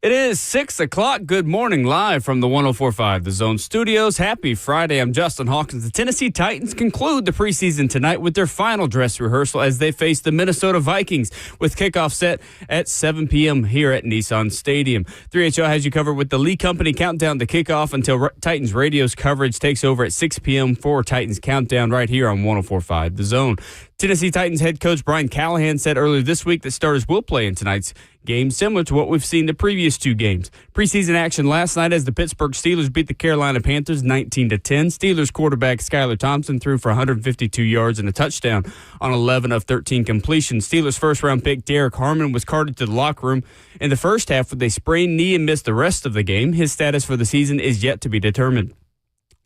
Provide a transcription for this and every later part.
It is 6 o'clock. Good morning, live from the 104.5 The Zone Studios. Happy Friday. I'm Justin Hawkins. The Tennessee Titans conclude the preseason tonight with their final dress rehearsal as they face the Minnesota Vikings, with kickoff set at 7 p.m. here at Nissan Stadium. 3HO has you covered with the Lee Company countdown to kickoff until Titans Radio's coverage takes over at 6 p.m. for Titans Countdown right here on 104.5 The Zone. Tennessee Titans head coach Brian Callahan said earlier this week that starters will play in tonight's game, similar to what we've seen the previous two games. Preseason action last night as the Pittsburgh Steelers beat the Carolina Panthers 19-10. Steelers quarterback Skylar Thompson threw for 152 yards and a touchdown on 11 of 13 completions. Steelers first-round pick Derek Harmon was carted to the locker room in the first half with a sprained knee and missed the rest of the game. His status for the season is yet to be determined.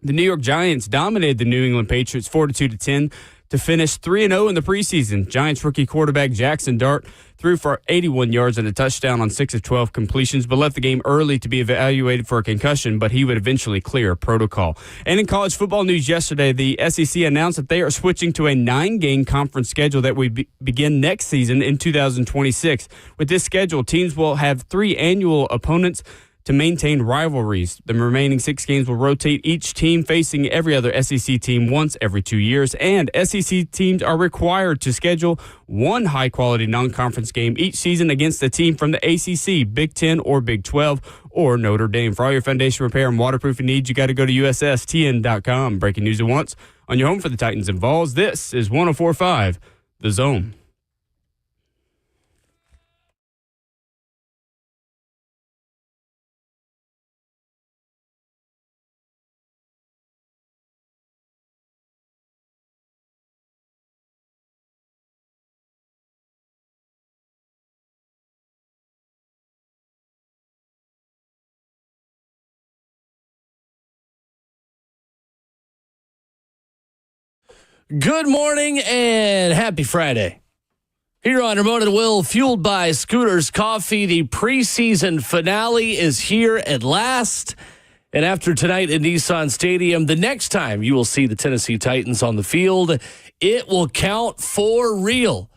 The New York Giants dominated the New England Patriots 42-10 to finish 3-0 in the preseason. Giants rookie quarterback Jackson Dart threw for 81 yards and a touchdown on 6 of 12 completions, but left the game early to be evaluated for a concussion, but he would eventually clear a protocol. And in college football news yesterday, the SEC announced that they are switching to a 9-game conference schedule that will begin next season in 2026. With this schedule, teams will have 3 annual opponents to maintain rivalries. The remaining 6 games will rotate, each team facing every other SEC team once every 2 years, and SEC teams are required to schedule 1 high-quality non-conference game each season against a team from the ACC, Big Ten, or Big 12, or Notre Dame. For all your foundation repair and waterproofing needs, you got to go to USSTN.com. Breaking news at once on your home for the Titans and Vols. This is 104.5 The Zone. Good morning and happy Friday. Here on Ramona and Will, fueled by Scooters Coffee, the preseason finale is here at last. And after tonight at Nissan Stadium, the next time you will see the Tennessee Titans on the field, it will count for real.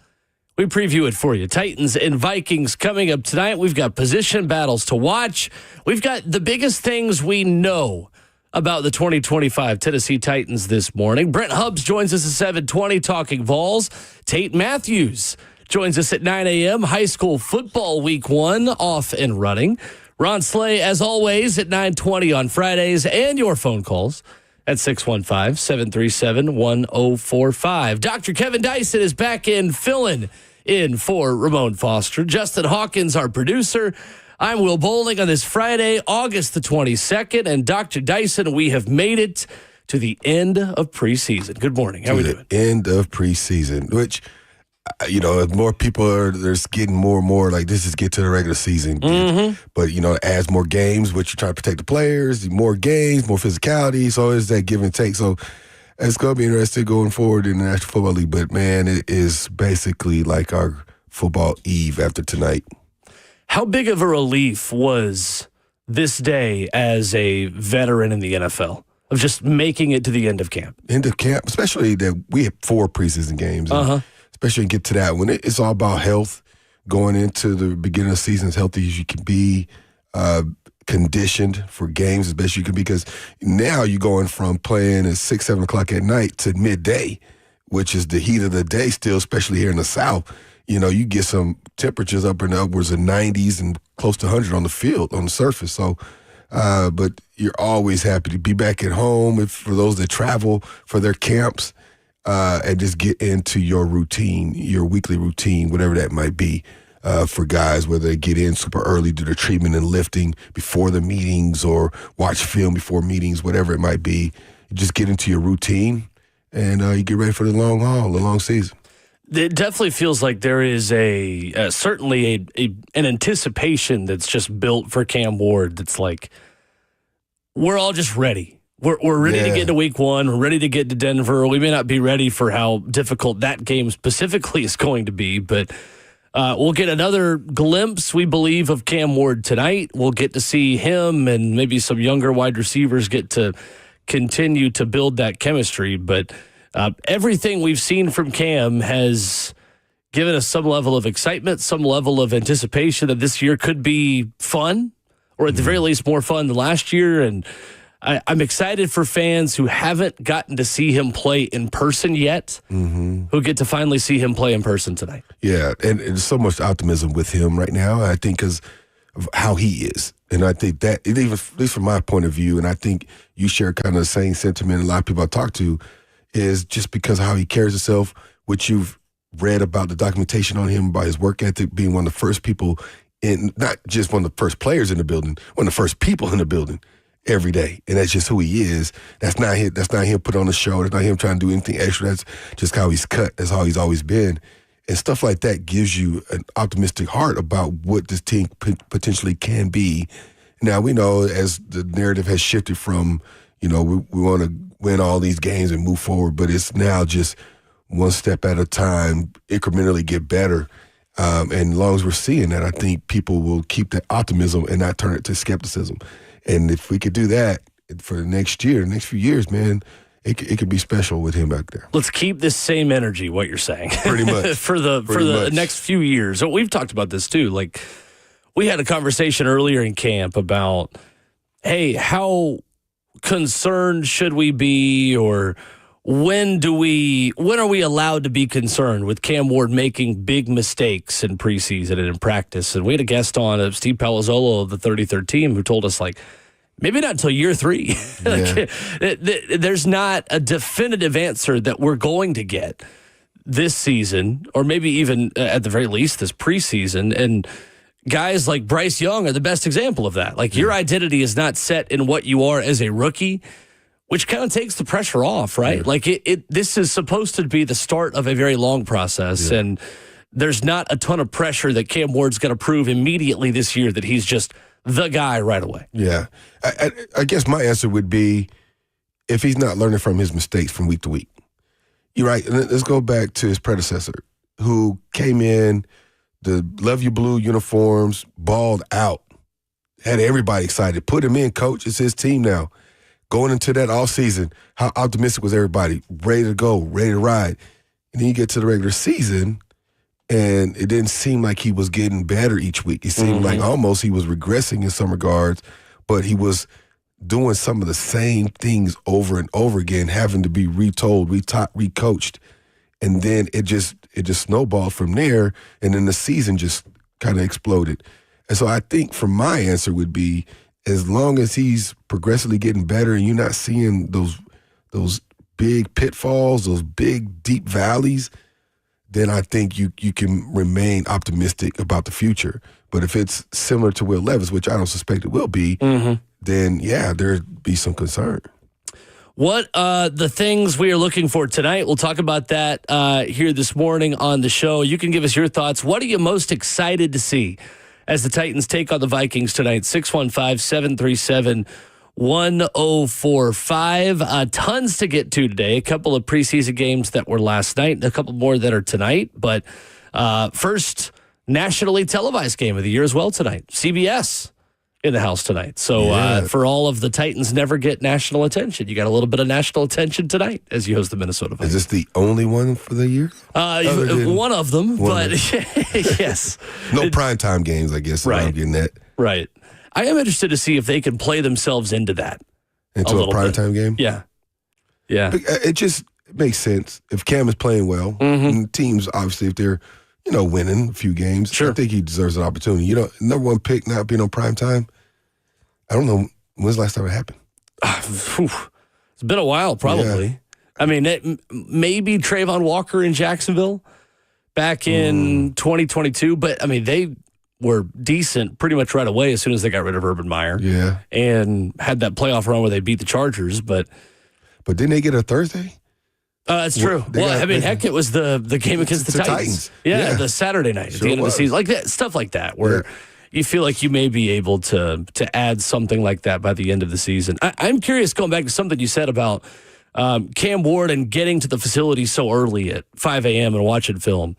We preview it for you. Titans and Vikings coming up tonight. We've got position battles to watch. We've got the biggest things we know about the 2025 Tennessee Titans this morning. Brent Hubbs joins us at 7:20 talking Vols. Tate Matthews joins us at 9 a.m. High school football week 1 off and running. Ron Slay, as always, at 9:20 on Fridays, and your phone calls at 615-737-1045. Dr. Kevin Dyson is back in filling in for Ramon Foster. Justin Hawkins, our producer. I'm Will Bowling on this Friday, August the 22nd. And Dr. Dyson, we have made it to the end of preseason. Good morning. How are we doing? End of preseason, which, as more people there's getting more and more like this is get to the regular season. Mm-hmm. But, as more games, which you're trying to protect the players, more games, more physicality. So it's that give and take. So it's going to be interesting going forward in the National Football League. But, man, it is basically like our football eve after tonight. How big of a relief was this day as a veteran in the NFL of just making it to the end of camp? End of camp, especially that we have 4 preseason games. Especially get to that when it's all about health, going into the beginning of the season as healthy as you can be, conditioned for games as best you can be. Because now you're going from playing at 6, 7 o'clock at night to midday, which is the heat of the day still, especially here in the South. You get some temperatures up in the upwards of 90s and close to 100 on the field, on the surface. So, but you're always happy to be back at home for those that travel for their camps and just get into your routine, your weekly routine, whatever that might be for guys, whether they get in super early, do their treatment and lifting before the meetings or watch film before meetings, whatever it might be. You just get into your routine and you get ready for the long haul, the long season. It definitely feels like there is certainly an anticipation that's just built for Cam Ward. That's like we're all just ready. We're ready to get to week 1. We're ready to get to Denver. We may not be ready for how difficult that game specifically is going to be, but we'll get another glimpse, we believe, of Cam Ward tonight. We'll get to see him and maybe some younger wide receivers get to continue to build that chemistry, but everything we've seen from Cam has given us some level of excitement, some level of anticipation that this year could be fun, or at the very least more fun than last year. And I'm excited for fans who haven't gotten to see him play in person yet, who get to finally see him play in person tonight. Yeah, and there's so much optimism with him right now, I think, because of how he is. And I think that, even at least from my point of view, and I think you share kind of the same sentiment a lot of people I talk to, is just because of how he carries himself, which you've read about the documentation on him, about his work ethic, being one of the first people in, not just one of the first players in the building, one of the first people in the building every day. And that's just who he is. That's not him put on a show. That's not him trying to do anything extra. That's just how he's cut. That's how he's always been. And stuff like that gives you an optimistic heart about what this team potentially can be. Now, we know as the narrative has shifted from, we want to win all these games and move forward, but it's now just one step at a time, incrementally get better. And as long as we're seeing that, I think people will keep that optimism and not turn it to skepticism. And if we could do that for the next year, the next few years, man, it could be special with him back there. Let's keep this same energy, what you're saying. Pretty much. for the next few years. So we've talked about this too. Like, we had a conversation earlier in camp about, hey, how concerned should we be, or when are we allowed to be concerned with Cam Ward making big mistakes in preseason and in practice? And we had a guest on, Steve Palazzolo of the 33rd team, who told us, like, maybe not until year 3. There's not a definitive answer that we're going to get this season, or maybe even at the very least this preseason. And guys like Bryce Young are the best example of that. Like, your identity is not set in what you are as a rookie, which kind of takes the pressure off, right? Yeah. Like, this is supposed to be the start of a very long process, and there's not a ton of pressure that Cam Ward's going to prove immediately this year that he's just the guy right away. Yeah. I guess my answer would be, if he's not learning from his mistakes from week to week. You're right. Let's go back to his predecessor, who came in, the Love You Blue uniforms, balled out, had everybody excited. Put him in, coach. It's his team now. Going into that offseason, how optimistic was everybody? Ready to go, ready to ride. And then you get to the regular season, and it didn't seem like he was getting better each week. It seemed like almost he was regressing in some regards, but he was doing some of the same things over and over again, having to be retold, retaught, recoached. And then it just snowballed from there, and then the season just kind of exploded. And so I think for my answer would be, as long as he's progressively getting better and you're not seeing those big pitfalls, those big deep valleys, then I think you can remain optimistic about the future. But if it's similar to Will Levis, which I don't suspect it will be, then there'd be some concern. What the things we are looking for tonight? We'll talk about that here this morning on the show. You can give us your thoughts. What are you most excited to see as the Titans take on the Vikings tonight? 615-737-1045. Tons to get to today. A couple of preseason games that were last night, and a couple more that are tonight. But first nationally televised game of the year as well tonight. CBS in the house tonight. So for all of the Titans never get national attention, you got a little bit of national attention tonight as you host the Minnesota Vikings. Is this the only one for the year? One of them, but yes. No primetime games, I guess. Right. I'm getting that. Right. I am interested to see if they can play themselves into that. Into a primetime game? Yeah. Yeah. It just makes sense. If Cam is playing well, and teams, obviously, if they're winning a few games, sure, I think he deserves an opportunity. Number one pick not being on primetime, I don't know when's the last time it happened. It's been a while, probably. Yeah. I mean, maybe Trayvon Walker in Jacksonville back in 2022, but I mean, they were decent pretty much right away as soon as they got rid of Urban Meyer. Yeah. And had that playoff run where they beat the Chargers, but didn't they get a Thursday? It's true. Heck, it was the game against the Titans. Yeah, the Saturday night at the end of the season. Like that, stuff like that, where you feel like you may be able to add something like that by the end of the season. I'm curious, going back to something you said about Cam Ward and getting to the facility so early at 5 a.m. and watching film.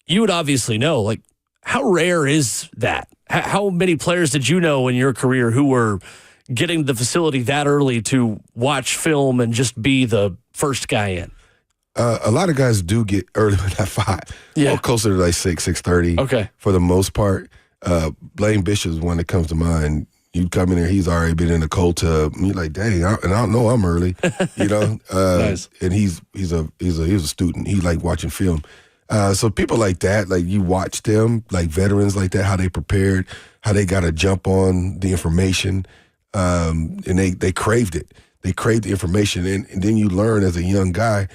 You would obviously know, like, how rare is that? How many players did you know in your career who were getting to the facility that early to watch film and just be the first guy in? A lot of guys do get early with that 5. Yeah. Or closer to like 6:30. Okay. For the most part. Blaine Bishop is one that comes to mind. You come in there, he's already been in the cold tub. And you're like, dang, and I don't know I'm early, you know. Nice. And he's a student. He like watching film. So people like that, like you watch them, like veterans like that, how they prepared, how they got to jump on the information, and they craved it. They craved the information, and then you learn as a young guy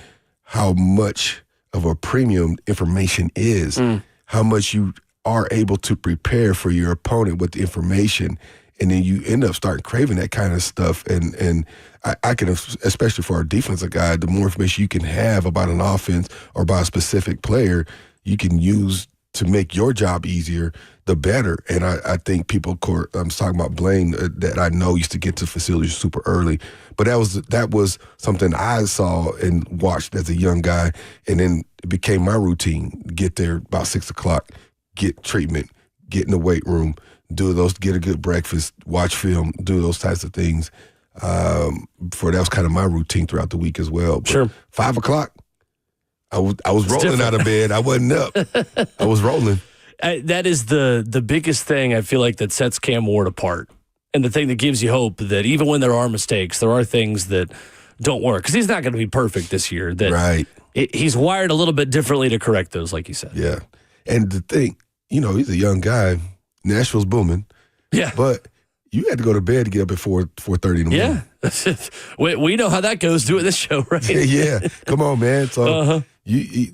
how much of a premium information is, how much you are able to prepare for your opponent with the information, and then you end up starting craving that kind of stuff. And I can, especially for our defensive guy, the more information you can have about an offense or about a specific player, you can use to make your job easier, the better. And I think people, I'm talking about Blaine, that I know used to get to facilities super early, but that was something I saw and watched as a young guy, and then it became my routine. Get there about 6 o'clock, get treatment, get in the weight room, get a good breakfast, watch film, do those types of things. That was kind of my routine throughout the week as well. But Sure. 5 o'clock, I was rolling out of bed. I wasn't up. I was rolling. That is the biggest thing I feel like that sets Cam Ward apart. And the thing that gives you hope that even when there are mistakes, there are things that don't work. Because he's not going to be perfect this year. Right. He's wired a little bit differently to correct those, like you said. Yeah. And the thing, he's a young guy. Nashville's booming. Yeah. But you had to go to bed to get up at 4:30 in the morning. Yeah. we know how that goes doing this show, right? Yeah. Come on, man. So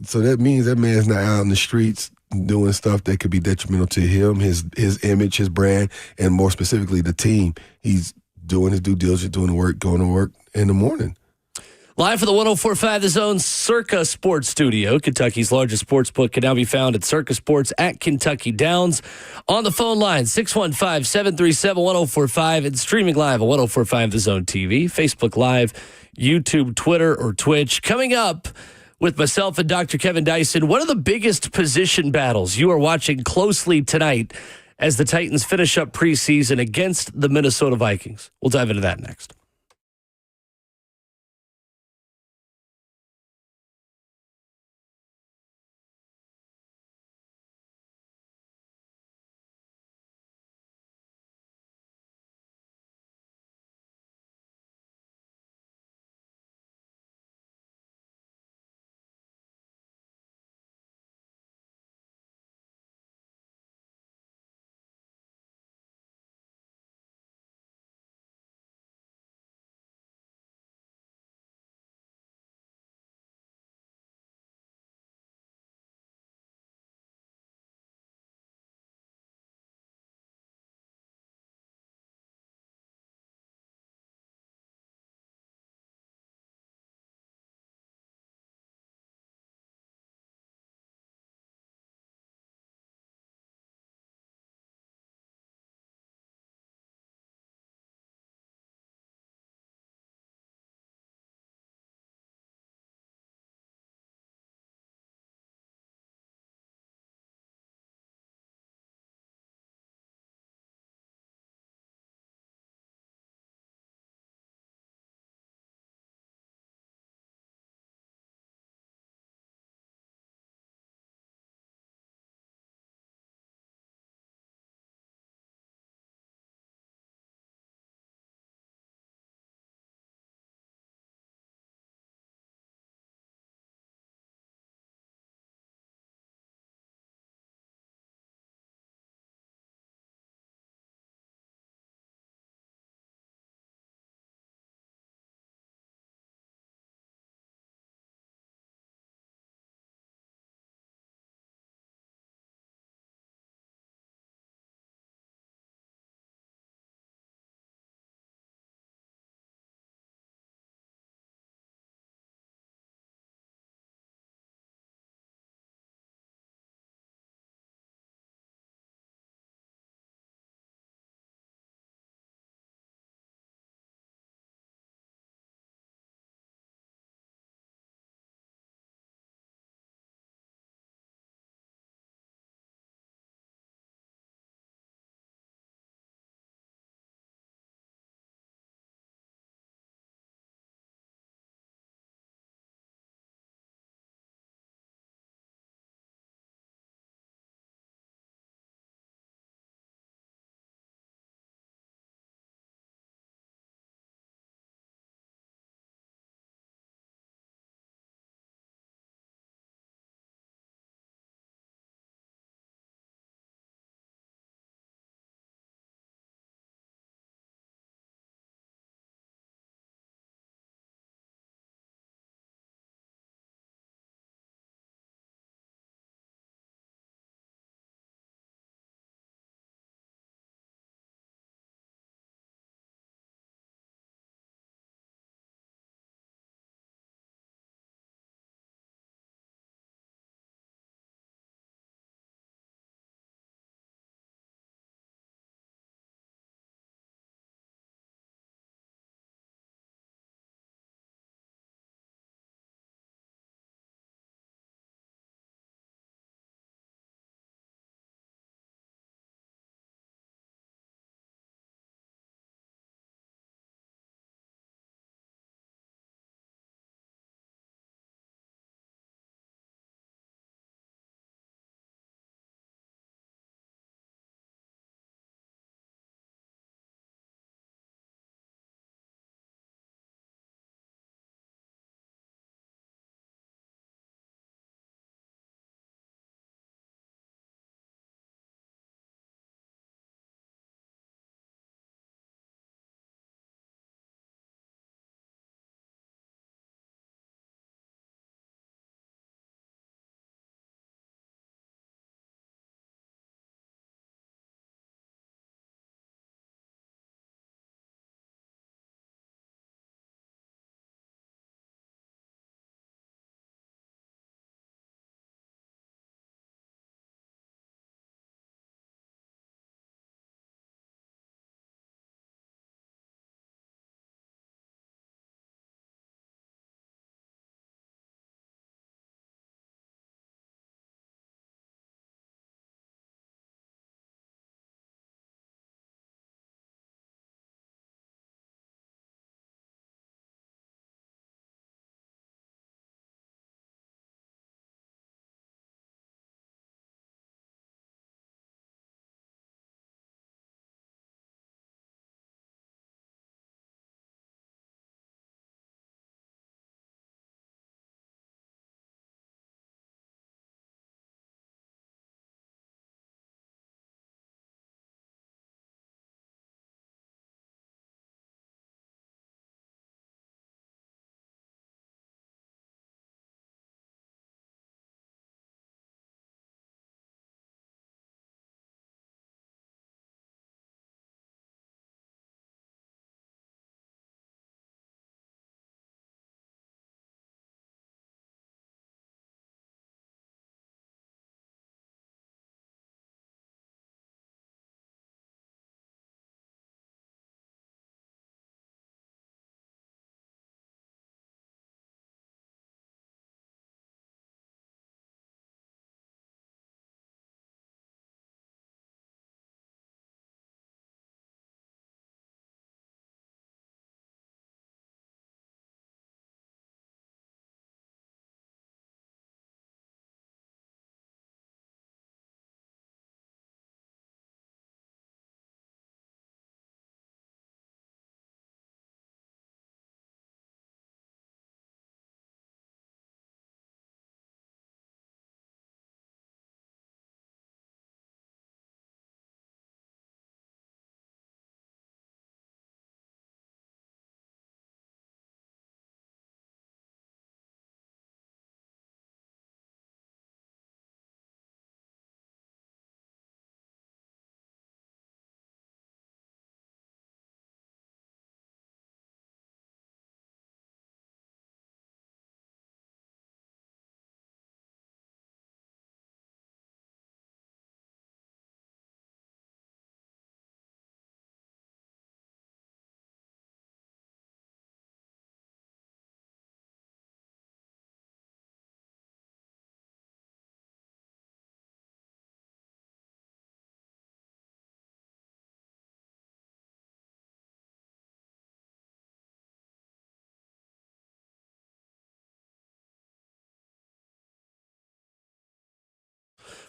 so that means that man's not out in the streets doing stuff that could be detrimental to him, his image, his brand, and more specifically the team. He's doing his due diligence, doing the work, going to work in the morning. Live from the 104.5 The Zone Circa Sports Studio. Kentucky's largest sports book can now be found at Circa Sports at Kentucky Downs. On the phone line, 615-737-1045 and streaming live at 104.5 The Zone TV, Facebook Live, YouTube, Twitter, or Twitch. Coming up with myself and Dr. Kevin Dyson, what are the biggest position battles you are watching closely tonight as the Titans finish up preseason against the Minnesota Vikings? We'll dive into that next.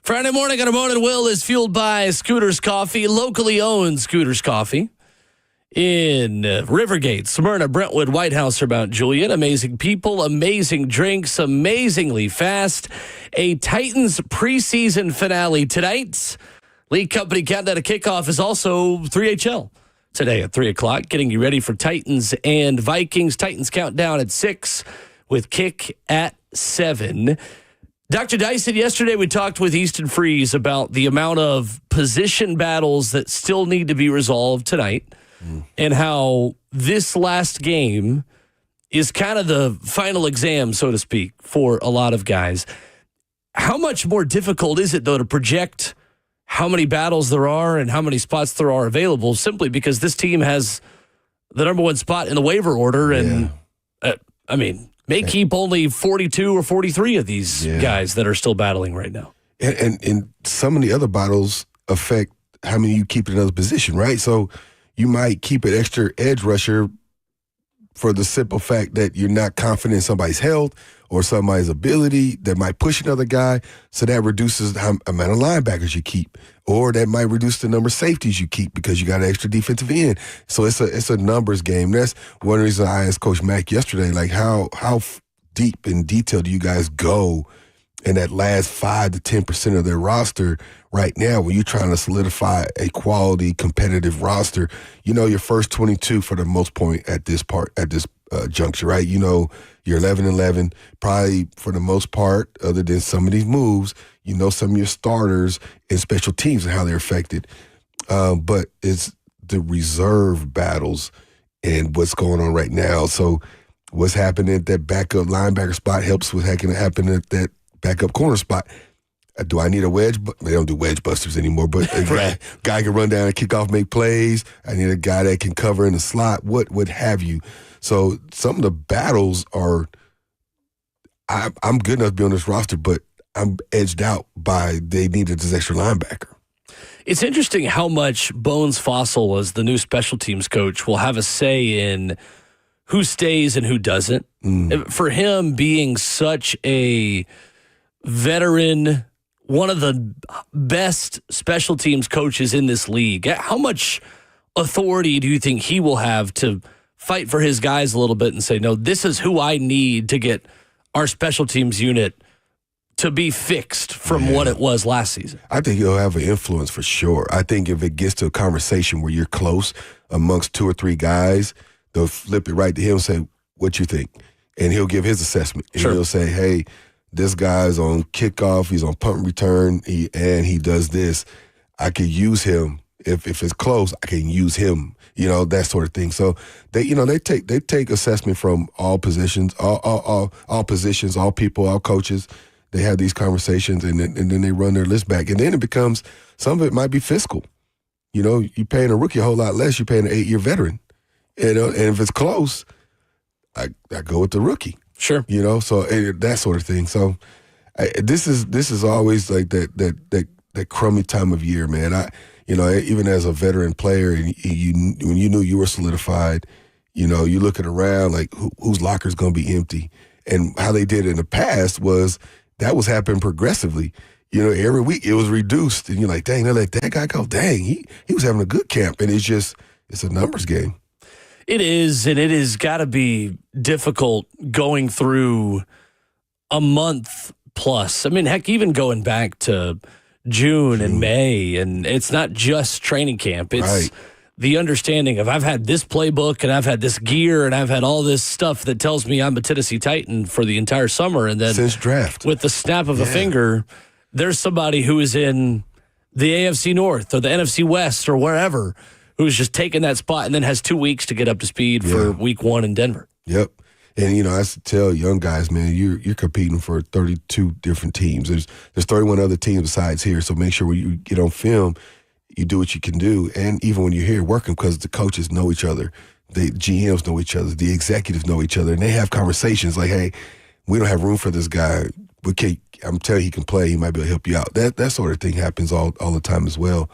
Friday morning on our morning Will is fueled by Scooters Coffee, locally owned Scooters Coffee in Rivergate, Smyrna, Brentwood, White House, or Mount Juliet. Amazing people, amazing drinks, amazingly fast. A Titans preseason finale tonight. League Company countdown to kickoff is also 3HL today at 3 o'clock, getting you ready for Titans and Vikings. Titans countdown at 6 with kick at 7. Dr. Dyson, yesterday we talked with Easton Freeze about the amount of position battles that still need to be resolved tonight and how this last game is kind of the final exam, so to speak, for a lot of guys. How much more difficult is it, though, to project how many battles there are and how many spots there are available, simply because this team has the number one spot in the waiver order and, may keep only 42 or 43 of these guys that are still battling right now. And some of the other battles affect how many you keep in another position, right? So you might keep an extra edge rusher for the simple fact that you're not confident in somebody's health or somebody's ability that might push another guy. So that reduces the amount of linebackers you keep. Or that might reduce the number of safeties you keep because you got an extra defensive end. So it's a numbers game. That's one reason I asked Coach Mack yesterday, like how deep in detail do you guys go in that last 5 to 10% of their roster right now when you're trying to solidify a quality competitive roster? You know, your first 22 for the most point at this juncture, right? You know, you're 11-11, probably for the most part, other than some of these moves, you know some of your starters and special teams and how they're affected. But it's the reserve battles and what's going on right now. So what's happening at that backup linebacker spot helps with what can happen at that backup corner spot. Do I need a wedge? They don't do wedge busters anymore, but a guy can run down and kick off, make plays. I need a guy that can cover in the slot, what have you. So some of the battles are, I'm good enough to be on this roster, but I'm edged out by they needed this extra linebacker. It's interesting how much Bones Fossil, as the new special teams coach, will have a say in who stays and who doesn't. For him being such a veteran, one of the best special teams coaches in this league, how much authority do you think he will have to fight for his guys a little bit and say, no, this is who I need to get our special teams unit to be fixed from what it was last season? I think he'll have an influence for sure. I think if it gets to a conversation where you're close amongst 2 or 3 guys, they'll flip it right to him and say, what you think? And he'll give his assessment. And he'll say, hey, this guy's on kickoff, he's on punt return, and he does this. I could use him. If it's close, I can use him, that sort of thing. So they take assessment from all positions, all positions, all people, all coaches. They have these conversations and then they run their list back. And then it becomes, some of it might be fiscal. You're paying a rookie a whole lot less. You're paying an 8-year veteran. And if it's close, I go with the rookie. Sure. So that sort of thing. So this is always like that crummy time of year, man. Even as a veteran player, and when you knew you were solidified, you looking around like whose locker's going to be empty. And how they did it in the past was that was happening progressively. Every week it was reduced, and you're like, dang, they let that guy go. Dang, he was having a good camp, and it's a numbers game. It is, and it has got to be difficult going through a month plus. I mean, heck, even going back to June and May, and it's not just training camp. It's the understanding of I've had this playbook, and I've had this gear, and I've had all this stuff that tells me I'm a Tennessee Titan for the entire summer. And then since draft, with the snap of a finger, there's somebody who is in the AFC North or the NFC West or wherever who's just taking that spot and then has 2 weeks to get up to speed for week 1 in Denver. Yep. And, I used to tell young guys, man, you're competing for 32 different teams. There's 31 other teams besides here, so make sure when you get on film, you do what you can do. And even when you're here working, because the coaches know each other, the GMs know each other, the executives know each other, and they have conversations like, hey, we don't have room for this guy. I'm telling you, he can play. He might be able to help you out. That sort of thing happens all the time as well.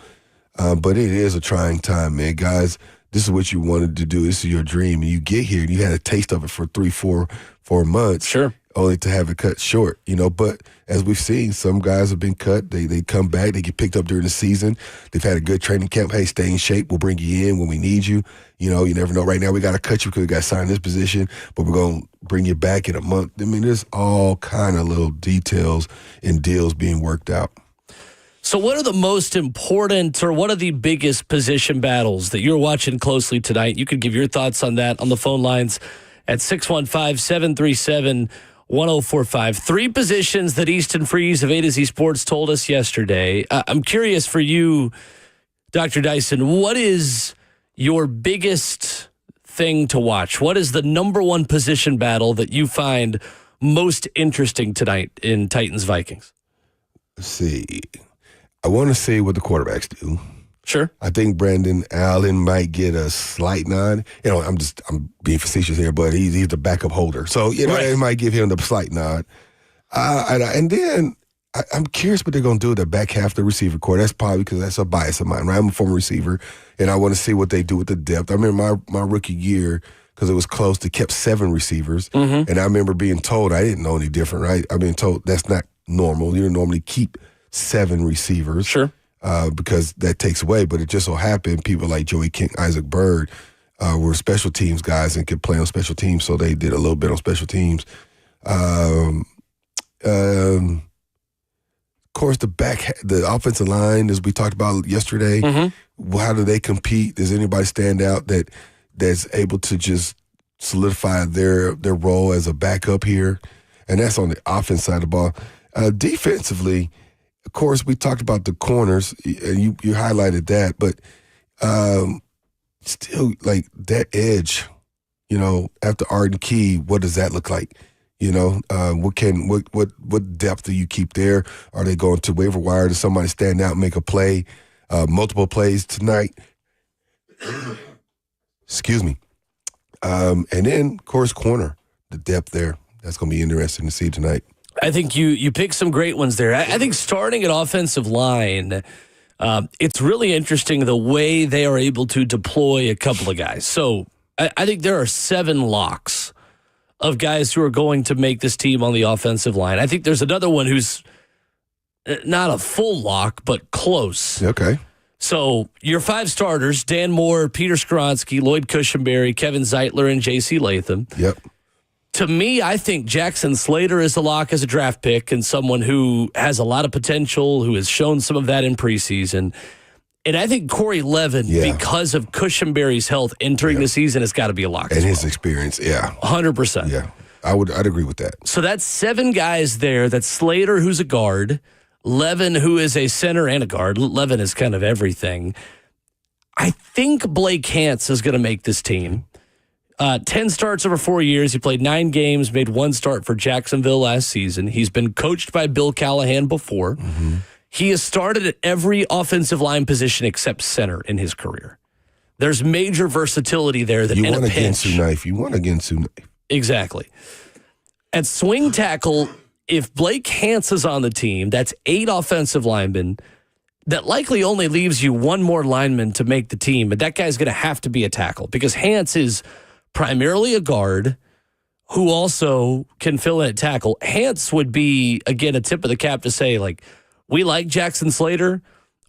But it is a trying time, man. Guys, this is what you wanted to do. This is your dream. And you get here and you had a taste of it for 3-4 months. Sure. only to have it cut short, But as we've seen, some guys have been cut. They come back. They get picked up during the season. They've had a good training camp. Hey, stay in shape. We'll bring you in when we need you. You never know. Right now, we got to cut you because we got to sign this position, but we're going to bring you back in a month. I mean, there's all kind of little details and deals being worked out. So what are the most important or what are the biggest position battles that you're watching closely tonight? You could give your thoughts on that on the phone lines at 615-737-1045. 3 positions that Easton Freeze of A to Z Sports told us yesterday. I'm curious for you, Dr. Dyson, what is your biggest thing to watch? What is the number one position battle that you find most interesting tonight in Titans-Vikings? Let's see. I want to see what the quarterbacks do. Sure. I think Brandon Allen might get a slight nod. I'm being facetious here, but he's the backup holder. So, right. They might give him the slight nod. And then I'm curious what they're going to do with the back half of the receiver core. That's probably because that's a bias of mine, right? I'm a former receiver, and I want to see what they do with the depth. I remember my rookie year, because it was close, they kept 7 receivers. Mm-hmm. And I remember being told, I didn't know any different, right? I've been told that's not normal. You don't normally keep 7 receivers. Sure. Because that takes away. But it just so happened people like Joey King, Isaac Bird were special teams guys and could play on special teams, so they did a little bit on special teams. Of course, the offensive line, as we talked about yesterday, mm-hmm. How do they compete? Does anybody stand out that's able to just solidify their role as a backup here? And that's on the offense side of the ball. Defensively, of course, we talked about the corners, and you highlighted that, but still, like that edge, after Arden Key, what does that look like? What depth do you keep there? Are they going to waiver wire? Does somebody stand out and make a play? Multiple plays tonight? Excuse me. And then, of course, corner, the depth there. That's going to be interesting to see tonight. I think you picked some great ones there. I think starting at offensive line, it's really interesting the way they are able to deploy a couple of guys. So I think there are 7 locks of guys who are going to make this team on the offensive line. I think there's another one who's not a full lock, but close. Okay. So your 5 starters, Dan Moore, Peter Skoronski, Lloyd Cushenberry, Kevin Zeitler, and J.C. Latham. Yep. To me, I think Jackson Slater is a lock as a draft pick and someone who has a lot of potential, who has shown some of that in preseason. And I think Corey Levin, because of Cushenberry's health entering the season, has got to be a lock. And his experience, 100%. Yeah, I'd agree with that. So that's 7 guys there. That's Slater, who's a guard, Levin, who is a center and a guard. Levin is kind of everything. I think Blake Hance is going to make this team. 10 starts over 4 years. He played 9 games, made 1 start for Jacksonville last season. He's been coached by Bill Callahan before. Mm-hmm. He has started at every offensive line position except center in his career. There's major versatility there. That you in want a against pinch, knife. You want against knife. Exactly. At swing tackle, if Blake Hance is on the team, that's 8 offensive linemen. That likely only leaves you 1 more lineman to make the team, but that guy's going to have to be a tackle because Hance is primarily a guard who also can fill in at tackle. Hance would be, again, a tip of the cap to say, like, we like Jackson Slater.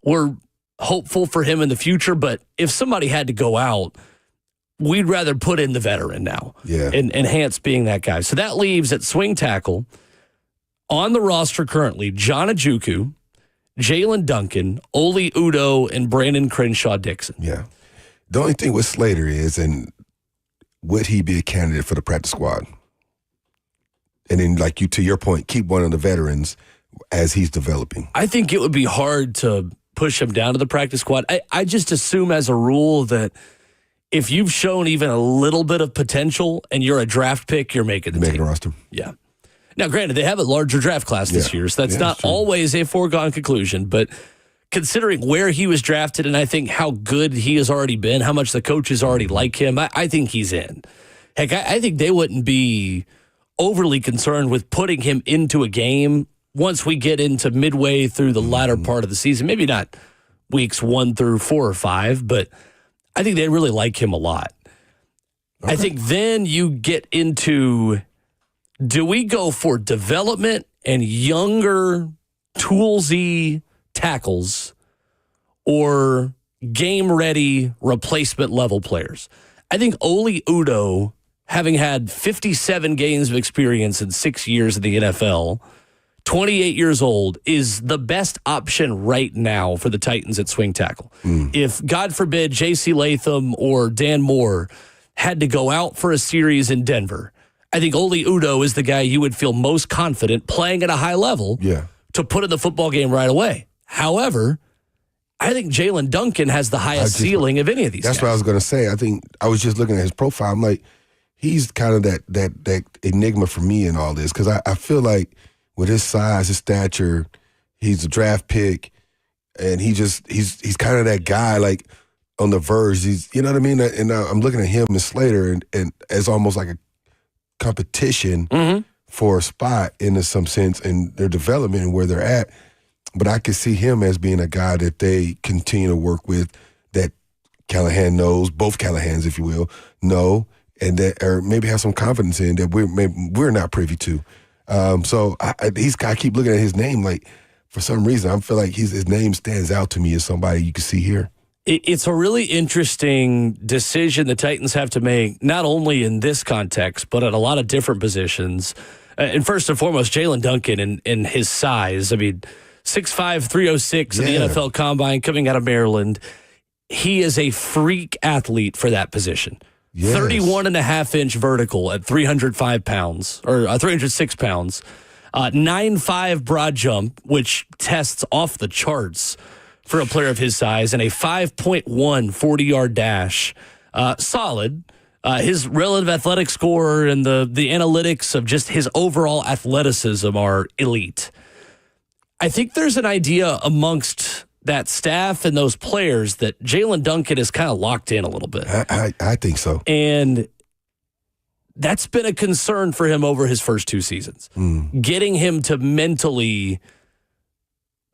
We're hopeful for him in the future, but if somebody had to go out, we'd rather put in the veteran now. Yeah. And Hance being that guy. So that leaves at swing tackle on the roster currently, John Ojukwu, Jalen Duncan, Oli Udoh, and Brandon Crenshaw-Dixon. Yeah. The only thing with Slater is, and would he be a candidate for the practice squad? And then, like to your point, keep one of the veterans as he's developing. I think it would be hard to push him down to the practice squad. I just assume as a rule that if you've shown even a little bit of potential and you're a draft pick, you're making the team. roster. Yeah. Now, granted, they have a larger draft class this year, so that's not always a foregone conclusion, but considering where he was drafted and I think how good he has already been, how much the coaches already like him, I think he's in. Heck, I think they wouldn't be overly concerned with putting him into a game once we get into midway through the latter part of the season. Maybe not weeks 1 through 4 or 5, but I think they really like him a lot. Okay. I think then you get into Do we go for development and younger, toolsy tackles or game-ready replacement-level players? I think Oli Udoh, having had 57 games of experience in 6 years in the NFL, 28 years old, is the best option right now for the Titans at swing tackle. If, God forbid, J.C. Latham or Dan Moore had to go out for a series in Denver, I think Oli Udoh is the guy you would feel most confident playing at a high level to put in the football game right away. However, I think Jalen Duncan has the highest ceiling of any of these guys. That's what I was going to say. I think I was just looking at his profile. I'm like, he's kind of that enigma for me in all this, because I feel like with his size, his stature, he's a draft pick, and he's kind of that guy like on the verge. He's, you know what I mean? And I'm looking at him and Slater and as almost like a competition for a spot in some sense in their development and where they're at. But I could see him as being a guy that they continue to work with, that Callahan knows, both Callahans, if you will, know, and that, or maybe have some confidence in that we're not privy to. So I keep looking at his name, like, for some reason, I feel like his name stands out to me as somebody you can see here. It's a really interesting decision the Titans have to make, not only in this context, but at a lot of different positions. And first and foremost, Jalen Duncan and his size. I mean, 6'5", 306 in the NFL Combine coming out of Maryland. He is a freak athlete for that position. Yes. 31.5-inch vertical at 305 pounds, or 306 pounds. 9.5 broad jump, which tests off the charts for a player of his size, and a 5.1 40-yard dash. Solid. His relative athletic score and the analytics of just his overall athleticism are elite. I think there's an idea amongst that staff and those players that Jalen Duncan is kind of locked in a little bit. I think so. And that's been a concern for him over his first two seasons. Getting him to mentally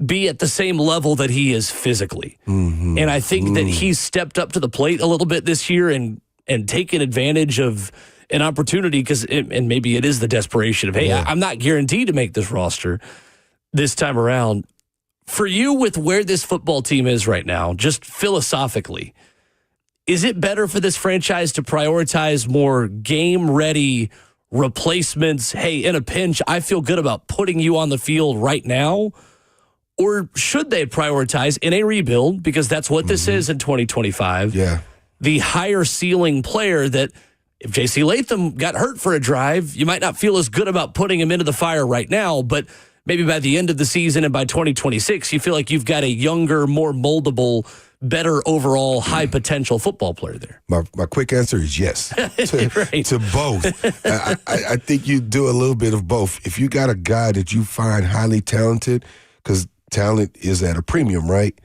be at the same level that he is physically. And I think that he's stepped up to the plate a little bit this year and taken advantage of an opportunity, because and maybe it is the desperation of, hey, I'm not guaranteed to make this roster this time around. For you, with where this football team is right now, just philosophically, is it better for this franchise to prioritize more game-ready replacements? Hey, in a pinch, I feel good about putting you on the field right now. Or should they prioritize in a rebuild, because that's what this is in 2025, the higher ceiling player that if J.C. Latham got hurt for a drive, you might not feel as good about putting him into the fire right now, but maybe by the end of the season and by 2026, you feel like you've got a younger, more moldable, better overall, high potential football player there. My quick answer is yes to both. I think you do a little bit of both. If you got a guy that you find highly talented, because talent is at a premium, right?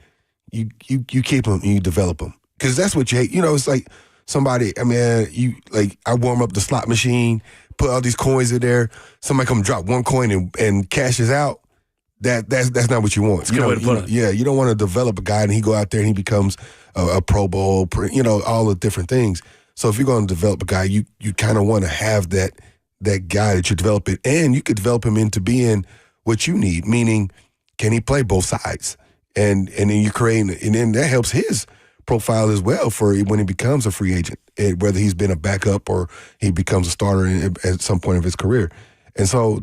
You keep them and you develop them, because that's what you hate. You know, it's like somebody. I mean, I warm up the slot machine, put all these coins in there. Somebody come drop one coin and cashes out. That's not what you want. You don't want to develop a guy and he go out there and he becomes a Pro Bowl, all the different things. So if you're going to develop a guy, you kind of want to have that guy that you're developing, and you could develop him into being what you need, meaning can he play both sides? And then you create, and then that helps his profile as well for when he becomes a free agent, whether he's been a backup or he becomes a starter at some point of his career. And so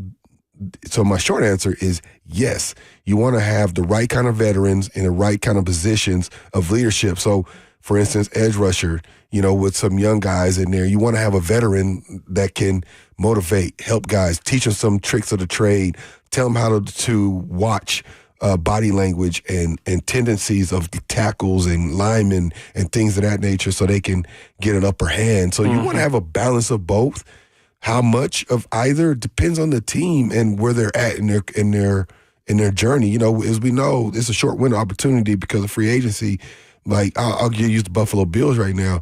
my short answer is yes. You want to have the right kind of veterans in the right kind of positions of leadership. So, for instance, edge rusher, with some young guys in there, you want to have a veteran that can motivate, help guys, teach them some tricks of the trade, tell them how to watch body language and tendencies of the tackles and linemen and things of that nature, so they can get an upper hand. So you want to have a balance of both. How much of either depends on the team and where they're at in their journey. As we know, it's a short window opportunity because of free agency. Like I'll use the Buffalo Bills right now.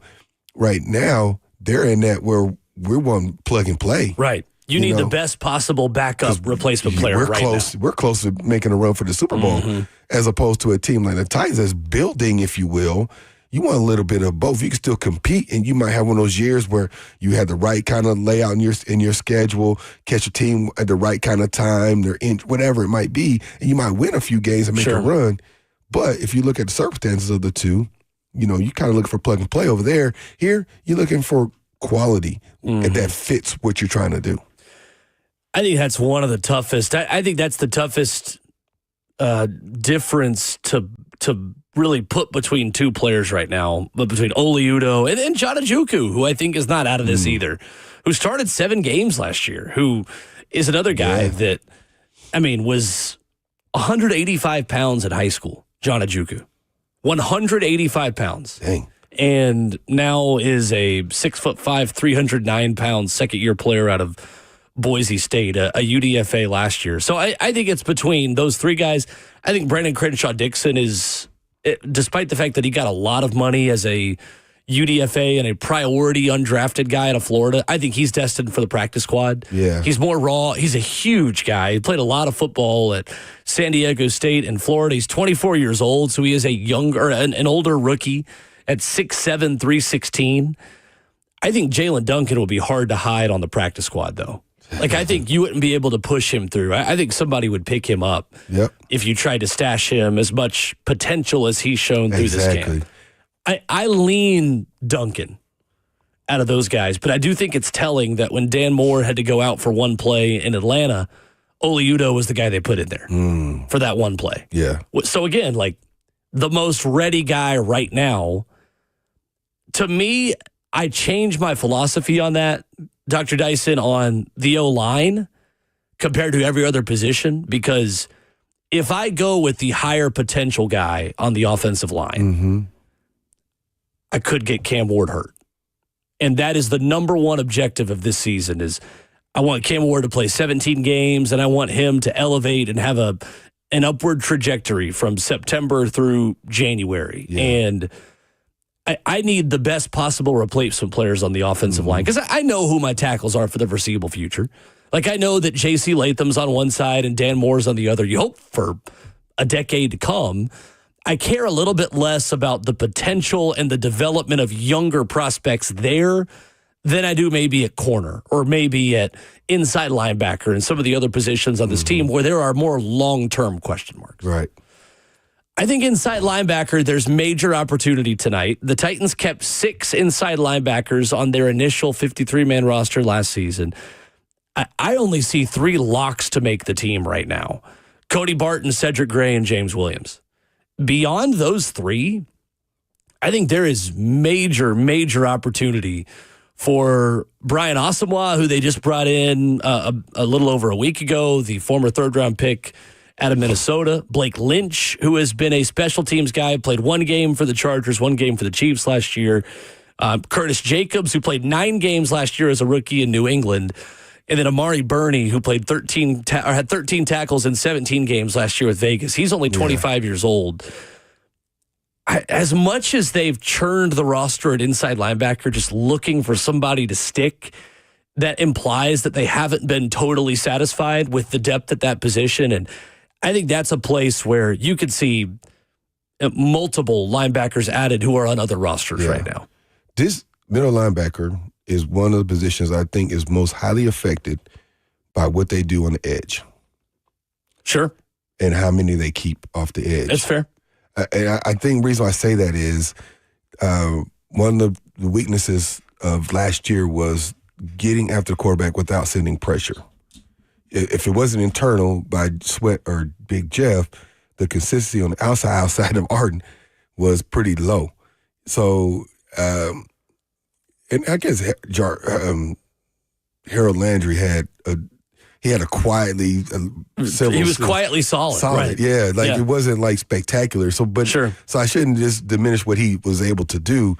Right now, they're in that where we're one plug and play. Right. You need the best possible backup replacement player right now. We're close to making a run for the Super Bowl, as opposed to a team like the Titans that's building, if you will. you want a little bit of both. You can still compete, and you might have one of those years where you had the right kind of layout in your schedule, catch a team at the right kind of time, they're in whatever it might be, and you might win a few games and make a run. But if you look at the circumstances of the two, you kind of look for plug and play over there. Here, you're looking for quality that fits what you're trying to do. I think that's one of the toughest. I think that's the toughest difference to really put between two players right now, but between Oli Udoh and John Ojukwu, who I think is not out of this either, who started 7 games last year, who is another guy that, was 185 pounds in high school, John Ojukwu. 185 pounds. Dang. And now is a 6'5", 309-pound second-year player out of Boise State, a UDFA last year. So I think it's between those 3 guys. I think Brandon Crenshaw-Dixon is, despite the fact that he got a lot of money as a UDFA and a priority undrafted guy out of Florida, I think he's destined for the practice squad. Yeah. He's more raw. He's a huge guy. He played a lot of football at San Diego State in Florida. He's 24 years old, so he is an older rookie at 6'7", 316. I think Jalen Duncan will be hard to hide on the practice squad, though. I think you wouldn't be able to push him through. I think somebody would pick him up if you tried to stash him, as much potential as he's shown through this game. I lean Duncan out of those guys, but I do think it's telling that when Dan Moore had to go out for one play in Atlanta, Oli Udoh was the guy they put in there for that one play. Yeah. So again, the most ready guy right now, to me, I changed my philosophy on that, Dr. Dyson, on the O-line compared to every other position, because if I go with the higher potential guy on the offensive line, I could get Cam Ward hurt. And that is the number one objective of this season is I want Cam Ward to play 17 games, and I want him to elevate and have an upward trajectory from September through January. Yeah. And I need the best possible replacement players on the offensive line, because I know who my tackles are for the foreseeable future. I know that J.C. Latham's on one side and Dan Moore's on the other. You hope for a decade to come. I care a little bit less about the potential and the development of younger prospects there than I do maybe at corner or maybe at inside linebacker and some of the other positions on this team where there are more long-term question marks. Right. I think inside linebacker, there's major opportunity tonight. The Titans kept 6 inside linebackers on their initial 53-man roster last season. I only see 3 locks to make the team right now. Cody Barton, Cedric Gray, and James Williams. Beyond those 3, I think there is major, major opportunity for Brian Asamoah, who they just brought in a little over a week ago, the former third-round pick out of Minnesota. Blake Lynch, who has been a special teams guy, played 1 game for the Chargers, 1 game for the Chiefs last year. Curtis Jacobs, who played 9 games last year as a rookie in New England. And then Amari Burney, who played had 13 tackles in 17 games last year with Vegas. He's only 25 years old. As much as they've churned the roster at inside linebacker, just looking for somebody to stick, that implies that they haven't been totally satisfied with the depth at that position. And I think that's a place where you could see multiple linebackers added who are on other rosters right now. This middle linebacker is one of the positions I think is most highly affected by what they do on the edge. Sure. And how many they keep off the edge. That's fair. And I think the reason why I say that is one of the weaknesses of last year was getting after the quarterback without sending pressure. If it wasn't internal by Sweat or Big Jeff, the consistency on the outside of Arden was pretty low. So, and I guess Harold Landry had a quietly several. He was quietly solid. Right? Yeah. It wasn't spectacular. So, so I shouldn't just diminish what he was able to do.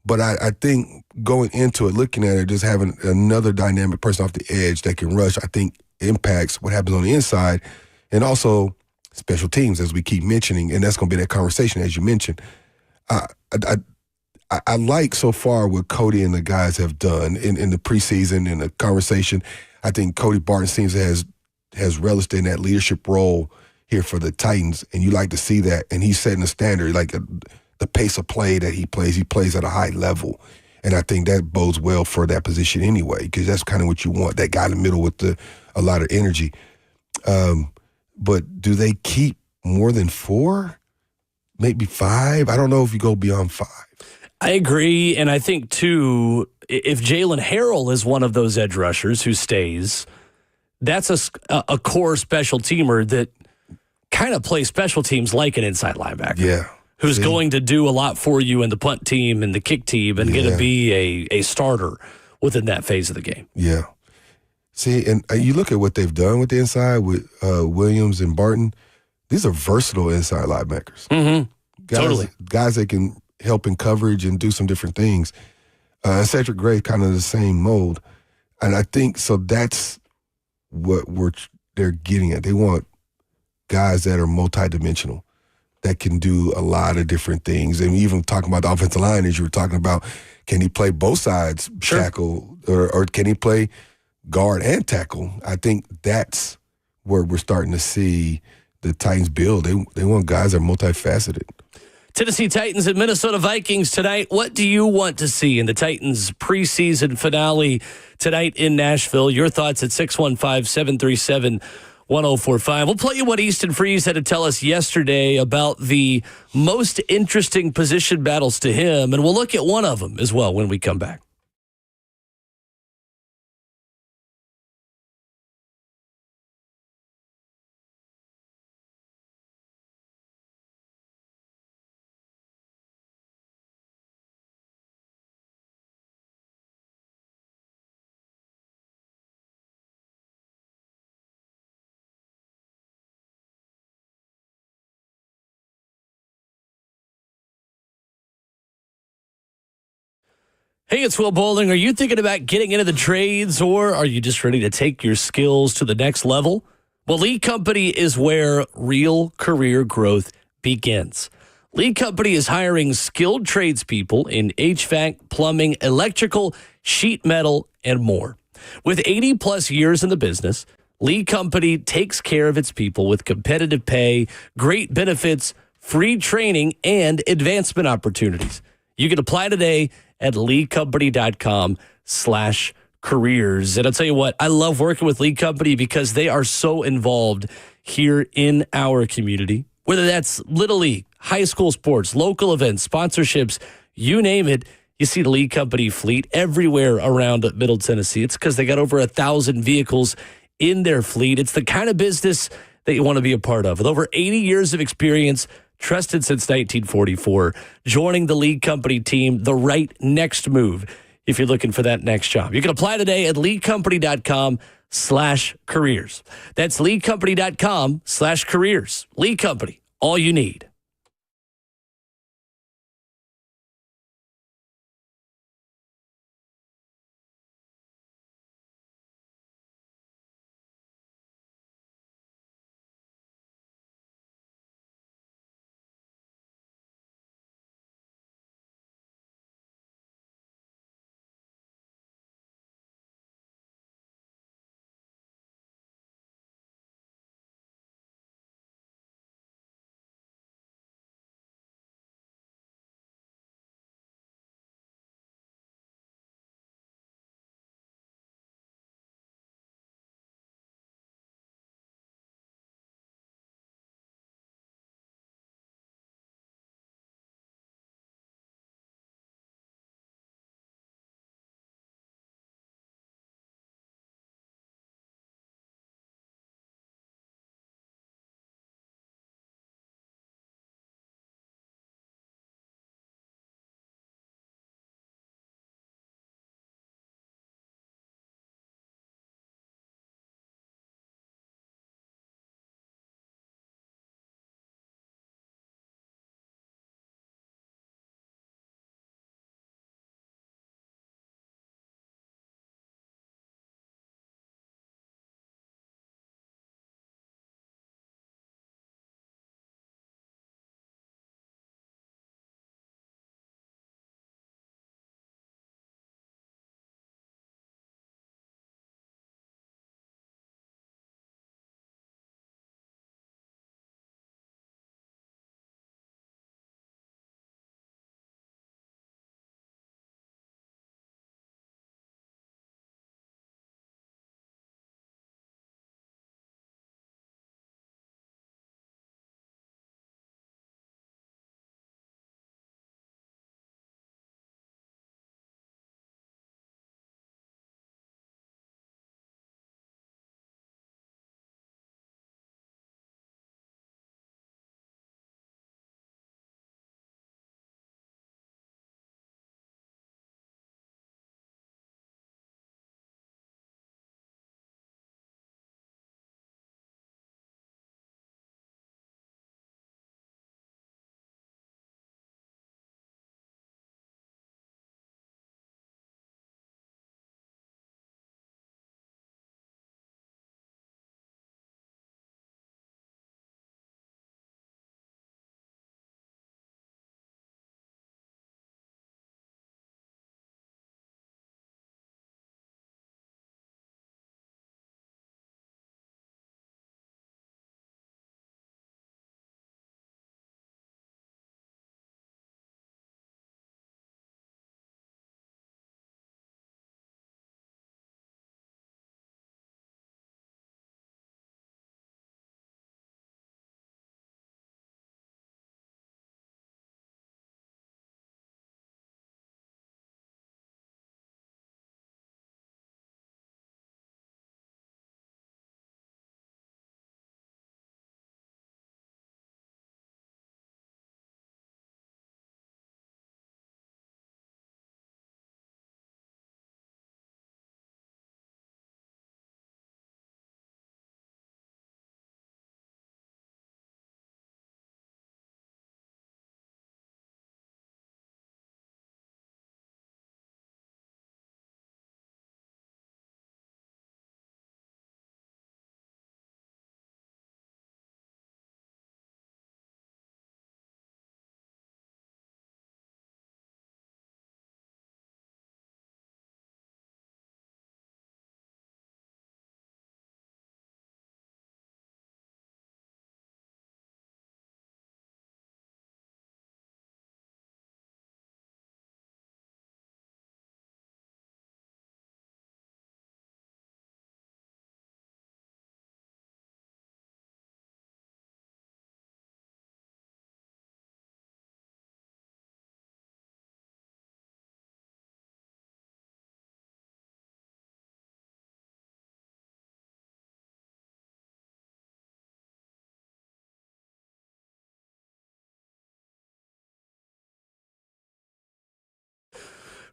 But I think going into it, looking at it, just having another dynamic person off the edge that can rush, I think impacts what happens on the inside, and also special teams, as we keep mentioning, and that's going to be that conversation, as you mentioned. I like so far what Cody and the guys have done in the preseason, in the conversation. I think Cody Barton seems to has relished in that leadership role here for the Titans, and you like to see that. And he's setting a standard. the pace of play that he plays at a high level. And I think that bodes well for that position anyway, because that's kind of what you want, that guy in the middle with a lot of energy. But do they keep more than 4? Maybe 5? I don't know if you go beyond 5. I agree, and I think, too, if Jalen Harrell is one of those edge rushers who stays, that's a core special teamer that kind of plays special teams like an inside linebacker. Yeah. Who's going to do a lot for you in the punt team and the kick team and going to be a starter within that phase of the game. Yeah. See, and you look at what they've done with the inside with Williams and Barton. These are versatile inside linebackers. Mm-hmm. Totally. Guys that can help in coverage and do some different things. Cedric Gray, kind of the same mold. And I think, so that's what they're getting at. They want guys that are multidimensional, that can do a lot of different things. And even talking about the offensive line, as you were talking about, can he play both sides, tackle, or can he play guard and tackle? I think that's where we're starting to see the Titans build. They want guys that are multifaceted. Tennessee Titans and Minnesota Vikings tonight. What do you want to see in the Titans preseason finale tonight in Nashville? Your thoughts at 615-737-1045. We'll play you what Easton Freeze had to tell us yesterday about the most interesting position battles to him, and we'll look at one of them as well when we come back. Hey, it's Will Bowling. Are you thinking about getting into the trades, or are you just ready to take your skills to the next level? Well, Lee Company is where real career growth begins. Lee Company is hiring skilled tradespeople in HVAC, plumbing, electrical, sheet metal, and more. With 80-plus years in the business, Lee Company takes care of its people with competitive pay, great benefits, free training, and advancement opportunities. You can apply today at leecompany.com/careers. And I'll tell you what, I love working with Lee Company because they are so involved here in our community. Whether that's Little League, high school sports, local events, sponsorships, you name it, you see the Lee Company fleet everywhere around Middle Tennessee. It's because they got over 1,000 vehicles in their fleet. It's the kind of business that you want to be a part of. With over 80 years of experience, trusted since 1944, joining the Lee Company team, the right next move if you're looking for that next job. You can apply today at leecompany.com/careers. That's leecompany.com/careers. Lee Company, all you need.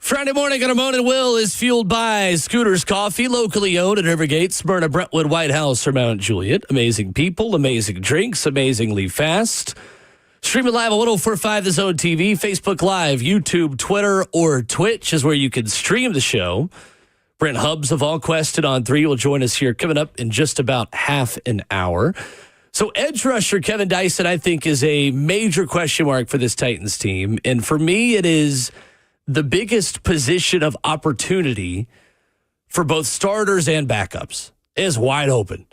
Friday morning on Ramon and Will is fueled by Scooters Coffee, locally owned at Rivergate, Smyrna, Brentwood, White House, or Mount Juliet. Amazing people, amazing drinks, amazingly fast. Streaming live on 104.5 The Zone TV, Facebook Live, YouTube, Twitter, or Twitch is where you can stream the show. Brent Hubbs of AllQuest and On 3 will join us here coming up in just about half an hour. So edge rusher Kevin Dyson, I think, is a major question mark for this Titans team. And for me, it is the biggest position of opportunity for both starters and backups. It is wide open.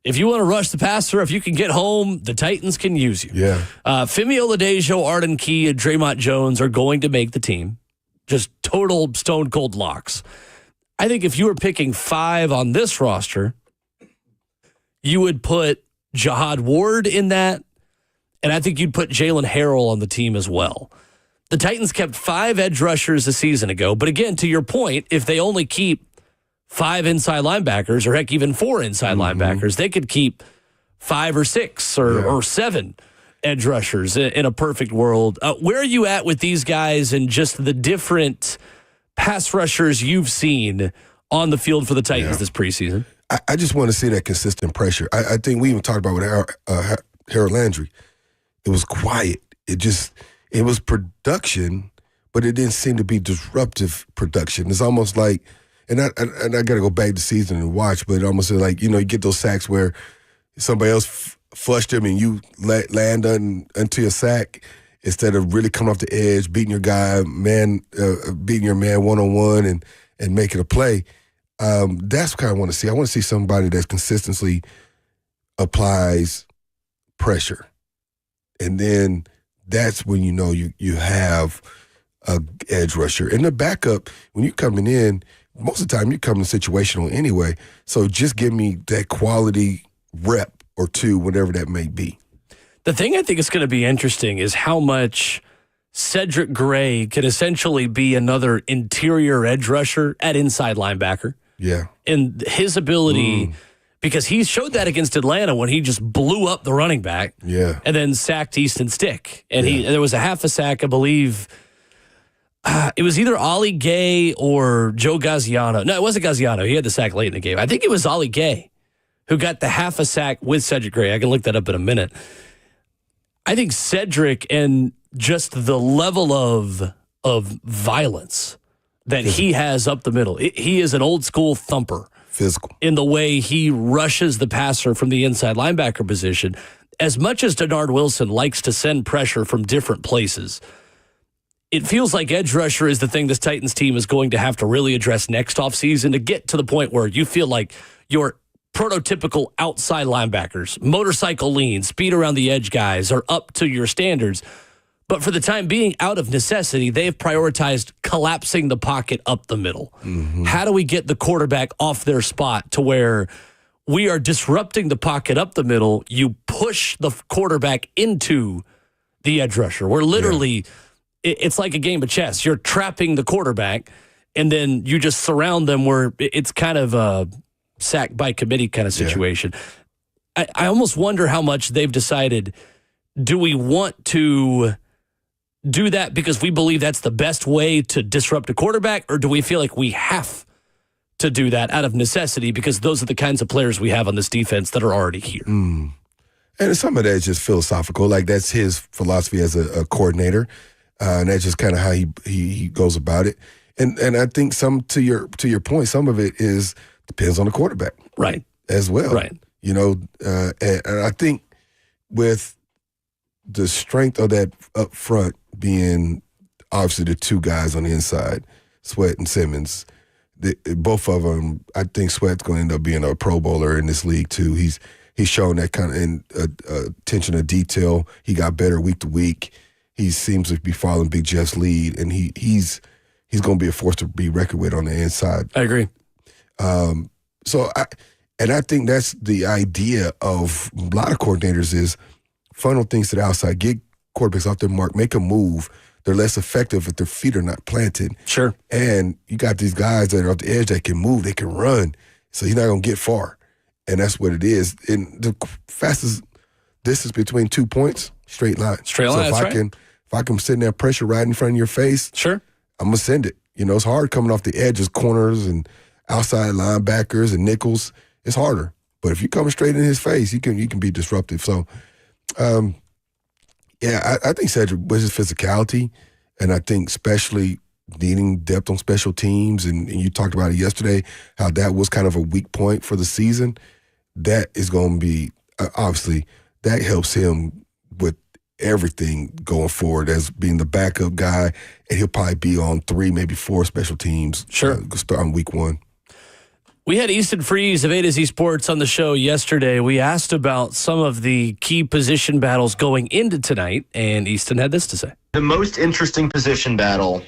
If you want to rush the passer, if you can get home, the Titans can use you. Yeah. Femi Oladejo, Arden Key, and Draymond Jones are going to make the team. Just total stone-cold locks. I think if you were picking 5 on this roster, you would put Jihad Ward in that, and I think you'd put Jalen Harrell on the team as well. The Titans kept 5 edge rushers a season ago, but again, to your point, if they only keep 5 inside linebackers, or heck, even 4 inside linebackers, they could keep 5 or 6 or 7 edge rushers in a perfect world. Where are you at with these guys and just the different pass rushers you've seen on the field for the Titans this preseason? I just want to see that consistent pressure. I think we even talked about with Harold Landry. It was quiet. It was production, but it didn't seem to be disruptive production. It's almost like, and I got to go back to season and watch, but it almost like, you get those sacks where somebody else flushed him and you land into a sack instead of really coming off the edge, beating your guy, beating your man one-on-one and making a play. That's what I want to see. I want to see somebody that consistently applies pressure. And then that's when you have a edge rusher. And the backup, when you're coming in, most of the time you're coming situational anyway. So just give me that quality rep or 2, whatever that may be. The thing I think is going to be interesting is how much Cedric Gray could essentially be another interior edge rusher at inside linebacker. Yeah. And his ability, because he showed that against Atlanta when he just blew up the running back. Yeah. And then sacked Easton Stick. And there was a half a sack, I believe. It was either Ollie Gay or Joe Gaziano. No, it wasn't Gaziano. He had the sack late in the game. I think it was Ollie Gay who got the half a sack with Cedric Gray. I can look that up in a minute. I think Cedric and just the level of violence that he has up the middle. He is an old school thumper. Physical. In the way he rushes the passer from the inside linebacker position. As much as Denard Wilson likes to send pressure from different places, it feels like edge rusher is the thing this Titans team is going to have to really address next offseason to get to the point where you feel like your prototypical outside linebackers, motorcycle lean, speed around the edge guys are up to your standards. But for the time being, out of necessity, they've prioritized collapsing the pocket up the middle. How do we get the quarterback off their spot to where we are disrupting the pocket up the middle? You push the quarterback into the edge rusher. We're literally, it's like a game of chess. You're trapping the quarterback, and then you just surround them where it's kind of a sack by committee kind of situation. I almost wonder how much they've decided, do we want to do that because we believe that's the best way to disrupt a quarterback, or do we feel like we have to do that out of necessity because those are the kinds of players we have on this defense that are already here? And some of that is just philosophical. Like, that's his philosophy as a coordinator, and that's just kind of how he goes about it. And I think to your point, some of it depends on the quarterback, right, as well, right. And I think with the strength of that up front being obviously the 2 guys on the inside, Sweat and Simmons, both of them, I think Sweat's going to end up being a Pro Bowler in this league too. He's shown that kind of attention to detail. He got better week to week. He seems to be following Big Jeff's lead, and he's going to be a force to be reckoned with on the inside. I agree. I think that's the idea of a lot of coordinators is funnel things to the outside, get quarterbacks off their mark, make a move. They're less effective if their feet are not planted. Sure. And you got these guys that are off the edge that can move, they can run. So you're not going to get far. And that's what it is. And the fastest distance between 2 points, straight line. Straight line, so if I can sit in that pressure right in front of your face, sure, I'm going to send it. You know, it's hard coming off the edges, corners and outside linebackers and nickels. It's harder. But if you're coming straight in his face, you can be disruptive. So, I think Cedric was his physicality, and I think especially needing depth on special teams, and you talked about it yesterday, how that was kind of a weak point for the season. That is going to be, obviously, that helps him with everything going forward as being the backup guy, and he'll probably be on 3, maybe 4 special teams. Sure. Starting week 1. We had Easton Freeze of A to Z Sports on the show yesterday. We asked about some of the key position battles going into tonight, and Easton had this to say. The most interesting position battle,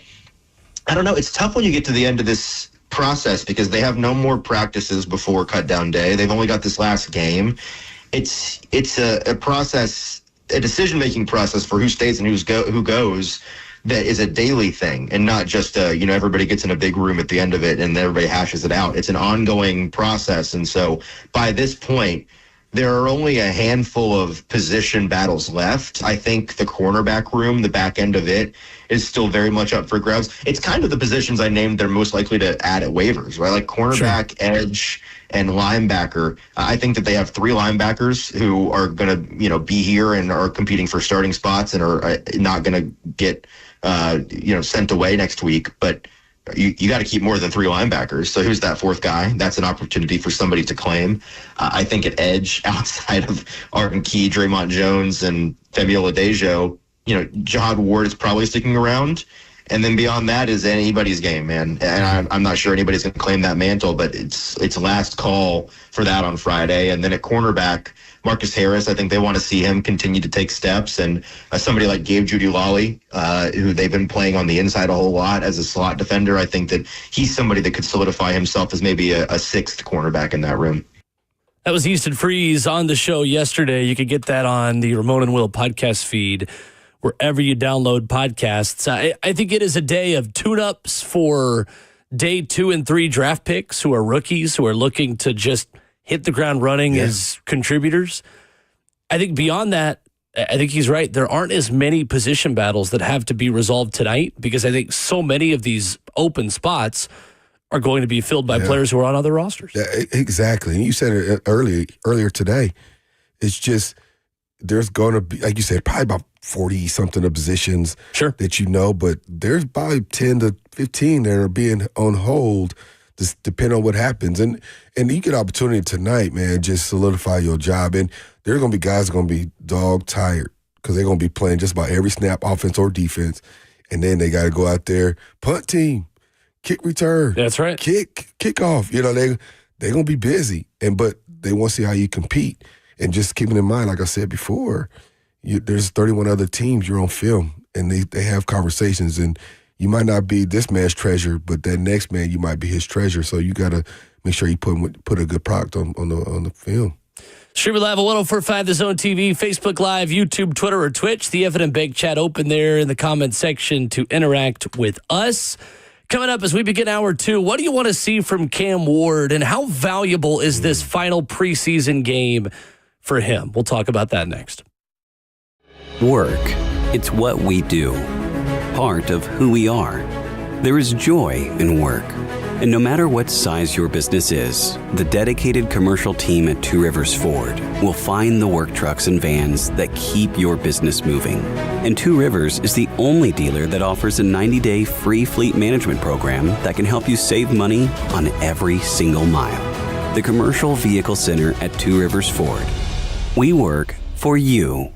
I don't know, it's tough when you get to the end of this process because they have no more practices before cut down day. They've only got this last game. It's a process, a decision-making process for who stays and who goes that is a daily thing and not just everybody gets in a big room at the end of it and everybody hashes it out. It's an ongoing process. And so by this point, there are only a handful of position battles left. I think the cornerback room, the back end of it, is still very much up for grabs. It's kind of the positions I named they're most likely to add at waivers, right? Like cornerback, sure, edge, and linebacker. I think that they have 3 linebackers who are going to, be here and are competing for starting spots and are not going to get, sent away next week. But you got to keep more than 3 linebackers. So who's that 4th guy? That's an opportunity for somebody to claim. I think at edge, outside of Arden Key, Draymond Jones, and Femi Oladejo, Jihad Ward is probably sticking around. And then beyond that is anybody's game, man. And I'm not sure anybody's going to claim that mantle, but it's last call for that on Friday. And then at cornerback, Marcus Harris, I think they want to see him continue to take steps. And somebody like Gabe Jeudy-Lally, who they've been playing on the inside a whole lot as a slot defender, I think that he's somebody that could solidify himself as maybe a 6th cornerback in that room. That was Easton Freeze on the show yesterday. You can get that on the Ramon and Will podcast feed, wherever you download podcasts. I think it is a day of tune-ups for day 2 and 3 draft picks who are rookies, who are looking to just hit the ground running as contributors. I think beyond that, I think he's right. There aren't as many position battles that have to be resolved tonight because I think so many of these open spots are going to be filled by players who are on other rosters. Yeah, exactly. And you said it earlier today. It's just there's going to be, like you said, probably about 40-something of positions that but there's probably 10 to 15 that are being on hold, just depending on what happens. And you get opportunity tonight, man, just solidify your job. And there's going to be guys that are going to be dog tired because they're going to be playing just about every snap, offense or defense. And then they got to go out there, punt team, kick return. That's right. Kick off. They're going to be busy. But they want to see how you compete. And just keeping in mind, like I said before, there's 31 other teams you're on film, and they have conversations, and you might not be this man's treasure, but that next man, you might be his treasure. So you got to make sure you put a good product on the film. Stream live at 104.5 The Zone TV, Facebook Live, YouTube, Twitter, or Twitch. The Evan Bank chat open there in the comment section to interact with us. Coming up as we begin hour 2, what do you want to see from Cam Ward, and how valuable is this final preseason game for him? We'll talk about that next. Work. It's what we do. Part of who we are. There is joy in work. And no matter what size your business is, the dedicated commercial team at Two Rivers Ford will find the work trucks and vans that keep your business moving. And Two Rivers is the only dealer that offers a 90-day free fleet management program that can help you save money on every single mile. The Commercial Vehicle Center at Two Rivers Ford. We work for you.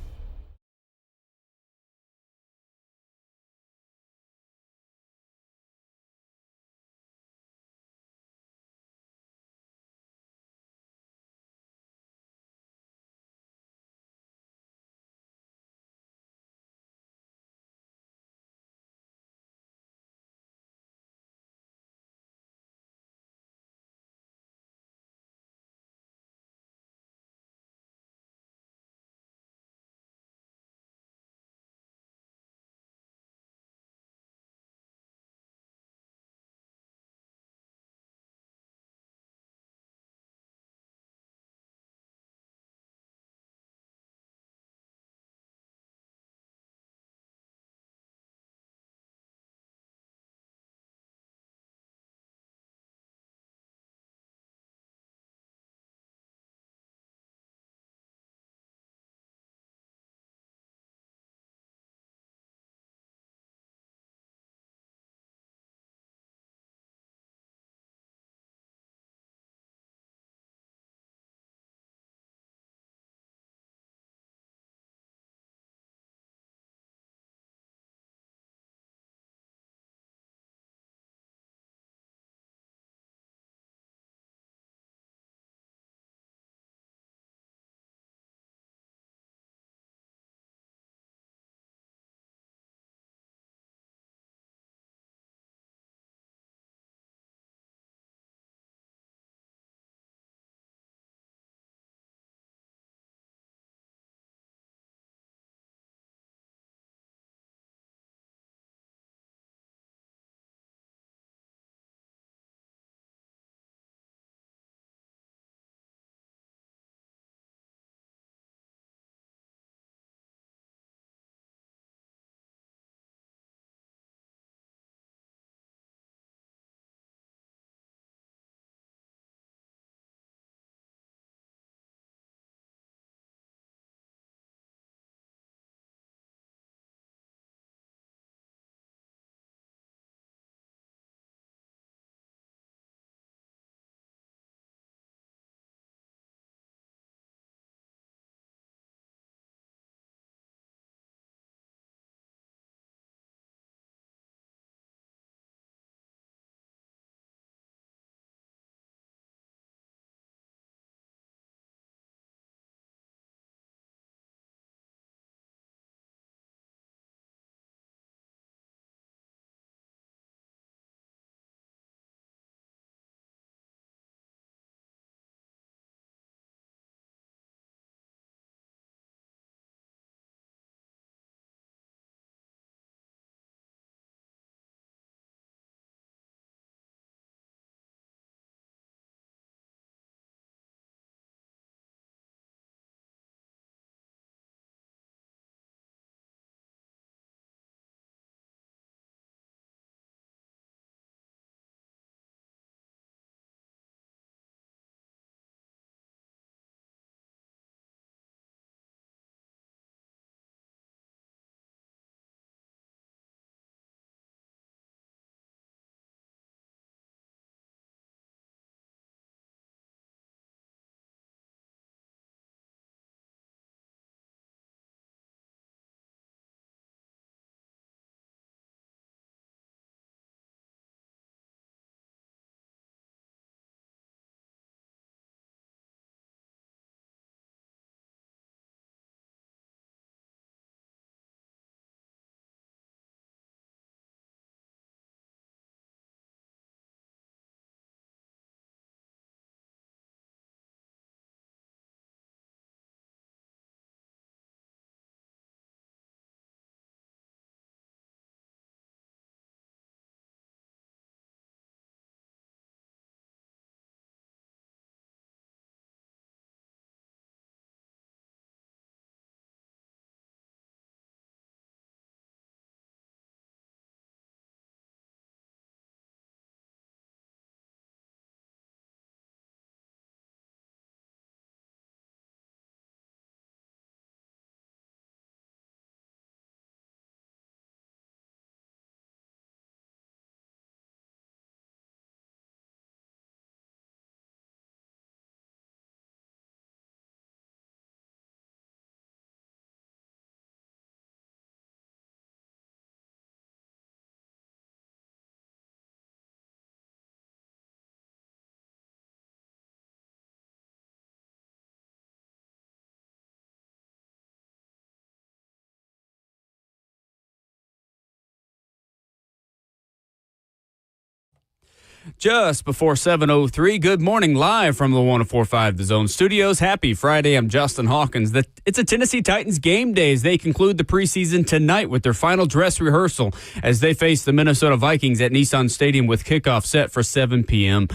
Just before 7:03, good morning live from the 104.5 The Zone Studios. Happy Friday, I'm Justin Hawkins. It's a Tennessee Titans game day as they conclude the preseason tonight with their final dress rehearsal as they face the Minnesota Vikings at Nissan Stadium with kickoff set for 7 p.m.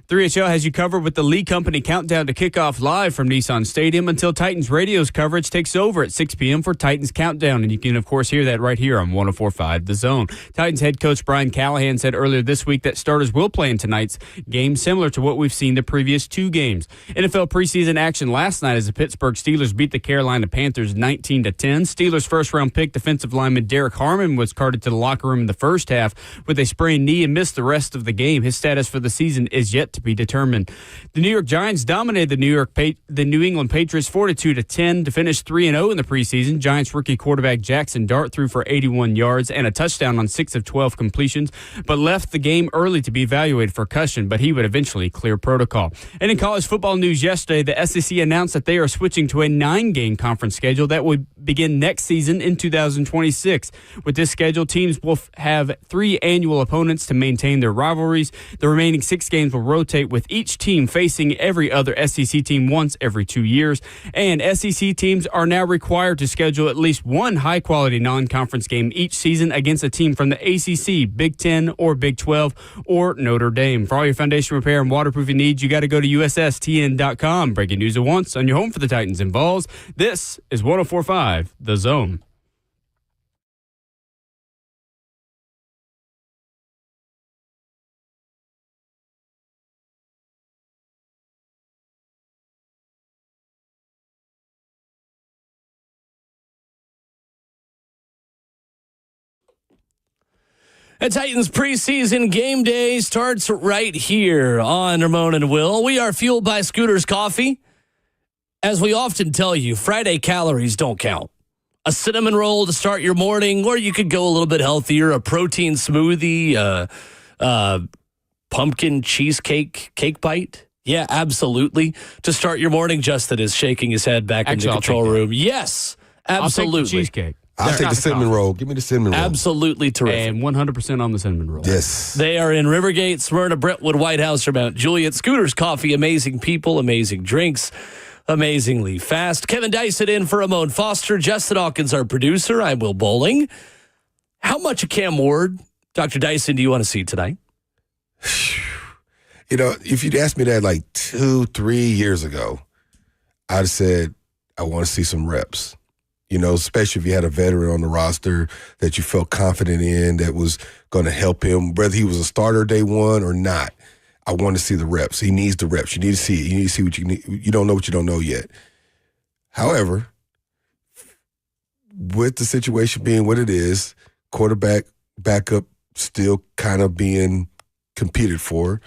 3HL has you covered with the Lee Company countdown to kickoff live from Nissan Stadium until Titans radio's coverage takes over at 6 p.m. for Titans Countdown. And you can, of course, hear that right here on 104.5 The Zone. Titans head coach Brian Callahan said earlier this week that starters will play in tonight's game, similar to what we've seen the previous two games. NFL preseason action last night as the Pittsburgh Steelers beat the Carolina Panthers 19-10. Steelers first-round pick defensive lineman Derek Harmon was carted to the locker room in the first half with a sprained knee and missed the rest of the game. His status for the season is yet to be determined. The New York Giants dominated the New England Patriots 42-10 to finish 3-0 in the preseason. Giants rookie quarterback Jackson Dart threw for 81 yards and a touchdown on 6 of 12 completions, but left the game early to be evaluated for concussion, but he would eventually clear protocol. And in college football news yesterday, the SEC announced that they are switching to a 9-game conference schedule that would begin next season in 2026. With this schedule, teams will have 3 annual opponents to maintain their rivalries. The remaining 6 games will rotate with each team facing every other SEC team once every 2 years. And SEC teams are now required to schedule at least one high-quality non-conference game each season against a team from the ACC, Big Ten, or Big 12, or Notre Dame. For all your foundation repair and waterproofing needs, you got to go to USSTN.com. Breaking news at once on your home for the Titans and Vols. This is 104.5 The Zone. The Titans preseason game day starts right here on Ramon and Will. We are fueled by Scooters Coffee. As we often tell you, Friday calories don't count. A cinnamon roll to start your morning, or you could go a little bit healthier, a protein smoothie, pumpkin cheesecake cake bite. Yeah, absolutely. To start your morning, Justin is shaking his head back in the control room. Yes, absolutely. I'll take the cheesecake. I'll take the cinnamon roll. Give me the cinnamon roll. Absolutely terrific. And 100% on the cinnamon roll. Yes. They are in Rivergate, Smyrna, Brentwood, White House, or Mount Juliet. Scooters Coffee, amazing people, amazing drinks, amazingly fast. Kevin Dyson in for Ramon Foster. Justin Hawkins, our producer. I'm Will Bowling. How much of Cam Ward, Dr. Dyson, do you want to see tonight? You know, if you'd asked me that like 2-3 years ago, I'd have said, I want to see some reps. You know, especially if you had a veteran on the roster that you felt confident in that was going to help him, whether he was a starter day one or not. I want to see the reps. He needs the reps. You need to see it. You need to see what you need. You don't know what you don't know yet. However, with the situation being what it is, quarterback backup still kind of being competed for,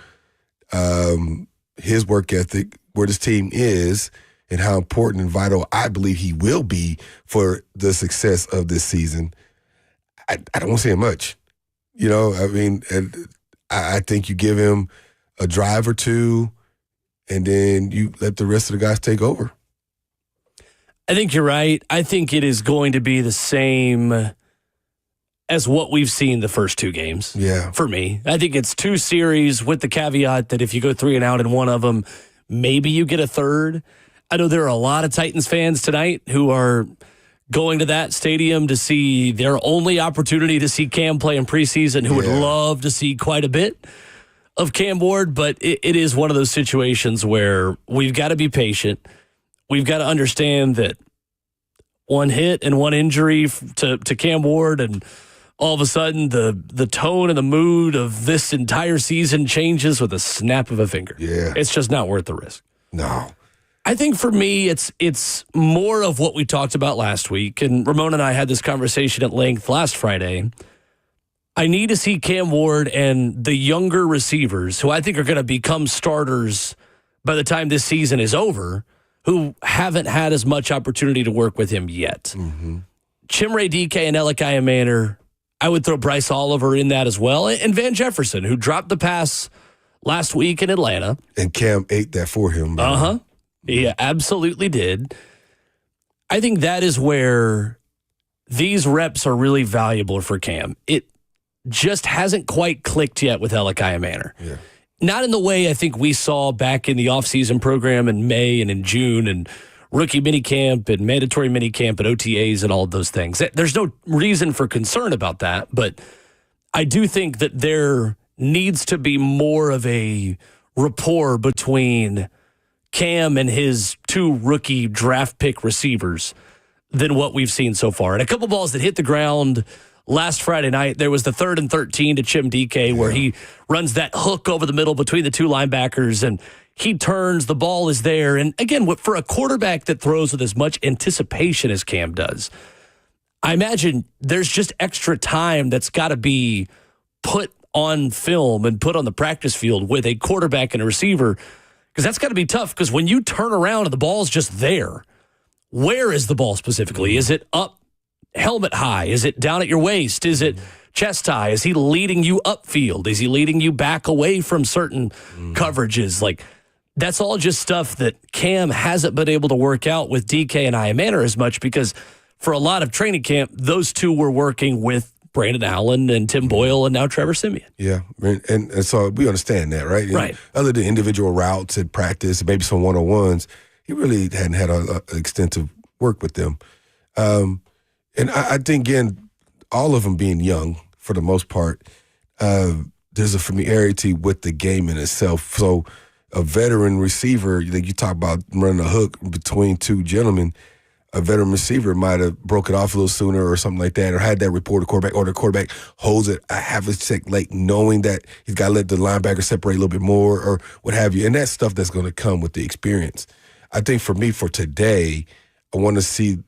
his work ethic, where this team is, and how important and vital I believe he will be for the success of this season, I don't want to say much. You know, I mean, I think you give him a drive or two, and then you let the rest of the guys take over. I think you're right. I think it is going to be the same as what we've seen the first 2 games. Yeah. For me, I think it's 2 series with the caveat that if you go 3 and out in one of them, maybe you get a third. I know there are a lot of Titans fans tonight who are going to that stadium to see their only opportunity to see Cam play in preseason, who would love to see quite a bit of Cam Ward, but it is one of those situations where we've got to be patient. We've got to understand that one hit and one injury to Cam Ward, and all of a sudden the tone and the mood of this entire season changes with a snap of a finger. Yeah. It's just not worth the risk. No. I think for me, it's more of what we talked about last week, and Ramon and I had this conversation at length last Friday. I need to see Cam Ward and the younger receivers, who I think are going to become starters by the time this season is over, who haven't had as much opportunity to work with him yet. Mm-hmm. Chimere Dike and Elikiah Manor, I would throw Bryce Oliver in that as well, and Van Jefferson, who dropped the pass last week in Atlanta. And Cam ate that for him. Uh-huh. He absolutely did. I think that is where these reps are really valuable for Cam. just hasn't quite clicked yet with Elikiah Manor. Yeah. Not in the way I think we saw back in the offseason program in May and in June and rookie minicamp and mandatory minicamp and OTAs and all of those things. There's no reason for concern about that, but I do think that there needs to be more of a rapport between Cam and his two rookie draft pick receivers than what we've seen so far. And a couple balls that hit the ground last Friday night, there was the 3rd and 13 to Chim DK where he runs that hook over the middle between the two linebackers and he turns, the ball is there. And again, for a quarterback that throws with as much anticipation as Cam does, I imagine there's just extra time that's got to be put on film and put on the practice field with a quarterback and a receiver, because that's got to be tough, because when you turn around and the ball's just there, where is the ball specifically? Is it up helmet high? Is it down at your waist? Is it chest high? Is he leading you upfield? Is he leading you back away from certain coverages? Like, that's all just stuff that Cam hasn't been able to work out with DK and Iamanair as much, because for a lot of training camp, those two were working with Brandon Allen and Tim Boyle and now Trevor Siemian. Yeah, and so we understand that, right? Right. Other than individual routes at practice, maybe some one-on-ones, he really hadn't had a extensive work with them. And I think, again, all of them being young for the most part, there's a familiarity with the game in itself. So a veteran receiver, you talk about running a hook between two gentlemen, a veteran receiver might have broke it off a little sooner or something like that, or had that report to quarterback, or the quarterback holds it a half a sec late, knowing that he's got to let the linebacker separate a little bit more or what have you. And that's stuff that's going to come with the experience. I think for me, for today, I want to see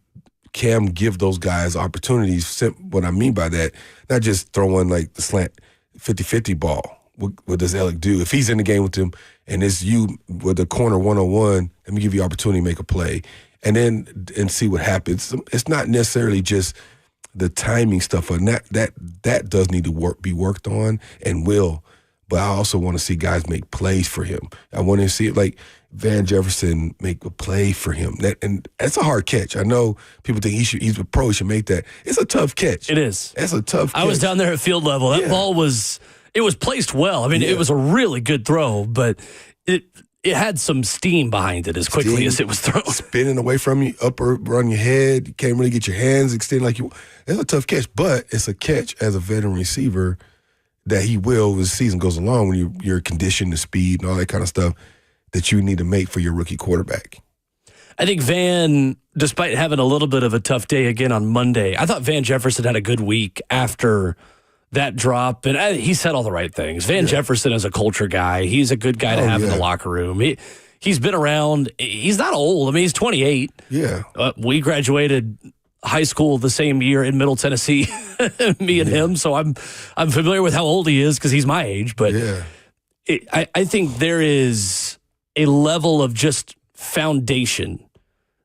Cam give those guys opportunities. What I mean by that, not just throwing like the slant 50-50 ball. What does Alec do? If he's in the game with him and it's you with the corner one-on-one, let me give you opportunity to make a play. And then see what happens. It's not necessarily just the timing stuff, and that does need to be worked on and will. But I also want to see guys make plays for him. I want to see it like Van Jefferson make a play for him. And that's a hard catch. I know people think he's a pro, he should make that. It's a tough catch. It is. That's a tough catch. I was down there at field level. That ball was placed well. I mean, it was a really good throw, but it had some steam behind it as quickly as it was thrown. Spinning away from you, up or around your head. You can't really get your hands extended like you. It's a tough catch, but it's a catch as a veteran receiver that he will, as the season goes along, when you're conditioned to speed and all that kind of stuff, that you need to make for your rookie quarterback. I think Van, despite having a little bit of a tough day again on Monday, I thought Van Jefferson had a good week after that drop, and he said all the right things. Van Jefferson is a culture guy. He's a good guy to have in the locker room. He's been around. He's not old. I mean, he's 28. Yeah. We graduated high school the same year in Middle Tennessee, me and him, so I'm familiar with how old he is because he's my age. But I think there is a level of just foundation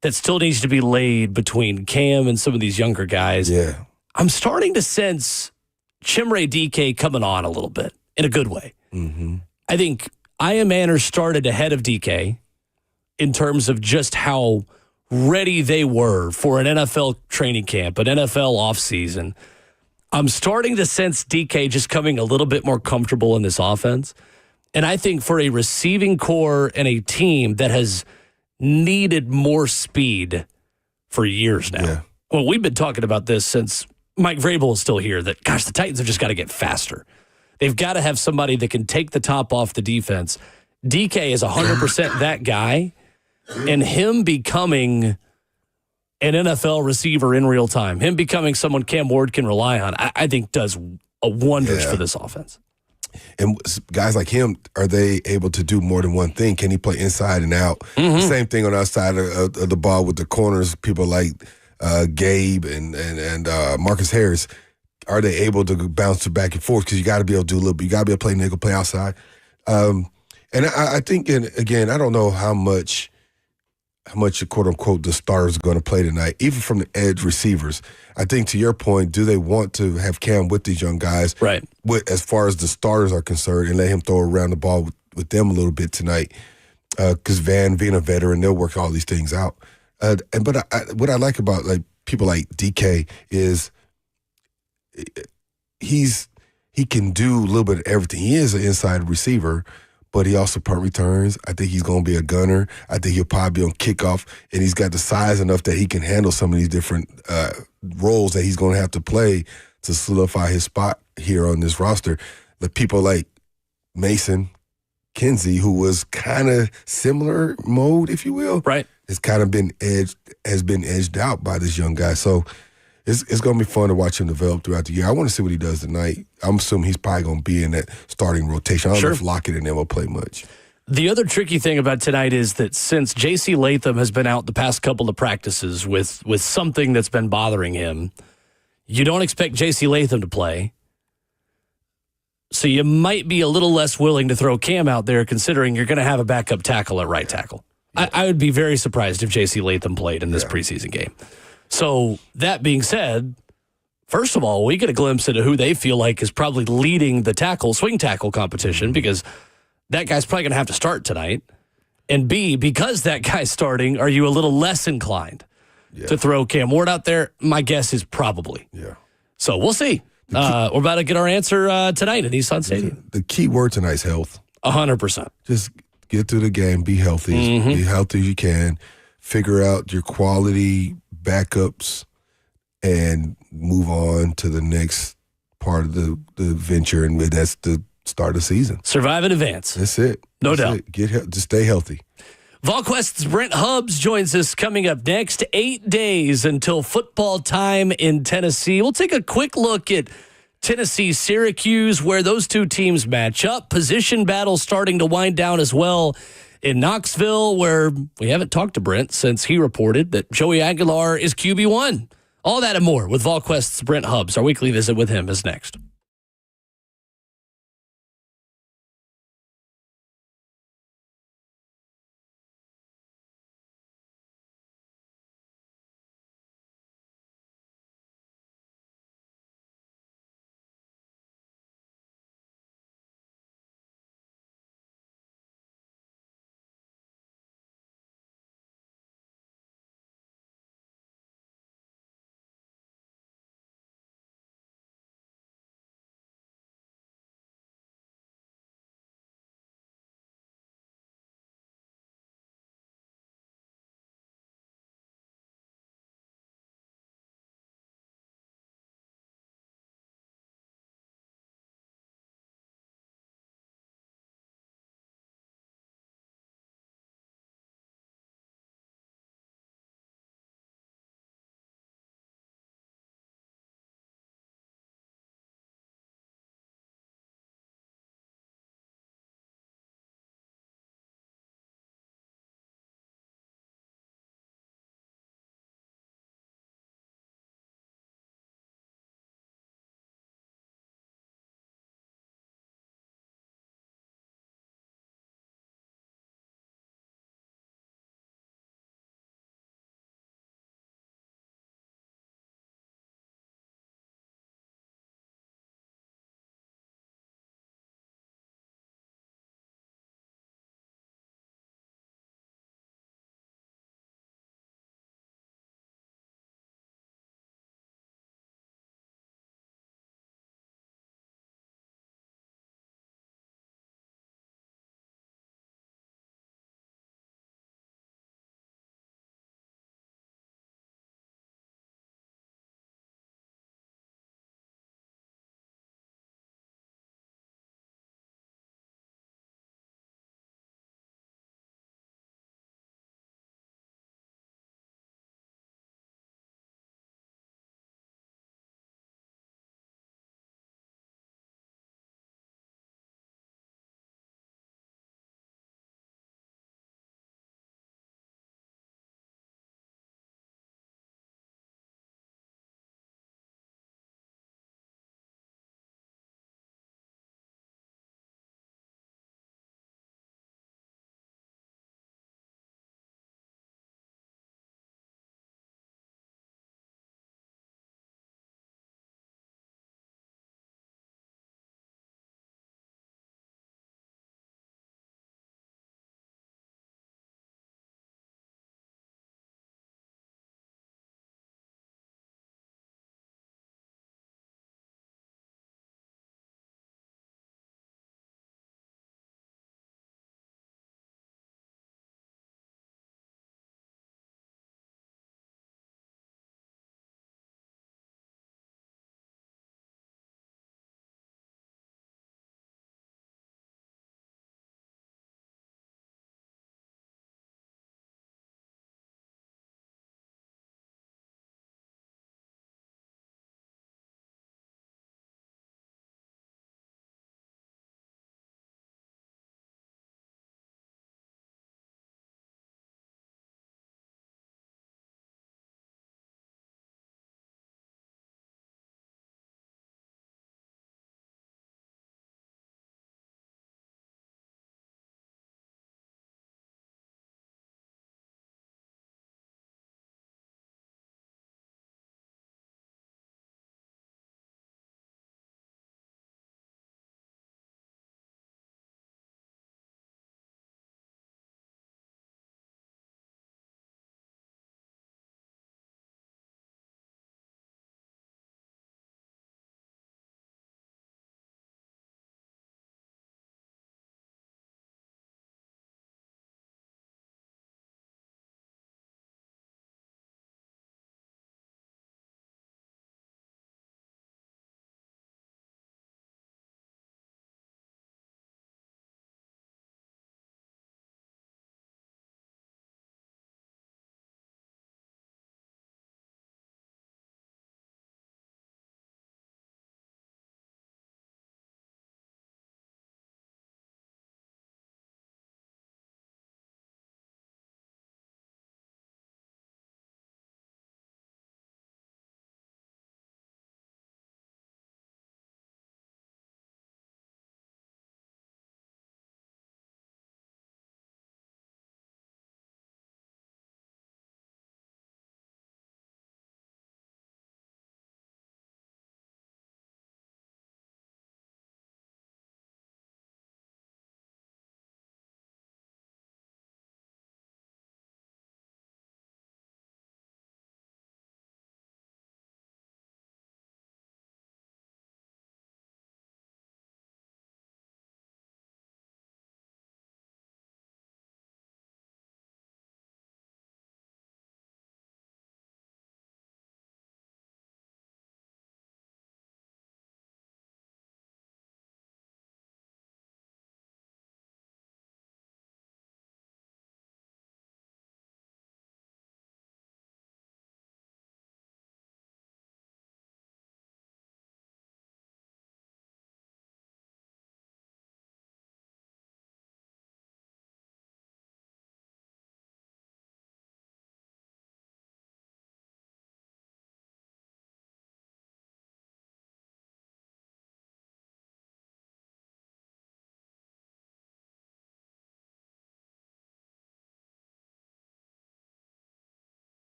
that still needs to be laid between Cam and some of these younger guys. Yeah. I'm starting to sense Chimray DK coming on a little bit in a good way. Mm-hmm. I think Iamanair started ahead of DK in terms of just how ready they were for an NFL training camp, an NFL offseason. I'm starting to sense DK just coming a little bit more comfortable in this offense. And I think for a receiving core and a team that has needed more speed for years now. Yeah. Well, we've been talking about this since Mike Vrabel is still here, that, gosh, the Titans have just got to get faster. They've got to have somebody that can take the top off the defense. DK is 100% that guy, and him becoming an NFL receiver in real time, him becoming someone Cam Ward can rely on, I think does wonders for this offense. And guys like him, are they able to do more than one thing? Can he play inside and out? Mm-hmm. Same thing on our side of the ball with the corners, people like Gabe and Marcus Harris. Are they able to bounce back and forth? Because you got to be able to do a little bit. You got to be able to play nickel, play outside. And I think, and again, I don't know how much quote unquote the stars are going to play tonight, even from the edge receivers. I think to your point, do they want to have Cam with these young guys, right? As far as the starters are concerned, and let him throw around the ball with them a little bit tonight? Because Van, being a veteran, they'll work all these things out. But what I like about like people like DK is he's he can do a little bit of everything. He is an inside receiver, but he also punt returns. I think he's going to be a gunner. I think he'll probably be on kickoff, and he's got the size enough that he can handle some of these different roles that he's going to have to play to solidify his spot here on this roster. The people like Mason Kinsey, who was kind of similar mode, if you will, right, has kind of been edged out by this young guy. So it's going to be fun to watch him develop throughout the year. I want to see what he does tonight. I'm assuming he's probably going to be in that starting rotation. I don't know if Lockett and them will play much. The other tricky thing about tonight is that since J.C. Latham has been out the past couple of practices with something that's been bothering him, you don't expect J.C. Latham to play. So you might be a little less willing to throw Cam out there considering you're going to have a backup tackle at right tackle. Yeah. I would be very surprised if J.C. Latham played in this preseason game. So that being said, first of all, we get a glimpse into who they feel like is probably leading the swing tackle competition because that guy's probably going to have to start tonight. And B, because that guy's starting, are you a little less inclined to throw Cam Ward out there? My guess is probably. Yeah. So we'll see. We're about to get our answer tonight at Nissan Stadium. The key word tonight is health. 100%. Just get through the game, be healthy, be healthy as you can, figure out your quality backups, and move on to the next part of the venture, and that's the start of the season. Survive in advance. That's it. No doubt. Just stay healthy. VolQuest's Brent Hubbs joins us coming up next. 8 days until football time in Tennessee. We'll take a quick look at Tennessee-Syracuse, where those two teams match up. Position battle starting to wind down as well in Knoxville, where we haven't talked to Brent since he reported that Joey Aguilar is QB1. All that and more with VolQuest's Brent Hubbs. Our weekly visit with him is next.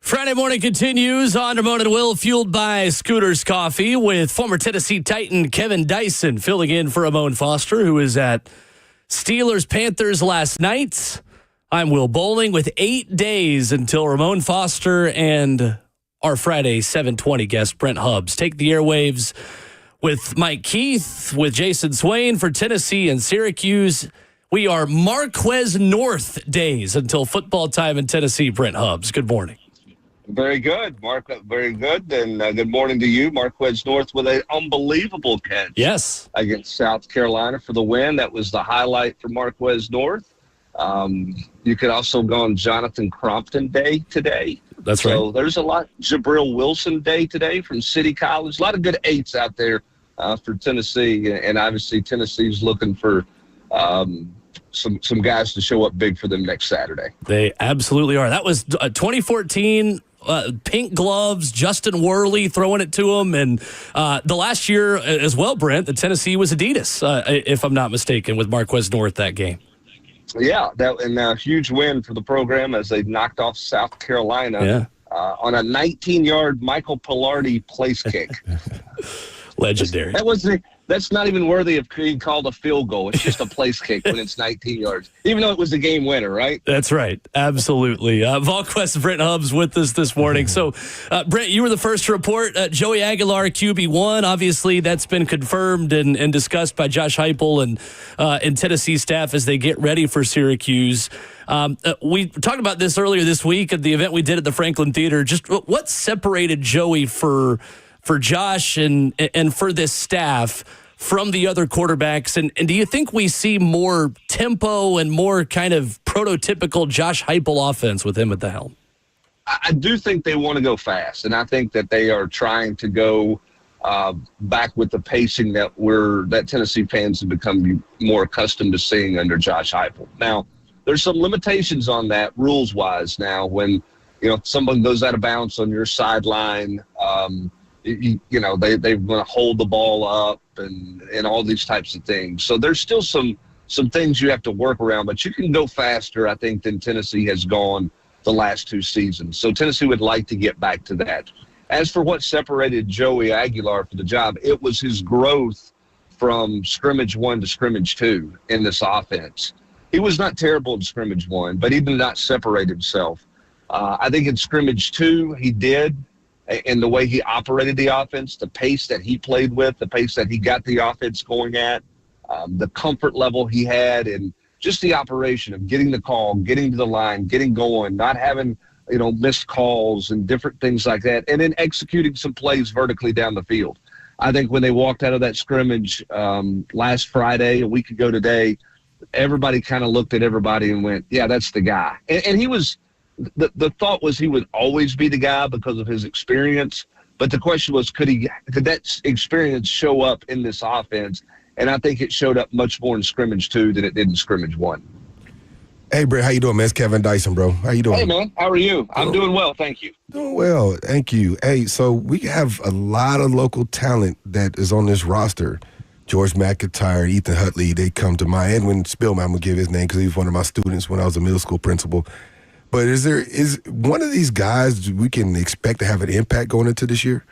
Friday morning continues on Ramon and Will, fueled by Scooters Coffee, with former Tennessee Titan Kevin Dyson filling in for Ramon Foster, who is at Steelers-Panthers last night. I'm Will Bowling with 8 days until Ramon Foster and our Friday 720 guest, Brent Hubbs, take the airwaves with Mike Keith, with Jason Swain for Tennessee and Syracuse. We are Marquez North days until football time in Tennessee. Brent Hubbs, good morning. Very good, Mark. Very good. And good morning to you, Marquez North, with an unbelievable catch. Yes. Against South Carolina for the win. That was the highlight for Marquez North. You could also go on Jonathan Crompton Day today. That's right. So there's a lot. Jabril Wilson Day today from City College. A lot of good eights out there for Tennessee. And obviously Tennessee's looking for some guys to show up big for them next Saturday. They absolutely are. That was 2014. Pink gloves, Justin Worley throwing it to him. And the last year as well, Brent, the Tennessee was Adidas, if I'm not mistaken, with Marquez North that game. Yeah, and a huge win for the program as they knocked off South Carolina on a 19-yard Michael Pilardi place kick. Legendary. That's not even worthy of being called a field goal. It's just a place kick when it's 19 yards, even though it was the game winner, right? That's right. Absolutely. VolQuest Brent Hubbs with us this morning. So, Brent, you were the first to report Joey Aguilar, QB1. Obviously, that's been confirmed and discussed by Josh Heupel and Tennessee staff as they get ready for Syracuse. We talked about this earlier this week at the event we did at the Franklin Theater. Just what separated Joey for Josh and for this staff from the other quarterbacks? And do you think we see more tempo and more kind of prototypical Josh Heupel offense with him at the helm? I do think they want to go fast, and I think that they are trying to go back with the pacing that Tennessee fans have become more accustomed to seeing under Josh Heupel. Now, there's some limitations on that rules-wise now when, someone goes out of bounds on your sideline, they want to hold the ball up and all these types of things. So there's still some things you have to work around, but you can go faster, I think, than Tennessee has gone the last 2 seasons. So Tennessee would like to get back to that. As for what separated Joey Aguilar for the job, it was his growth from scrimmage 1 to scrimmage 2 in this offense. He was not terrible in scrimmage 1, but he did not separate himself. I think in scrimmage 2, he did. And the way he operated the offense, the pace that he played with, the pace that he got the offense going at, the comfort level he had, and just the operation of getting the call, getting to the line, getting going, not having, missed calls and different things like that, and then executing some plays vertically down the field. I think when they walked out of that scrimmage last Friday, a week ago today, everybody kind of looked at everybody and went, yeah, that's the guy. And he was – the thought was he would always be the guy because of his experience. But the question was, could that experience show up in this offense? And I think it showed up much more in scrimmage 2 than it did in scrimmage 1. Hey, Brett, how you doing, man? It's Kevin Dyson, bro. How you doing? Hey, man. How are you? I'm doing well, thank you. Doing well, thank you. Hey, so we have a lot of local talent that is on this roster. George McIntyre, Ethan Hutley, they come to mind. Edwin Spillman, I'm going to give his name because he was one of my students when I was a middle school principal. But is one of these guys we can expect to have an impact going into this year?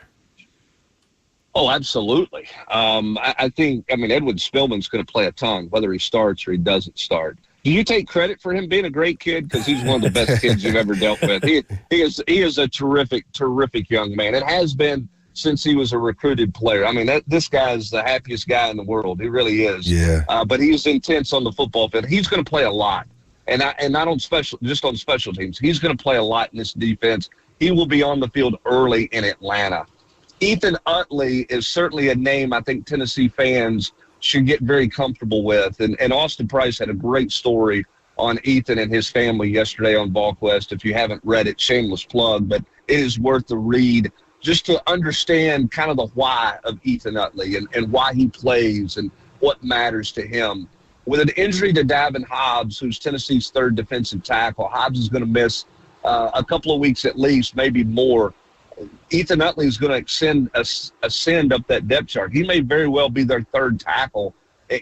Oh, absolutely. I think Edwin Spillman's going to play a ton, whether he starts or he doesn't start. Do you take credit for him being a great kid? Because he's one of the best kids you've ever dealt with. He is a terrific young man. It has been since he was a recruited player. This guy's the happiest guy in the world. He really is. Yeah. But he's intense on the football field. He's going to play a lot. And not on just on special teams. He's going to play a lot in this defense. He will be on the field early in Atlanta. Ethan Utley is certainly a name I think Tennessee fans should get very comfortable with. And Austin Price had a great story on Ethan and his family yesterday on VolQuest. If you haven't read it, shameless plug, but it is worth the read just to understand kind of the why of Ethan Utley and why he plays and what matters to him. With an injury to Davin Hobbs, who's Tennessee's third defensive tackle, Hobbs is going to miss a couple of weeks at least, maybe more. Ethan Utley is going to ascend up that depth chart. He may very well be their third tackle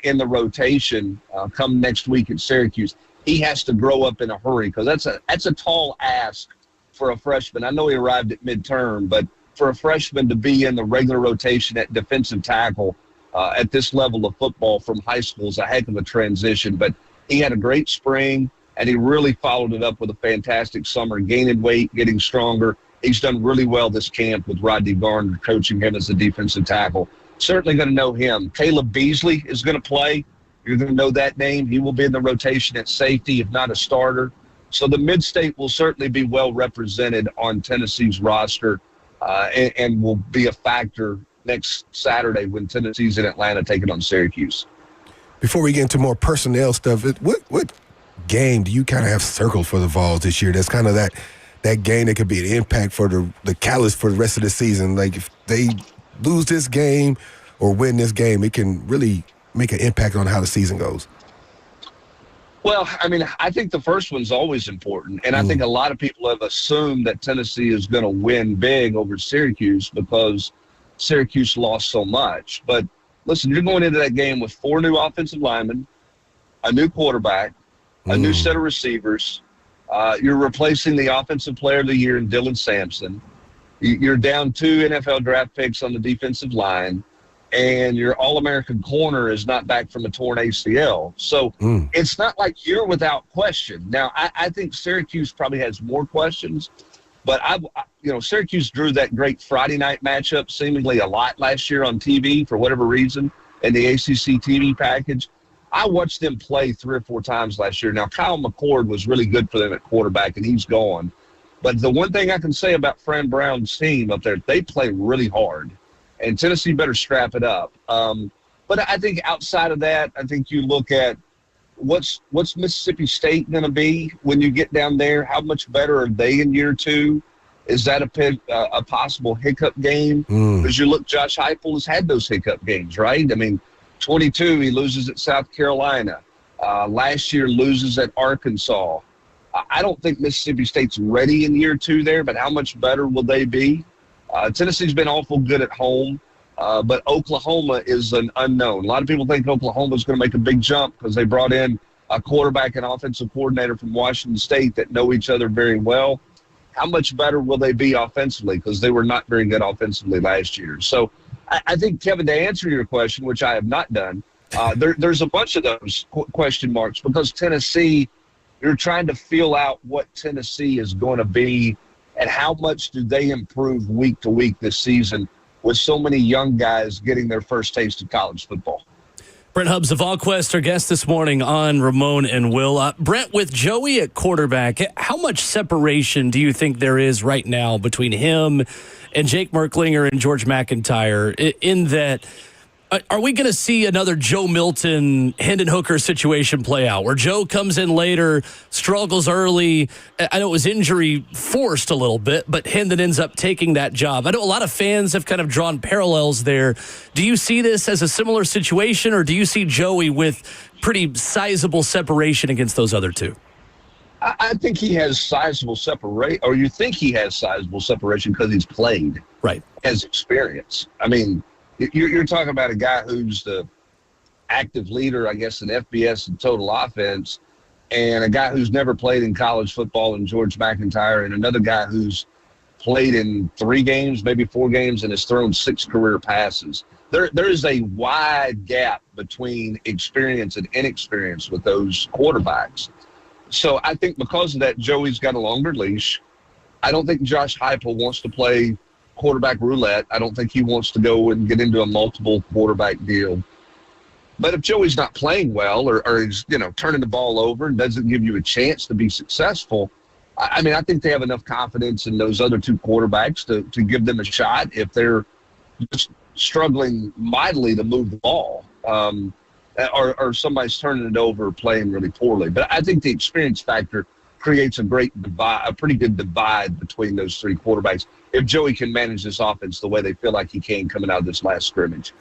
in the rotation come next week at Syracuse. He has to grow up in a hurry because that's a tall ask for a freshman. I know he arrived at midterm, but for a freshman to be in the regular rotation at defensive tackle at this level of football from high school is a heck of a transition. But he had a great spring, and he really followed it up with a fantastic summer, gaining weight, getting stronger. He's done really well this camp with Rodney Garner coaching him as a defensive tackle. Certainly going to know him. Caleb Beasley is going to play. You're going to know that name. He will be in the rotation at safety, if not a starter. So the mid-state will certainly be well represented on Tennessee's roster and will be a factor next Saturday when Tennessee's in Atlanta taking on Syracuse. Before we get into more personnel stuff, what game do you kind of have circled for the Vols this year? That's kind of that game that could be an impact for the catalyst for the rest of the season. Like if they lose this game or win this game, it can really make an impact on how the season goes. Well, I mean, I think the first one's always important, and I think a lot of people have assumed that Tennessee is going to win big over Syracuse because Syracuse lost so much. But listen, you're going into that game with 4 new offensive linemen, a new quarterback, a new set of receivers. You're replacing the offensive player of the year in Dylan Sampson. You're down 2 NFL draft picks on the defensive line, and your All-American corner is not back from a torn ACL. So it's not like you're without question. Now, I think Syracuse probably has more questions, but Syracuse drew that great Friday night matchup seemingly a lot last year on TV for whatever reason in the ACC TV package. I watched them play 3 or 4 times last year. Now, Kyle McCord was really good for them at quarterback, and he's gone. But the one thing I can say about Fran Brown's team up there, they play really hard. And Tennessee better strap it up. But I think outside of that, I think you look at what's Mississippi State going to be when you get down there? How much better are they in year 2? Is that a possible hiccup game? Because you look, Josh Heupel has had those hiccup games, right? I mean, 22, he loses at South Carolina. Last year, loses at Arkansas. I don't think Mississippi State's ready in year 2 there, but how much better will they be? Tennessee's been awful good at home, but Oklahoma is an unknown. A lot of people think Oklahoma's going to make a big jump because they brought in a quarterback and offensive coordinator from Washington State that know each other very well. How much better will they be offensively? Because they were not very good offensively last year. So I think, Kevin, to answer your question, which I have not done, there's a bunch of those question marks because Tennessee, you're trying to feel out what Tennessee is going to be and how much do they improve week to week this season with so many young guys getting their first taste of college football. Brent Hubbs of VolQuest, our guest this morning on Ramon and Will. Brent, with Joey at quarterback, how much separation do you think there is right now between him and Jake Merklinger and George McIntyre in that are we going to see another Joe Milton, Hendon Hooker situation play out where Joe comes in later, struggles early? I know it was injury forced a little bit, but Hendon ends up taking that job. I know a lot of fans have kind of drawn parallels there. Do you see this as a similar situation, or do you see Joey with pretty sizable separation against those other two? I think he has sizable separation, or you think he has sizable separation because he's played. Right. Has experience. I mean, you're talking about a guy who's the active leader, I guess, in FBS and total offense, and a guy who's never played in college football in George McIntyre, and another guy who's played in 3 games, maybe 4 games, and has thrown 6 career passes. There is a wide gap between experience and inexperience with those quarterbacks. So I think because of that, Joey's got a longer leash. I don't think Josh Heupel wants to play quarterback roulette. I don't think he wants to go and get into a multiple quarterback deal. But if Joey's not playing well or he's, turning the ball over and doesn't give you a chance to be successful, I mean, I think they have enough confidence in those other 2 quarterbacks to give them a shot if they're just struggling mightily to move the ball or somebody's turning it over or playing really poorly. But I think the experience factor creates a pretty good divide between those 3 quarterbacks if Joey can manage this offense the way they feel like he can coming out of this last scrimmage.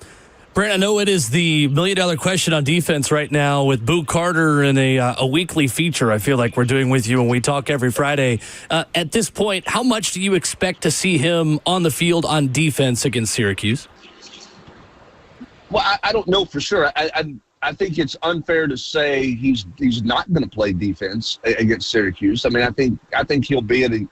Brent, I know it is the $1 million question on defense right now with Boo Carter in a weekly feature I feel like we're doing with you when we talk every Friday. At this point, how much do you expect to see him on the field on defense against Syracuse? Well, I don't know for sure. I think it's unfair to say he's not going to play defense against Syracuse. I mean, I think he'll be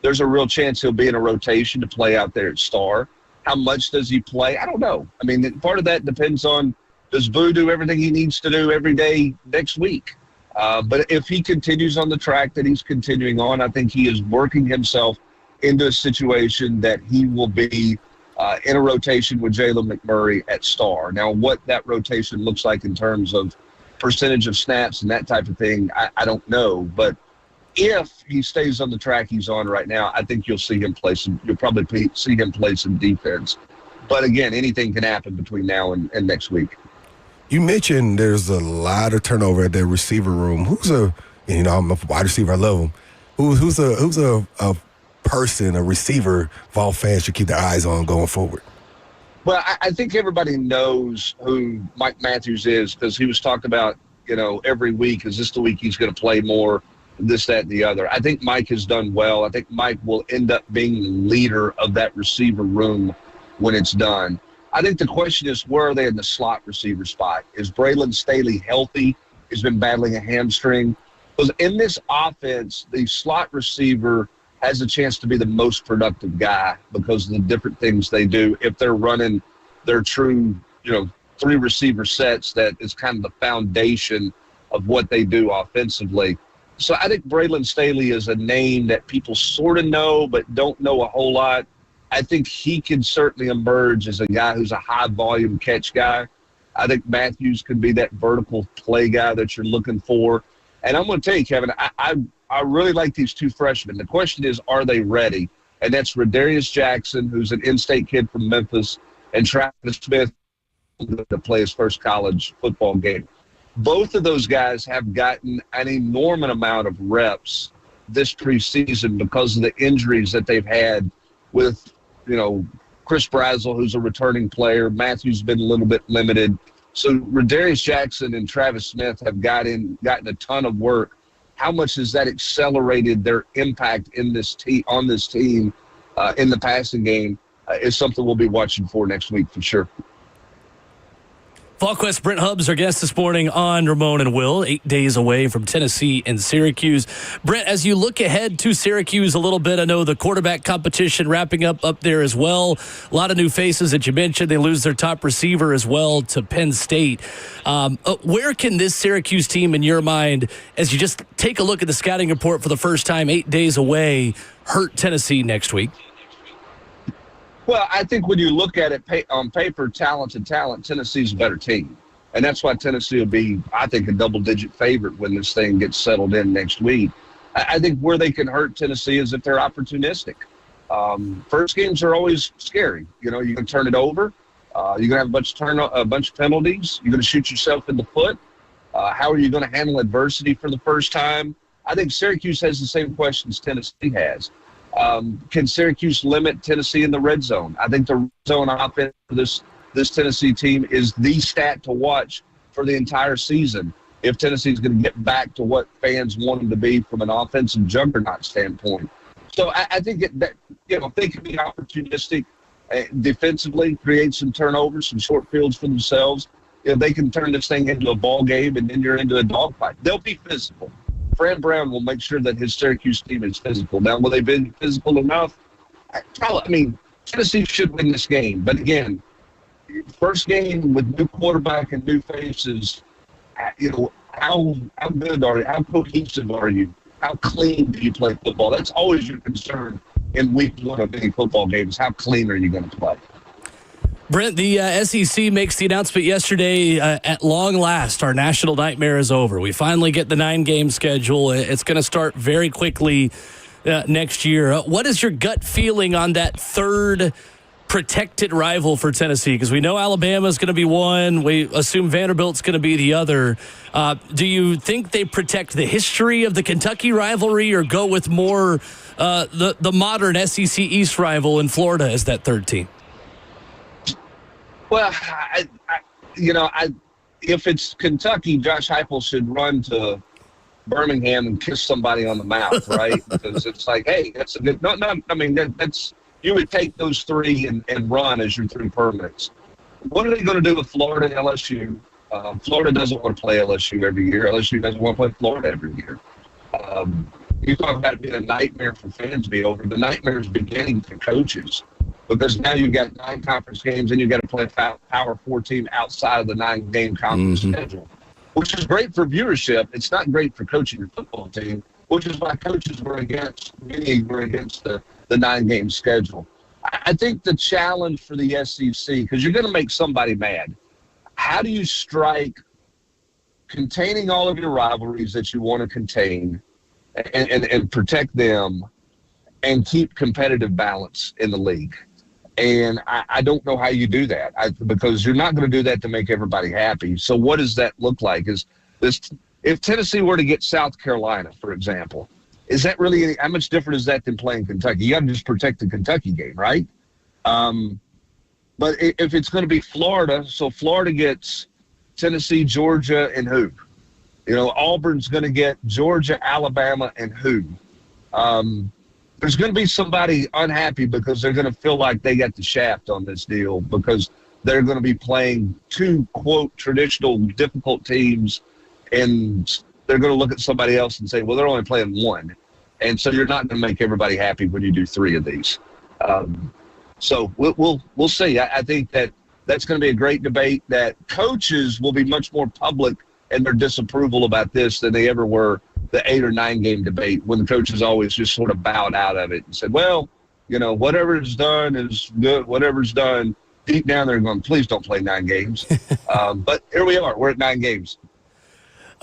there's a real chance he'll be in a rotation to play out there at star. How much does he play? I don't know. I mean, part of that depends on, does Boo do everything he needs to do every day next week? But if he continues on the track that he's continuing on, I think he is working himself into a situation that he will be in a rotation with Jalen McMurray at star. Now, what that rotation looks like in terms of percentage of snaps and that type of thing, I don't know. But if he stays on the track he's on right now, I think you'll see him play some. You'll probably see him play some defense. But again, anything can happen between now and next week. You mentioned there's a lot of turnover at the receiver room. I'm a wide receiver, I love him. Who's a person, a receiver, if all fans should keep their eyes on going forward? Well, I think everybody knows who Mike Matthews is, because he was talked about, every week. Is this the week he's going to play more? This, that, and the other. I think Mike has done well. I think Mike will end up being the leader of that receiver room when it's done. I think the question is, where are they in the slot receiver spot? Is Braylon Staley healthy? He's been battling a hamstring. Because in this offense, the slot receiver has a chance to be the most productive guy because of the different things they do. If they're running their true, 3 receiver sets, that is kind of the foundation of what they do offensively. So I think Braylon Staley is a name that people sort of know but don't know a whole lot. I think he can certainly emerge as a guy who's a high-volume catch guy. I think Matthews could be that vertical play guy that you're looking for. And I'm going to tell you, Kevin, I really like these 2 freshmen. The question is, are they ready? And that's Radarius Jackson, who's an in-state kid from Memphis, and Travis Smith, to play his first college football game. Both of those guys have gotten an enormous amount of reps this preseason because of the injuries that they've had with, Chris Brazzell, who's a returning player. Matthews been a little bit limited. So Radarius Jackson and Travis Smith have gotten a ton of work. How much has that accelerated their impact in this on this team in the passing game is something we'll be watching for next week for sure. VolQuest Brent Hubbs, our guest this morning on Ramon and Will, 8 days away from Tennessee and Syracuse. Brent, as you look ahead to Syracuse a little bit, I know the quarterback competition wrapping up there as well. A lot of new faces that you mentioned. They lose their top receiver as well to Penn State. Where can this Syracuse team, in your mind, as you just take a look at the scouting report for the first time 8 days away, hurt Tennessee next week? Well, I think when you look at it on paper, talent, Tennessee's a better team. And that's why Tennessee will be, I think, a double-digit favorite when this thing gets settled in next week. I think where they can hurt Tennessee is if they're opportunistic. First games are always scary. You're going to turn it over. You're going to have a bunch of penalties. You're going to shoot yourself in the foot. How are you going to handle adversity for the first time? I think Syracuse has the same questions Tennessee has. Can Syracuse limit Tennessee in the red zone? I think the red zone offense for this Tennessee team is the stat to watch for the entire season if Tennessee's going to get back to what fans want them to be from an offensive juggernaut standpoint. So I think that they can be opportunistic defensively, create some turnovers, some short fields for themselves. If they can turn this thing into a ball game and then you're into a dogfight, they'll be physical. Fran Brown will make sure that his Syracuse team is physical. Now, will they be physical enough? Tennessee should win this game. But again, first game with new quarterback and new faces, how good are you? How cohesive are you? How clean do you play football? That's always your concern in week 1 of any football games. How clean are you going to play? Brent, the SEC makes the announcement yesterday, at long last, our national nightmare is over. We finally get the 9-game schedule. It's going to start very quickly next year. What is your gut feeling on that third protected rival for Tennessee? Because we know Alabama's going to be one. We assume Vanderbilt's going to be the other. Do you think they protect the history of the Kentucky rivalry or go with more the modern SEC East rival in Florida as that third team? Well, if it's Kentucky, Josh Heupel should run to Birmingham and kiss somebody on the mouth, right? Because it's like, hey, that's a good. That's you would take those 3 and run as your 3 permanents. What are they going to do with Florida and LSU? Florida doesn't want to play LSU every year. LSU doesn't want to play Florida every year. you talk about it being a nightmare for fans to be over. The nightmare is beginning for coaches because now you've got 9 conference games and you've got to play a Power 4 team outside of the 9-game conference schedule, which is great for viewership. It's not great for coaching your football team, which is why coaches many were against the 9-game schedule. I think the challenge for the SEC, because you're going to make somebody mad, how do you strike containing all of your rivalries that you want to contain and protect them and keep competitive balance in the league? And I don't know how you do that because you're not going to do that to make everybody happy. So what does that look like? If Tennessee were to get South Carolina, for example, is that really how much different is that than playing Kentucky? You got to just protect the Kentucky game, right? But if it's going to be Florida, so Florida gets Tennessee, Georgia, and who? Auburn's going to get Georgia, Alabama, and who? There's going to be somebody unhappy because they're going to feel like they got the shaft on this deal because they're going to be playing 2, quote, traditional difficult teams, and they're going to look at somebody else and say, well, they're only playing 1. And so you're not going to make everybody happy when you do 3 of these. So we'll see. I think that's going to be a great debate, that coaches will be much more public in their disapproval about this than they ever were the 8 or 9 game debate, when the coaches always just sort of bowed out of it and said, well, whatever's done is good. Whatever's done, deep down they're going, please don't play 9 games. But here we are. We're at 9 games.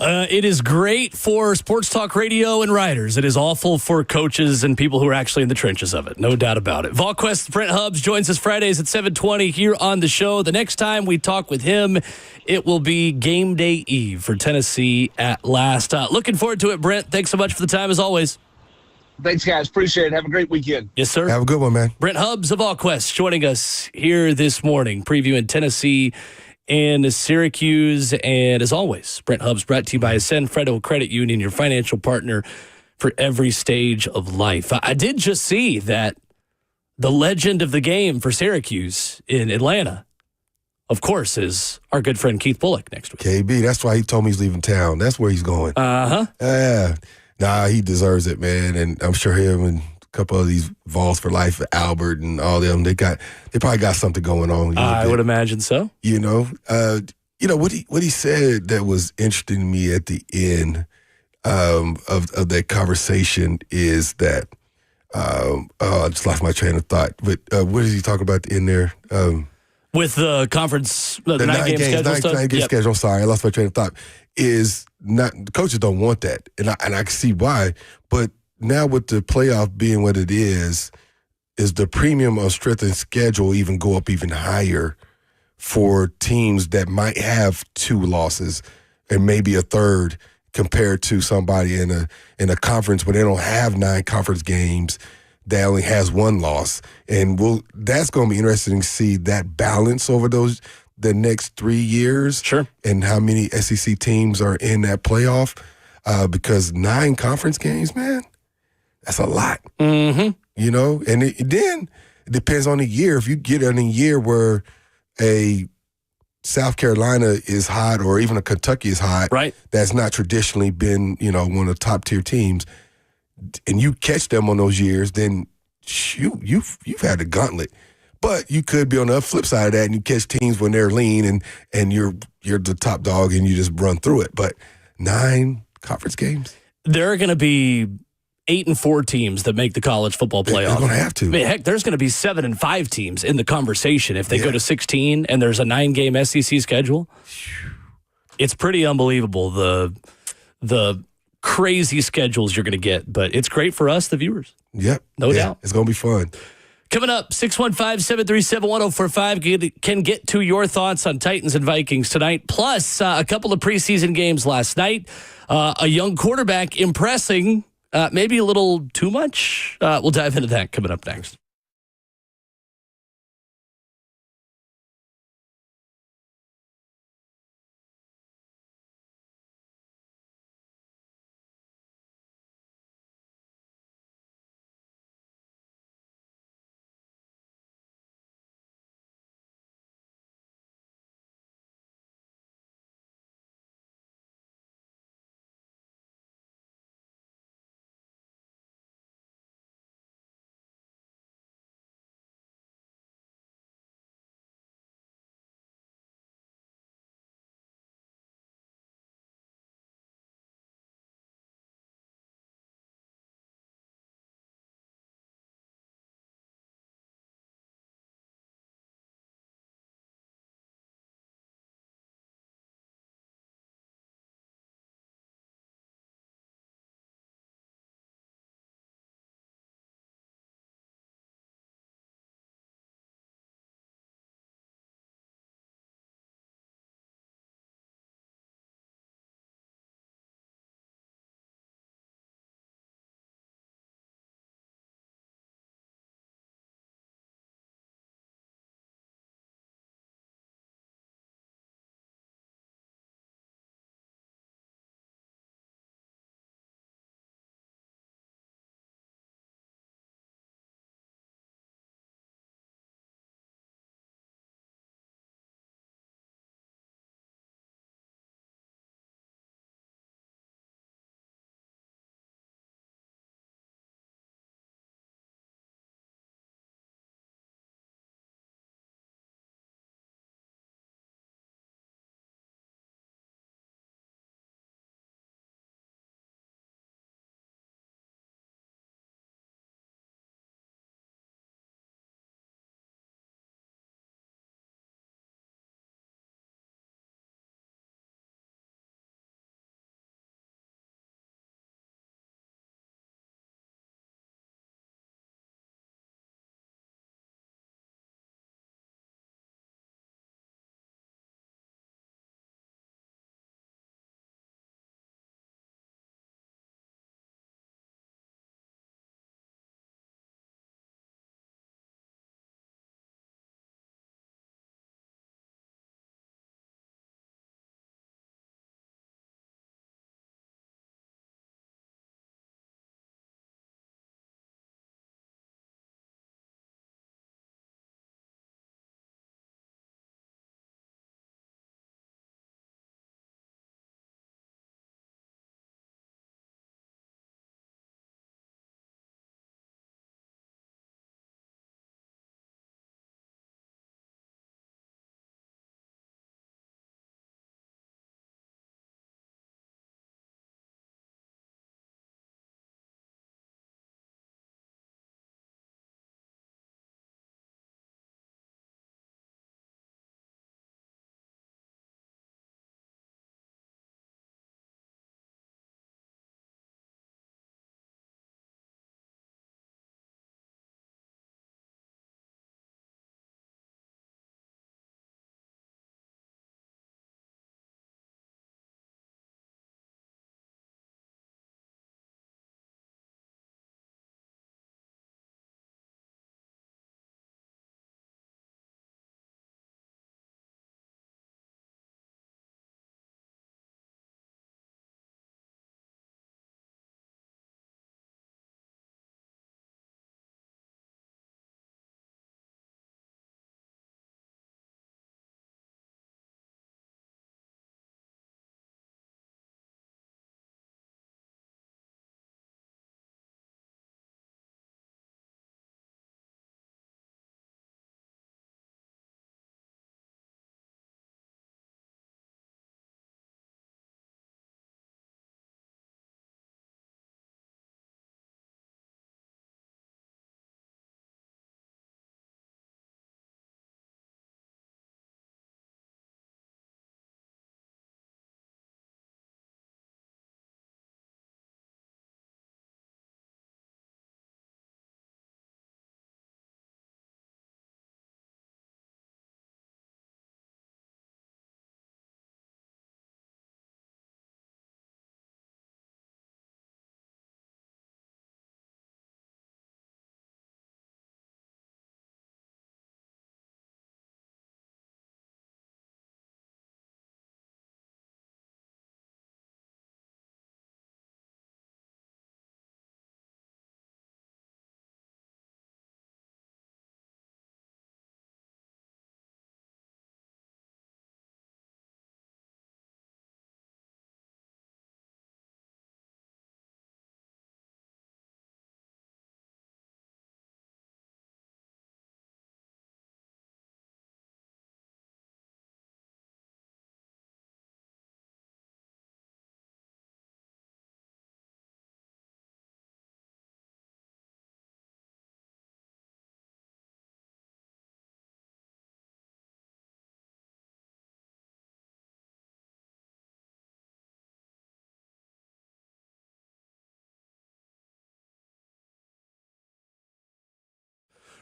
It is great for sports talk radio and writers. It is awful for coaches and people who are actually in the trenches of it. No doubt about it. VolQuest Brent Hubbs joins us Fridays at 7:20 here on the show. The next time we talk with him, it will be game day eve for Tennessee at last. Looking forward to it, Brent. Thanks so much for the time, as always. Thanks, guys. Appreciate it. Have a great weekend. Yes, sir. Have a good one, man. Brent Hubbs of VolQuest joining us here this morning, previewing Tennessee and Syracuse. And as always, Brent Hubbs brought to you by Ascend Federal Credit Union, your financial partner for every stage of life. I did just see that the legend of the game for Syracuse in Atlanta, of course, is our good friend Keith Bullock next week. KB, that's why he told me he's leaving town. That's where he's going. Uh-huh. Yeah. Nah, he deserves it, man. And I'm sure him and a couple of these Vols for Life, Albert and all them, they probably got something going on. I would imagine so. What he said that was interesting to me at the end of that conversation is that I just lost my train of thought. But what did he talk about in there? With the conference, the 9-game schedule stuff? 9-game schedule, I'm sorry, I lost my train of thought. Is not, the coaches don't want that. And I can see why. But now with the playoff being what it is the premium of strength and schedule even go up even higher for teams that might have 2 losses and maybe a third compared to somebody in a conference where they don't have 9 conference games that only has 1 loss. And that's going to be interesting to see that balance over the next 3 years. Sure. And how many SEC teams are in that playoff. Because 9 conference games, man, that's a lot. Mm-hmm. And then it depends on the year. If you get in a year where a South Carolina is hot or even a Kentucky is hot, right, that's not traditionally been, one of the top tier teams, and you catch them on those years, then shoot, you've had a gauntlet. But you could be on the flip side of that and you catch teams when they're lean and you're the top dog and you just run through it. But 9 conference games? There are going to be 8 and 4 teams that make the college football playoff. They're going to have to. I mean, heck, there's going to be 7 and 5 teams in the conversation if they go to 16 and there's a 9-game SEC schedule. It's pretty unbelievable the crazy schedules you're going to get, but it's great for us, the viewers. Yep. No doubt. It's going to be fun. Coming up, 615-737-1045 can get to your thoughts on Titans and Vikings tonight, plus a couple of preseason games last night. A young quarterback impressing, maybe a little too much. We'll dive into that coming up next.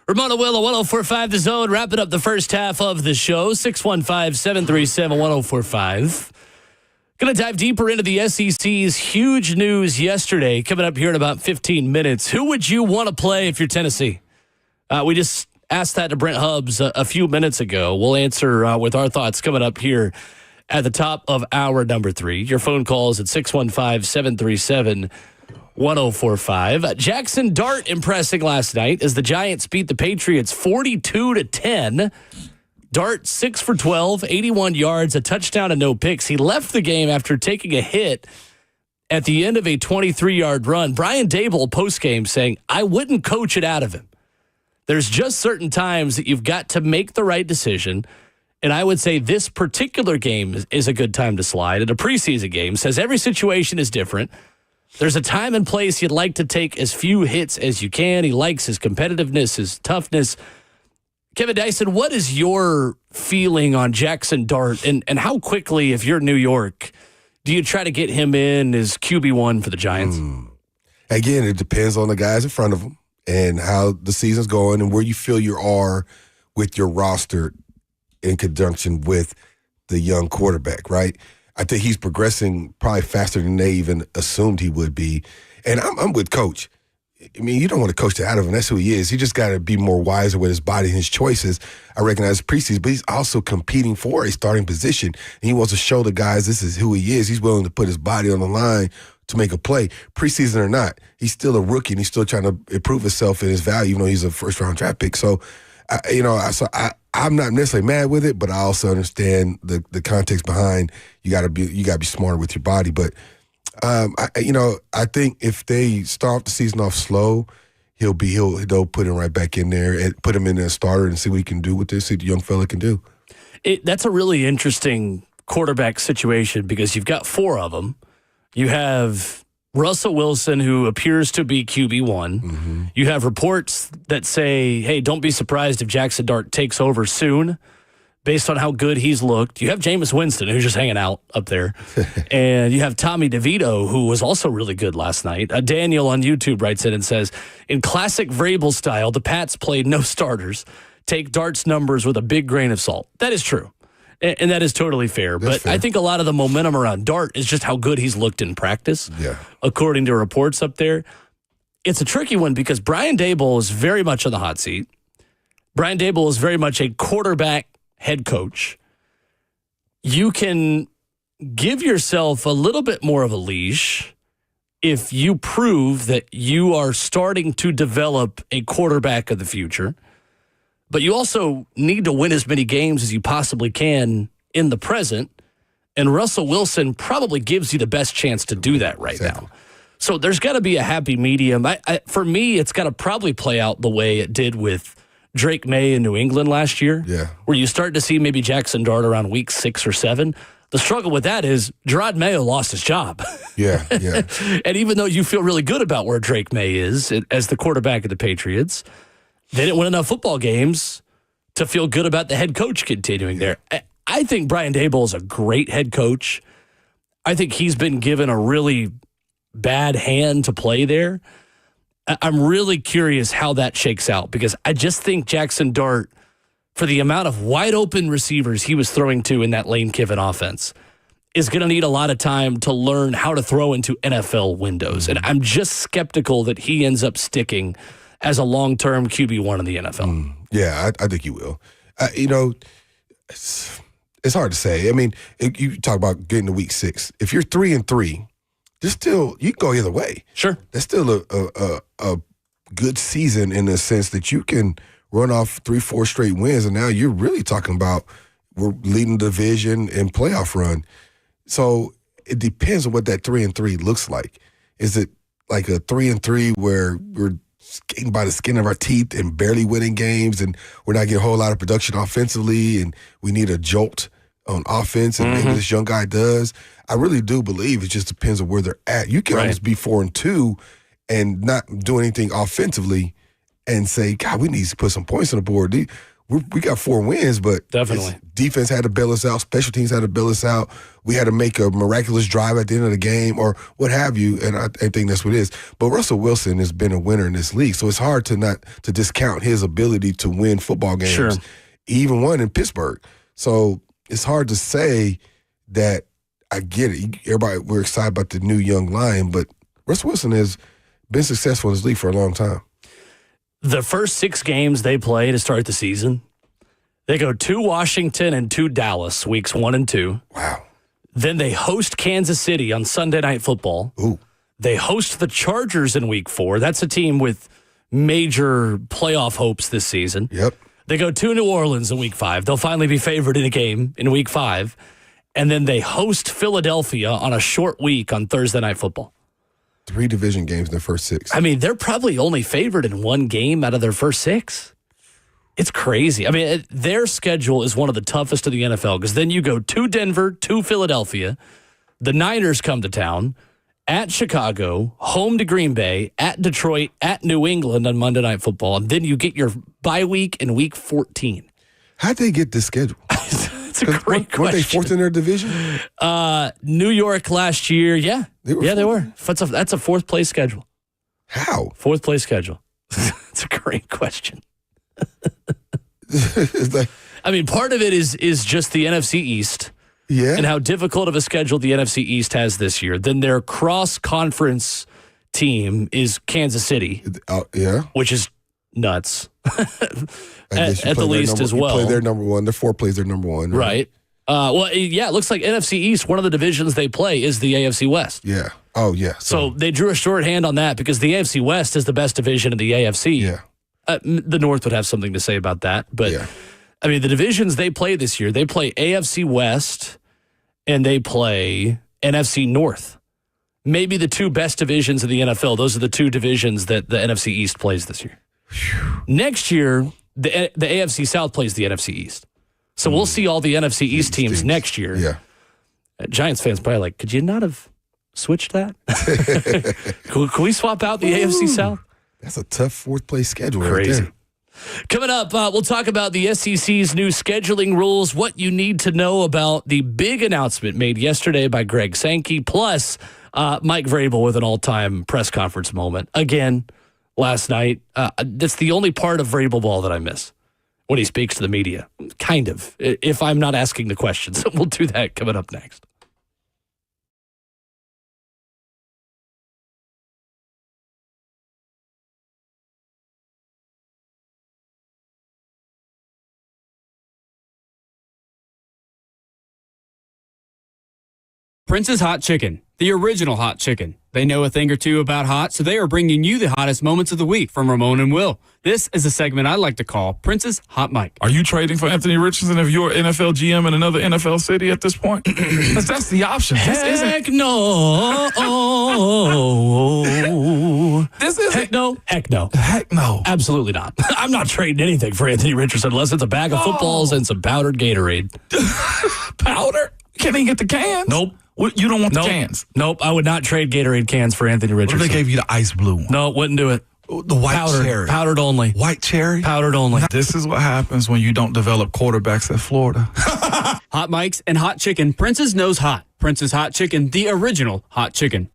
Ramona Will, 104.5 The Zone, wrapping up the first half of the show. 615-737-1045. Going to dive deeper into the SEC's huge news yesterday, coming up here in about 15 minutes. Who would you want to play if you're Tennessee? We just asked that to Brent Hubbs a few minutes ago. We'll answer with our thoughts coming up here at the top of hour number 3. Your phone calls at 615-737-1045. Jackson Dart impressing last night as the Giants beat the Patriots 42-10. Dart 6 for 12, 81 yards, a touchdown and no picks. He left the game after taking a hit at the end of a 23-yard run. Brian Dable postgame saying, I wouldn't coach it out of him. There's just certain times that you've got to make the right decision. And I would say this particular game is a good time to slide. And a preseason game says every situation is different. There's a time and place you'd like to take as few hits as you can. He likes his competitiveness, his toughness. Kevin Dyson, what is your feeling on Jackson Dart, and how quickly, if you're New York, do you try to get him in as QB1 for the Giants? Again, it depends on the guys in front of him and how the season's going and where you feel you are with your roster in conjunction with the young quarterback, right? I think he's progressing probably faster than they even assumed he would be. And I'm with Coach. I mean, you don't want to coach it out of him. That's who he is. He just got to be more wiser with his body and his choices. I recognize preseason, but he's also competing for a starting position. And he wants to show the guys this is who he is. He's willing to put his body on the line to make a play. Preseason or not, he's still a rookie, and he's still trying to improve himself in his value, even though he's a first-round draft pick. So, I'm not necessarily mad with it, but I also understand the context behind you got to be smarter with your body. But I think if they start the season off slow, they'll put him right back in there and put him in as a starter and see what he can do with this. See what the young fella can do. That's a really interesting quarterback situation because you've got 4 of them. You have Russell Wilson, who appears to be QB1. Mm-hmm. You have reports that say, hey, don't be surprised if Jackson Dart takes over soon, based on how good he's looked. You have Jameis Winston, who's just hanging out up there. And you have Tommy DeVito, who was also really good last night. Daniel on YouTube writes in and says, in classic Vrabel style, the Pats played no starters. Take Dart's numbers with a big grain of salt. That is true. And that is totally fair. But fair. I think a lot of the momentum around Dart is just how good he's looked in practice, according to reports up there. It's a tricky one because Brian Dable is very much on the hot seat. Brian Dable is very much a quarterback head coach. You can give yourself a little bit more of a leash if you prove that you are starting to develop a quarterback of the future. But you also need to win as many games as you possibly can in the present. And Russell Wilson probably gives you the best chance to do that right now. So there's got to be a happy medium. For me, it's got to probably play out the way it did with Drake May in New England last year, where you start to see maybe Jackson Dart around week 6 or 7. The struggle with that is Gerard Mayo lost his job. Yeah. And even though you feel really good about where Drake May is as the quarterback of the Patriots, they didn't win enough football games to feel good about the head coach continuing there. I think Brian Dable is a great head coach. I think he's been given a really bad hand to play there. I'm really curious how that shakes out because I just think Jackson Dart, for the amount of wide open receivers he was throwing to in that Lane Kiffin offense, is going to need a lot of time to learn how to throw into NFL windows. And I'm just skeptical that he ends up sticking as a long-term QB1 in the NFL. Yeah, I think he will. It's hard to say. I mean, you talk about getting to week 6. If you're 3-3, you can go either way. Sure. That's still a good season in the sense that you can run off 3-4 straight wins, and now you're really talking about we're leading the division and playoff run. So it depends on what that 3-3 looks like. Is it like a 3-3 where we're skating by the skin of our teeth and barely winning games, and we're not getting a whole lot of production offensively, and we need a jolt on offense, and maybe this young guy does? I really do believe it just depends on where they're at. You can almost be 4-2 and not do anything offensively and say, God, we need to put some points on the board. we got 4 wins, but Definitely. defense had to bail us out. Special teams had to bail us out. We had to make a miraculous drive at the end of the game or what have you, and I think that's what it is. But Russell Wilson has been a winner in this league, so it's hard to discount his ability to win football games. Sure. He even won in Pittsburgh. So it's hard to say that I get it. Everybody, we're excited about the new young lion, but Russell Wilson has been successful in this league for a long time. The first 6 games they play to start the season, they go to Washington and to Dallas, weeks 1 and 2. Wow. Then they host Kansas City on Sunday Night Football. Ooh. They host the Chargers in week 4. That's a team with major playoff hopes this season. Yep. They go to New Orleans in week 5. They'll finally be favored in a game in week 5. And then they host Philadelphia on a short week on Thursday Night Football. 3 division games in the first 6. I mean, they're probably only favored in 1 game out of their first 6. It's crazy. I mean, their schedule is one of the toughest of the NFL because then you go to Denver, to Philadelphia. The Niners come to town, at Chicago, home to Green Bay, at Detroit, at New England on Monday Night Football. And then you get your bye week in week 14. How'd they get this schedule? It's a great question. Weren't they 4th in their division? New York last year, yeah. They were They fourth. were. That's a 4th place schedule. How? 4th place schedule. It's a great question. It's like, I mean, part of it is just the NFC East yeah. and how difficult of a schedule the NFC East has this year. Then their cross-conference team is Kansas City, Yeah. which is nuts. I guess you at play the their least number- as you well. play their number 1. Their 4 plays their number 1. Right. It looks like NFC East, one of the divisions they play is the AFC West. Yeah. Oh, yeah. So they drew a shorthand on that because the AFC West is the best division of the AFC. yeah. The North would have something to say about that. But, Yeah. I mean, the divisions they play this year, they play AFC West and they play NFC North. Maybe the 2 best divisions of the NFL. Those are the 2 divisions that the NFC East plays this year. Next year, the AFC South plays the NFC East. So we'll see all the NFC East teams next year. Yeah. Giants fans probably like, could you not have switched that? Can we swap out the AFC South? That's a tough 4th place schedule. Crazy. Right there. Coming up, we'll talk about the SEC's new scheduling rules, what you need to know about the big announcement made yesterday by Greg Sankey, plus Mike Vrabel with an all-time press conference moment. Again, last night. That's the only part of Vrabel ball that I miss when he speaks to the media. Kind of, if I'm not asking the questions. We'll do that coming up next. Prince's Hot Chicken, the original hot chicken. They know a thing or two about hot, so they are bringing you the hottest moments of the week from Ramon and Will. This is a segment I like to call Prince's Hot Mic. Are you trading for Anthony Richardson if you're an NFL GM in another NFL city at this point? Because that's the option. Heck no. This isn't. Heck no. Heck no. Heck no. Absolutely not. I'm not trading anything for Anthony Richardson unless it's a bag of footballs and some powdered Gatorade. Powder? Can't even get the cans? Nope. What, you don't want the cans? Nope. I would not trade Gatorade cans for Anthony What if Richardson. they gave you the ice blue one? No, wouldn't do it. The white cherry. Powdered only. White cherry? Powdered only. This is what happens when you don't develop quarterbacks at Florida. Hot mics and hot chicken. Prince's knows hot. Prince's Hot Chicken, the original hot chicken.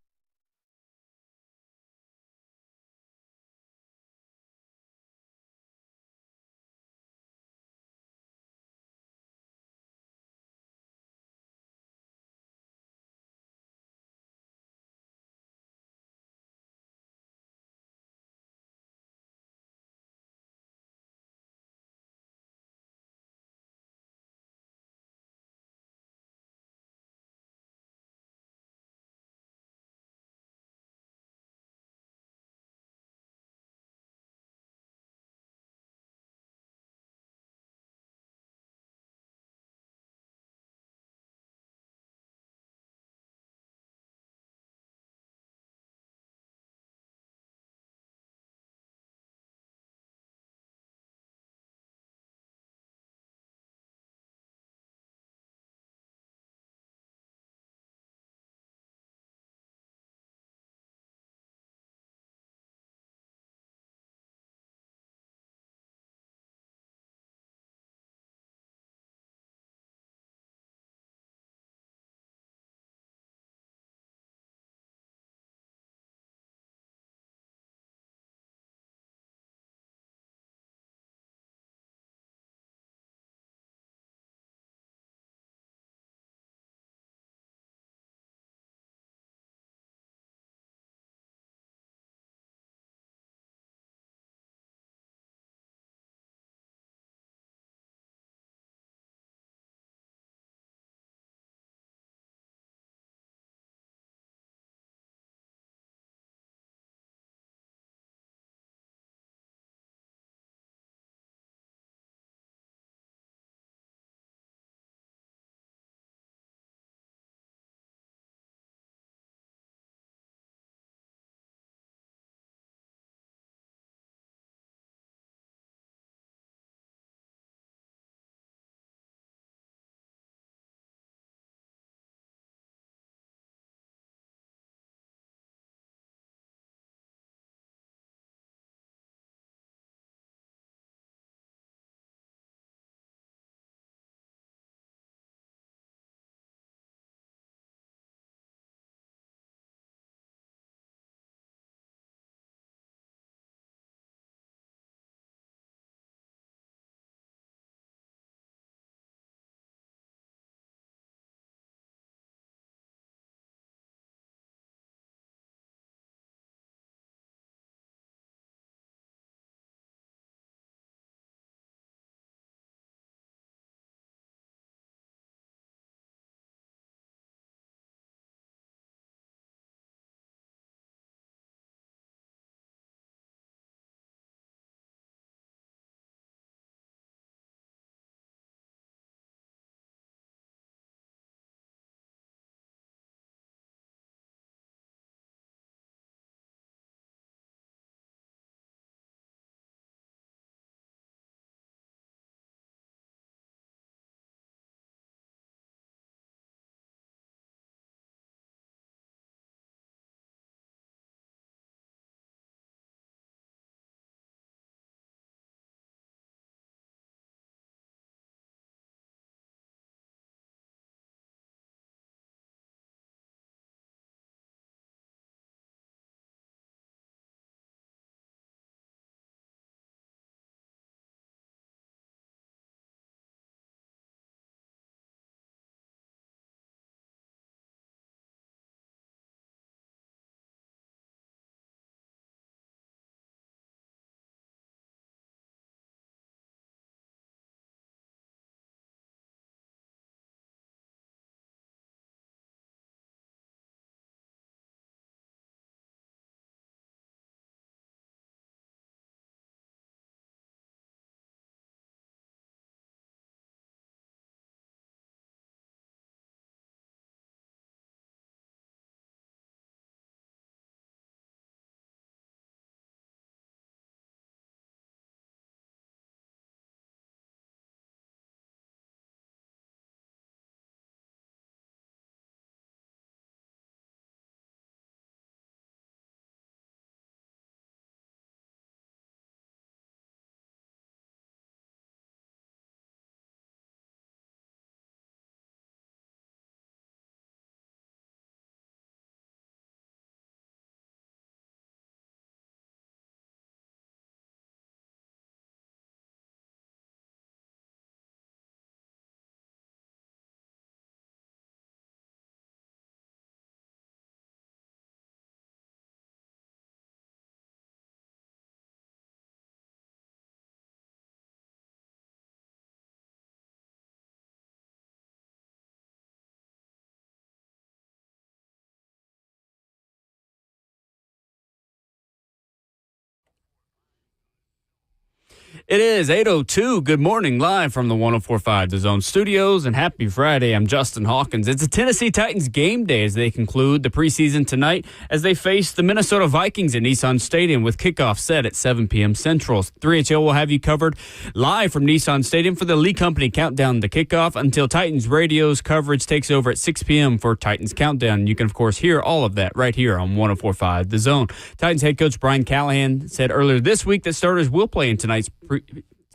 It is 8:02. Good morning, live from the 104.5 The Zone Studios, and happy Friday. I'm Justin Hawkins. It's a Tennessee Titans game day as they conclude the preseason tonight as they face the Minnesota Vikings at Nissan Stadium with kickoff set at 7 p.m. Central. 3HL will have you covered live from Nissan Stadium for the Lee Company countdown to kickoff until Titans Radio's coverage takes over at 6 p.m. for Titans Countdown. You can, of course, hear all of that right here on 104.5 The Zone. Titans head coach Brian Callahan said earlier this week that starters will play in tonight's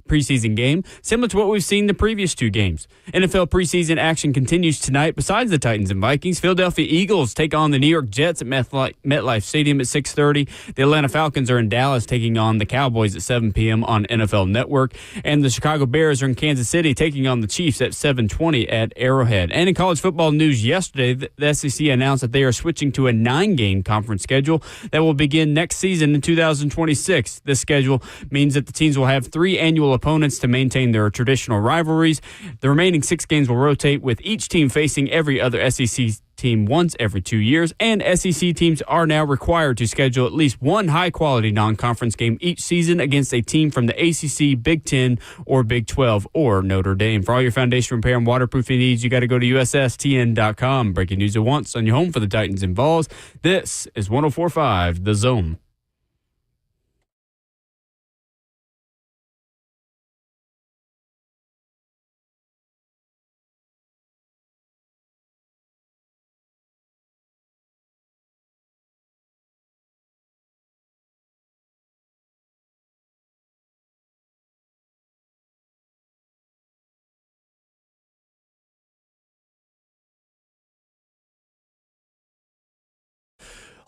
preseason game, similar to what we've seen the previous two games. NFL preseason action continues tonight. Besides the Titans and Vikings, Philadelphia Eagles take on the New York Jets at MetLife Stadium at 6:30. The Atlanta Falcons are in Dallas taking on the Cowboys at 7 p.m. on NFL Network. And the Chicago Bears are in Kansas City taking on the Chiefs at 7:20 at Arrowhead. And in college football news yesterday, the SEC announced that they are switching to a 9-game conference schedule that will begin next season in 2026. This schedule means that the teams will have 3 annual opponents to maintain their traditional rivalries. The remaining 6 games will rotate, with each team facing every other SEC team once every 2 years, and SEC teams are now required to schedule at least one high-quality non-conference game each season against a team from the ACC, Big Ten, or Big 12, or Notre Dame. For all your foundation repair and waterproofing needs, you got to go to USSTN.com. Breaking news at once on your home for the Titans and Vols. This is 104.5 The Zone.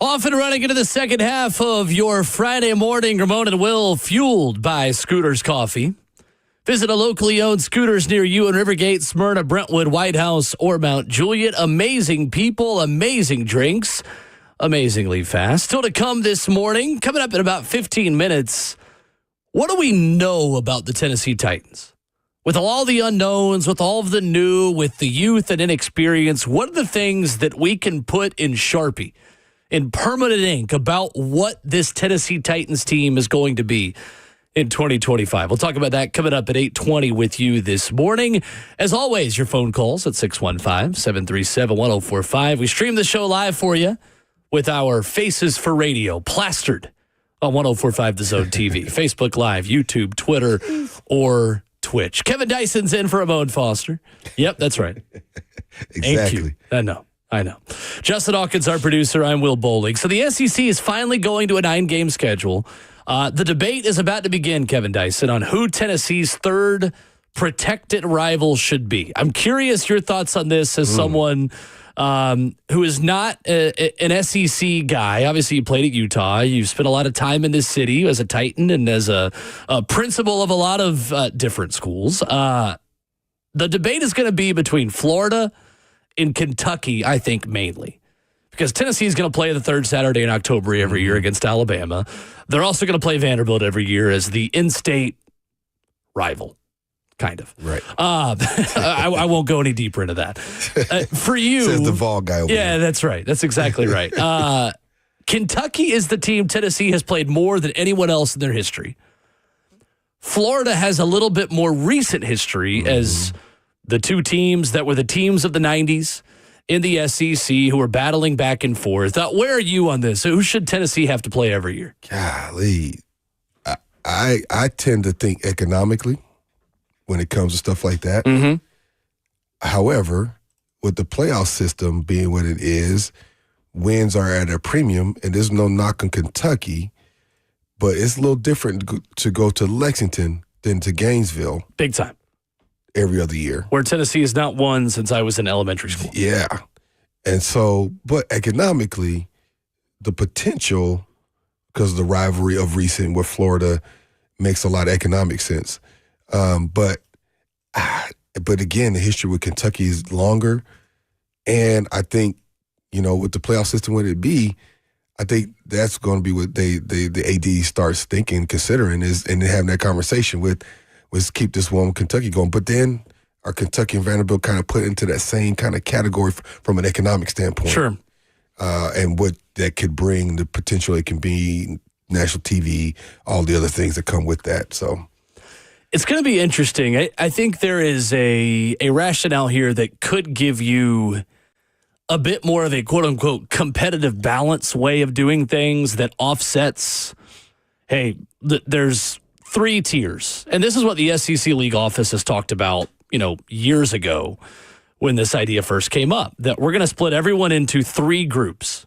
Off and running into the second half of your Friday morning, Ramon and Will, fueled by Scooters Coffee. Visit a locally owned Scooters near you in Rivergate, Smyrna, Brentwood, White House, or Mount Juliet. Amazing people, amazing drinks, amazingly fast. Still to come this morning, coming up in about 15 minutes. What do we know about the Tennessee Titans? With all the unknowns, with all of the new, with the youth and inexperience, what are the things that we can put in Sharpie, in permanent ink, about what this Tennessee Titans team is going to be in 2025? We'll talk about that coming up at 8:20 with you this morning. As always, your phone calls at 615-737-1045. We stream the show live for you with our Faces for Radio plastered on 1045 The Zone TV, Facebook Live, YouTube, Twitter, or Twitch. Kevin Dyson's in for Ramon Foster. Yep, that's right. Exactly. I know. Justin Hawkins, our producer. I'm Will Bowling. So the SEC is finally going to a 9-game schedule. The debate is about to begin, Kevin Dyson, on who Tennessee's third protected rival should be. I'm curious your thoughts on this as someone who is not an SEC guy. Obviously, you played at Utah. You've spent a lot of time in this city as a Titan and as a principal of a lot of different schools. The debate is going to be between Florida in Kentucky, I think, mainly. Because Tennessee is going to play the third Saturday in October every year against Alabama. They're also going to play Vanderbilt every year as the in-state rival, kind of. Right. I won't go any deeper into that. For you... Says the Vol guy over Yeah, there. that's right. That's exactly right. Kentucky is the team Tennessee has played more than anyone else in their history. Florida has a little bit more recent history as the two teams that were the teams of the 90s in the SEC who are battling back and forth. Where are you on this? Who should Tennessee have to play every year? Golly. I tend to think economically when it comes to stuff like that. Mm-hmm. However, with the playoff system being what it is, wins are at a premium, and there's no knock on Kentucky, but it's a little different to go to Lexington than to Gainesville. Big time. Every other year. Where Tennessee has not won since I was in elementary school. Yeah. And so, but economically, the potential, because of the rivalry of recent with Florida, makes a lot of economic sense. But again, the history with Kentucky is longer. And I think, with the playoff system, would it be, I think that's going to be what the AD starts thinking, considering, and having that conversation with, was keep this one Kentucky going. But then are Kentucky and Vanderbilt kind of put into that same kind of category from an economic standpoint? Sure. And what that could bring, the potential it can be, national TV, all the other things that come with that. So It's going to be interesting. I think there is a rationale here that could give you a bit more of a quote-unquote competitive balance way of doing things that offsets, hey, there's 3 tiers. And this is what the SEC League office has talked about, years ago when this idea first came up, that we're going to split everyone into 3 groups.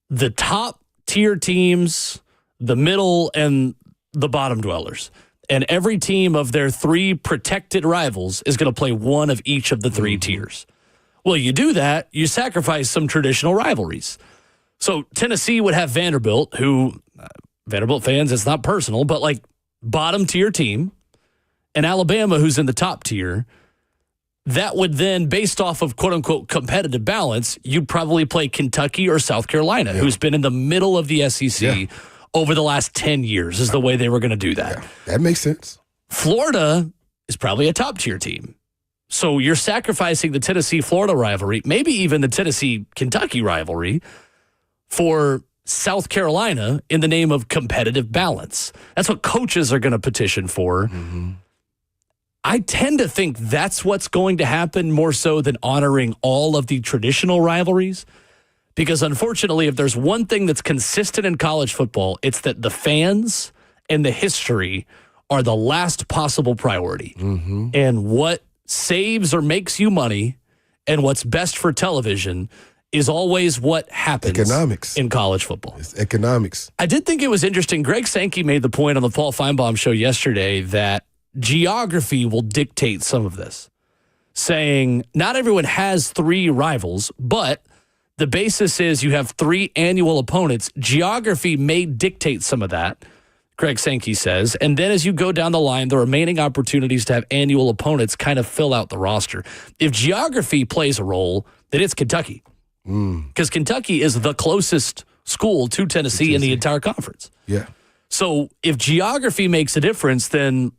The top tier teams, the middle, and the bottom dwellers. And every team of their 3 protected rivals is going to play one of each of the 3 tiers. Well, you do that, you sacrifice some traditional rivalries. So Tennessee would have Vanderbilt, who, Vanderbilt fans, it's not personal, but like bottom tier team, and Alabama, who's in the top tier. That would then, based off of quote-unquote competitive balance, you'd probably play Kentucky or South Carolina, who's been in the middle of the SEC over the last 10 years is the way they were going to do that. Yeah, that makes sense. Florida is probably a top-tier team. So you're sacrificing the Tennessee-Florida rivalry, maybe even the Tennessee-Kentucky rivalry, for South Carolina in the name of competitive balance. That's what coaches are going to petition for. Mm-hmm. I tend to think that's what's going to happen more so than honoring all of the traditional rivalries. Because unfortunately, if there's one thing that's consistent in college football, it's that the fans and the history are the last possible priority. Mm-hmm. And what saves or makes you money and what's best for television is always what happens in college football. It's economics. I did think it was interesting. Greg Sankey made the point on the Paul Feinbaum show yesterday that geography will dictate some of this, saying not everyone has 3 rivals, but the basis is you have 3 annual opponents. Geography may dictate some of that, Greg Sankey says. And then as you go down the line, the remaining opportunities to have annual opponents kind of fill out the roster. If geography plays a role, then it's Kentucky. Because Kentucky is the closest school to Tennessee in the entire conference. Yeah. So if geography makes a difference, then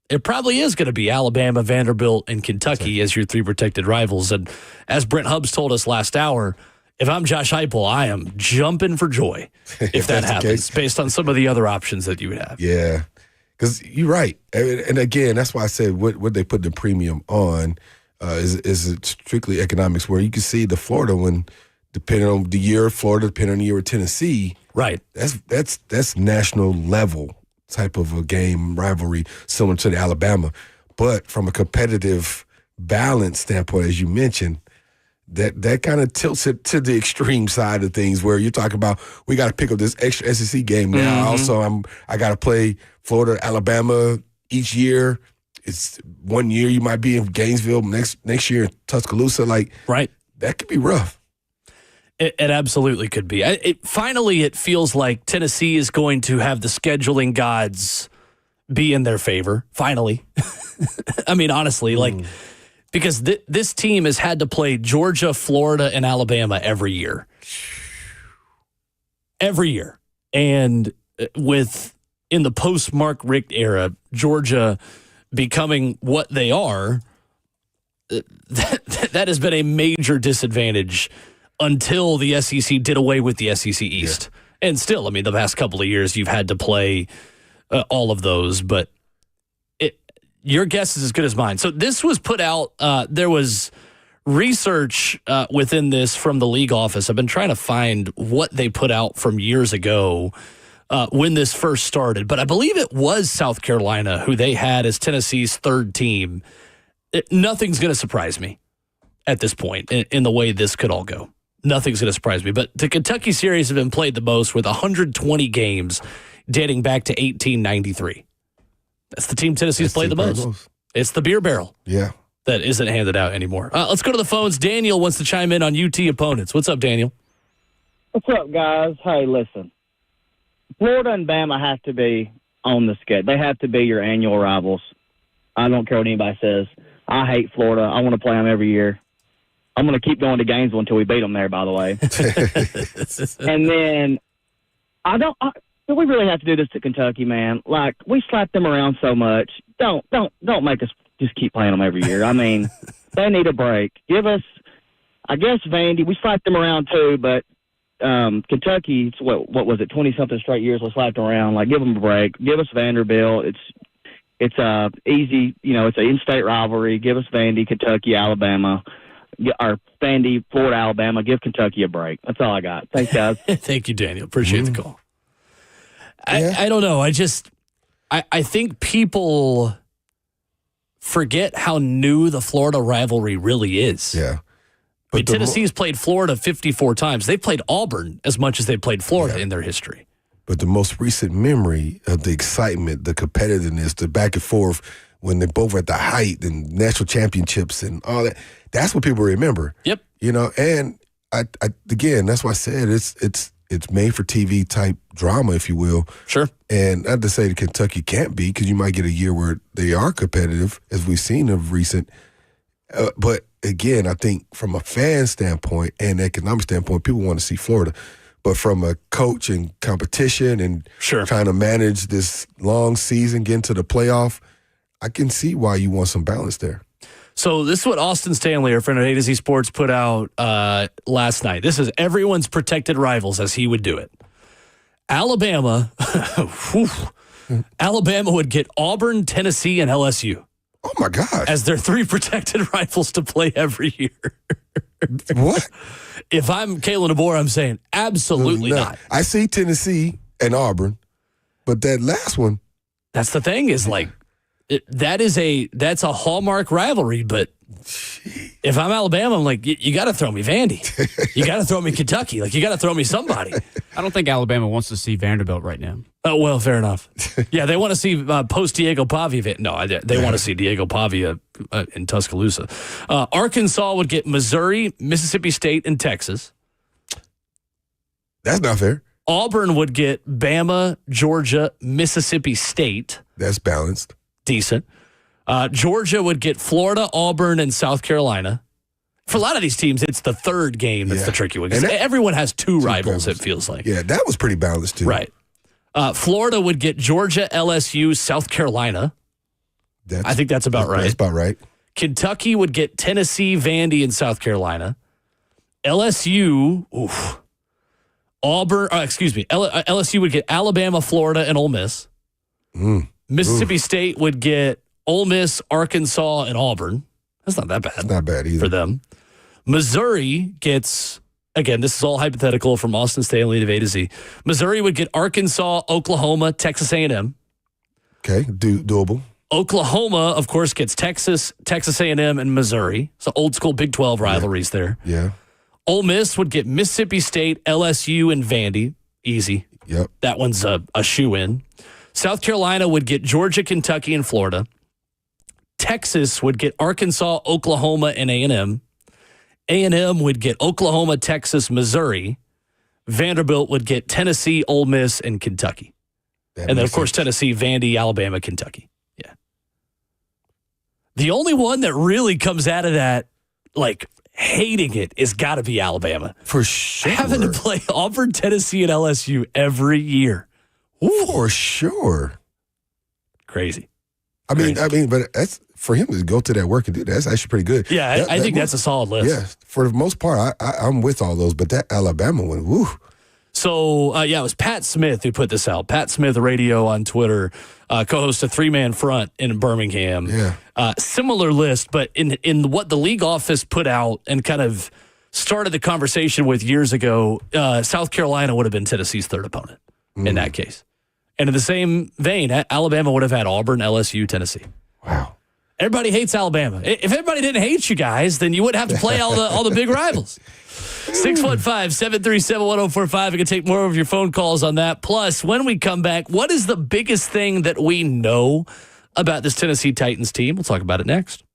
it probably is going to be Alabama, Vanderbilt, and Kentucky as your 3 protected rivals. And as Brent Hubbs told us last hour, if I'm Josh Heupel, I am jumping for joy if that happens, based on some of the other options that you would have. Yeah, because you're right. And again, that's why I said what they put the premium on is strictly economics, where you can see the Florida one, depending on the year of Florida, depending on the year of Tennessee. Right. That's national level type of a game rivalry similar to the Alabama. But from a competitive balance standpoint, as you mentioned, that kind of tilts it to the extreme side of things, where you're talking about we got to pick up this extra SEC game now. Mm-hmm. Also, I got to play Florida, Alabama each year. It's one year you might be in Gainesville, next year in Tuscaloosa. Like, right, that could be rough. It absolutely could be. Finally, it feels like Tennessee is going to have the scheduling gods be in their favor. Finally. I mean, honestly, because this team has had to play Georgia, Florida, and Alabama every year. Every year. And in the post-Mark Richt era, Georgia becoming what they are, that has been a major disadvantage until the SEC did away with the SEC East. Yeah. And still, I mean, the past couple of years, you've had to play all of those, but your guess is as good as mine. So this was put out, there was research within this from the league office. I've been trying to find what they put out from years ago when this first started, but I believe it was South Carolina who they had as Tennessee's 3rd team. Nothing's going to surprise me at this point in the way this could all go. Nothing's going to surprise me. But the Kentucky series have been played the most with 120 games dating back to 1893. That's the team Tennessee's played the most. It's the beer barrel. Yeah. That isn't handed out anymore. Let's go to the phones. Daniel wants to chime in on UT opponents. What's up, Daniel? What's up, guys? Hey, listen. Florida and Bama have to be on the schedule. They have to be your annual rivals. I don't care what anybody says. I hate Florida. I want to play them every year. I'm going to keep going to Gainesville until we beat them there, by the way. And then do we really have to do this to Kentucky, man? Like, we slap them around so much. Don't make us just keep playing them every year. I mean, they need a break. Give us, I guess, Vandy. We slapped them around too, but Kentucky, what was it, 20-something straight years we slapped them around. Like, give them a break. Give us Vanderbilt. It's a easy, it's an in-state rivalry. Give us Vandy, Kentucky, Alabama, or Vandy, Florida, Alabama. Give Kentucky a break. That's all I got. Thanks, guys. Thank you, Daniel. Appreciate the call. Yeah. I don't know. I think people forget how new the Florida rivalry really is. Yeah. I mean, Tennessee's played Florida 54 times. They played Auburn as much as they played Florida in their history. But the most recent memory of the excitement, the competitiveness, the back and forth when they're both at the height and national championships and all that, that's what people remember. Yep. And I again, that's why I said it's made for TV type drama, if you will. Sure. And not to say that Kentucky can't be, because you might get a year where they are competitive, as we've seen of recent. But again, I think from a fan standpoint and economic standpoint, people want to see Florida. But from a coach and competition and trying to manage this long season, getting to the playoff, I can see why you want some balance there. So this is what Austin Stanley, our friend at A to Z Sports, put out last night. This is everyone's protected rivals, as he would do it. Alabama, Alabama would get Auburn, Tennessee, and LSU. Oh, my gosh. As their 3 protected rivals to play every year. What? If I'm Kalen DeBoer, I'm saying absolutely not. I see Tennessee and Auburn, but that last one. That's the thing is that's a hallmark rivalry, but if I'm Alabama, I'm like, you got to throw me Vandy. You got to throw me Kentucky. You got to throw me somebody. I don't think Alabama wants to see Vanderbilt right now. Oh, well, fair enough. Yeah, they want to see post-Diego Pavia. No, they want to see Diego Pavia in Tuscaloosa. Arkansas would get Missouri, Mississippi State, and Texas. That's not fair. Auburn would get Bama, Georgia, Mississippi State. That's balanced. Decent. Georgia would get Florida, Auburn, and South Carolina. For a lot of these teams, it's the third game that's the tricky one. Everyone has two rivals, it feels like. Yeah, that was pretty balanced, too. Right. Florida would get Georgia, LSU, South Carolina. I think that's about right. That's about right. Kentucky would get Tennessee, Vandy, and South Carolina. LSU, LSU would get Alabama, Florida, and Ole Miss. Mississippi State would get Ole Miss, Arkansas, and Auburn. That's not that bad. It's not bad either. For them. Missouri gets, again, this is all hypothetical from Austin Stanley to A to Z. Missouri would get Arkansas, Oklahoma, Texas A&M. Okay, doable. Oklahoma, of course, gets Texas, Texas A&M, and Missouri. So old school Big 12 rivalries there. Yeah. Ole Miss would get Mississippi State, LSU, and Vandy. Easy. Yep. That one's a shoe-in. South Carolina would get Georgia, Kentucky, and Florida. Texas would get Arkansas, Oklahoma, and A&M. A&M would get Oklahoma, Texas, Missouri. Vanderbilt would get Tennessee, Ole Miss, and Kentucky. And then, of course, Tennessee, Vandy, Alabama, Kentucky. Yeah. The only one that really comes out of that, hating it, is got to be Alabama. For sure. Having to play Auburn, Tennessee, and LSU every year. Ooh. For sure. Crazy. I mean, but that's for him to go to that work and do that. That's actually pretty good. Yeah, I think that's a solid list. Yeah, for the most part, I'm with all those. But that Alabama one, woo. So, it was Pat Smith who put this out. Pat Smith Radio on Twitter, co-host of 3-Man Front in Birmingham. Yeah. Similar list, but in what the league office put out and kind of started the conversation with years ago, South Carolina would have been Tennessee's third opponent in that case. And in the same vein, Alabama would have had Auburn, LSU, Tennessee. Wow. Everybody hates Alabama. If everybody didn't hate you guys, then you wouldn't have to play all the big rivals. 615-737-1045. We can take more of your phone calls on that. Plus, when we come back, what is the biggest thing that we know about this Tennessee Titans team? We'll talk about it next.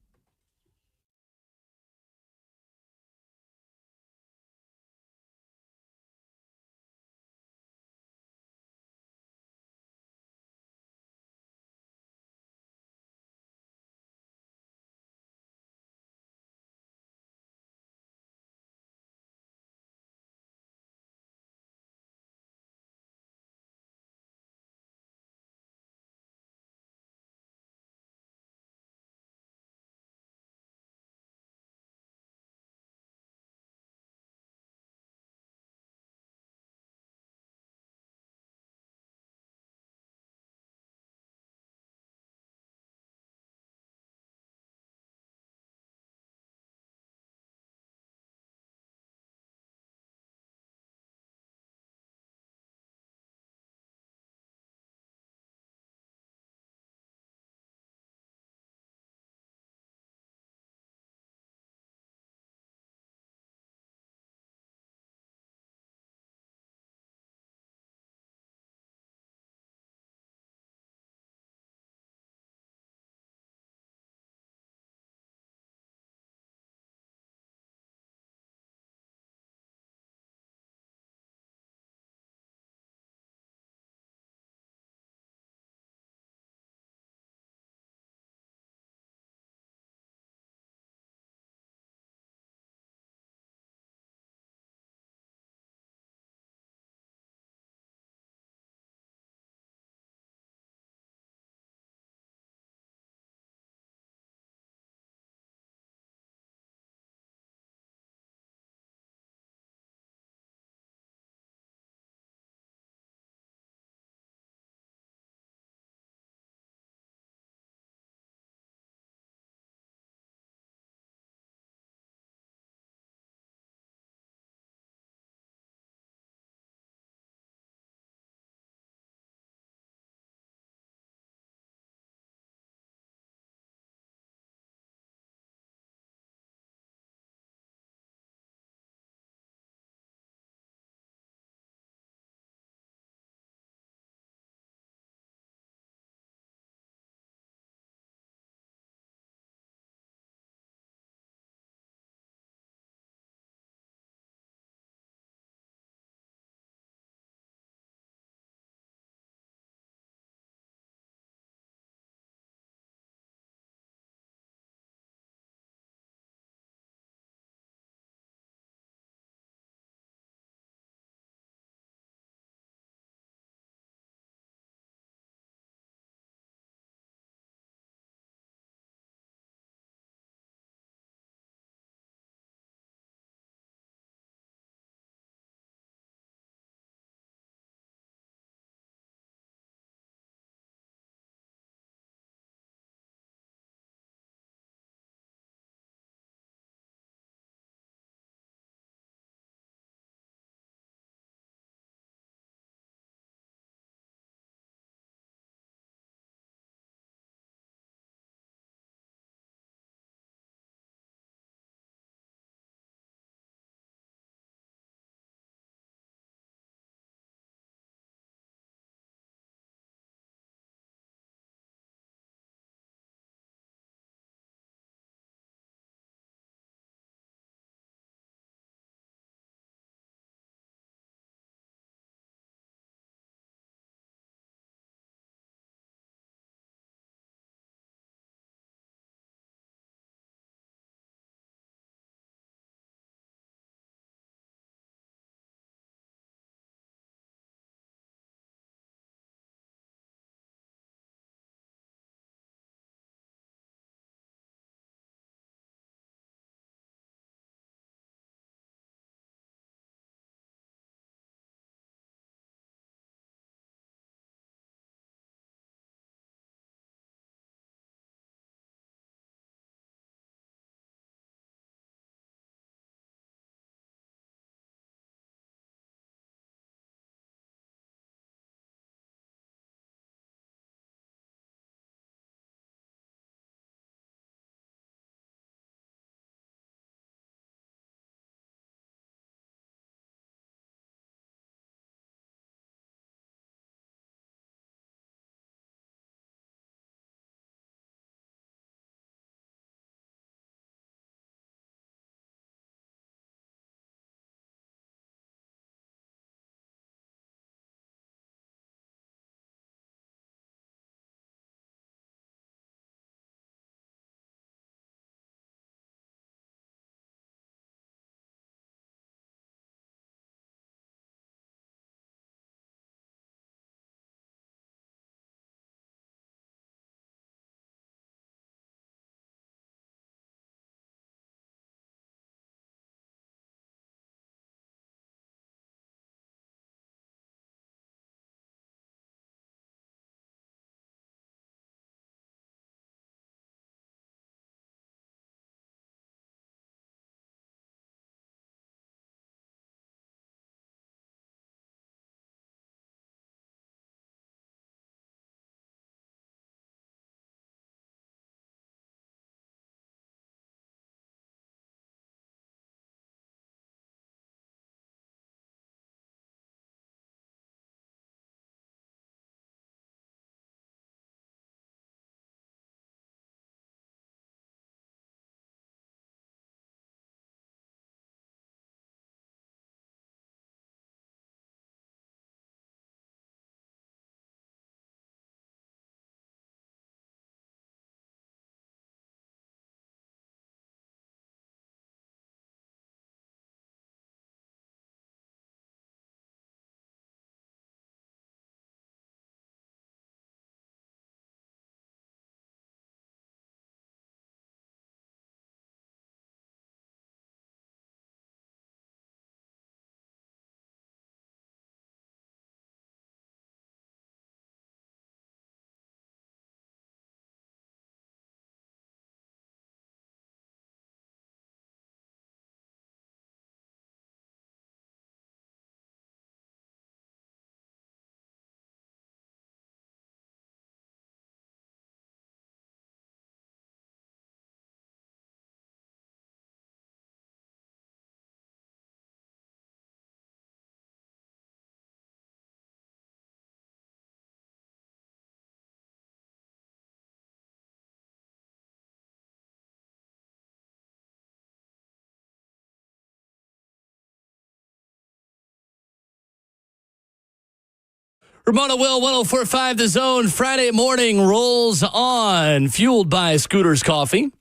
Ramona Will, 104.5 The Zone. Friday morning rolls on, fueled by Scooters Coffee.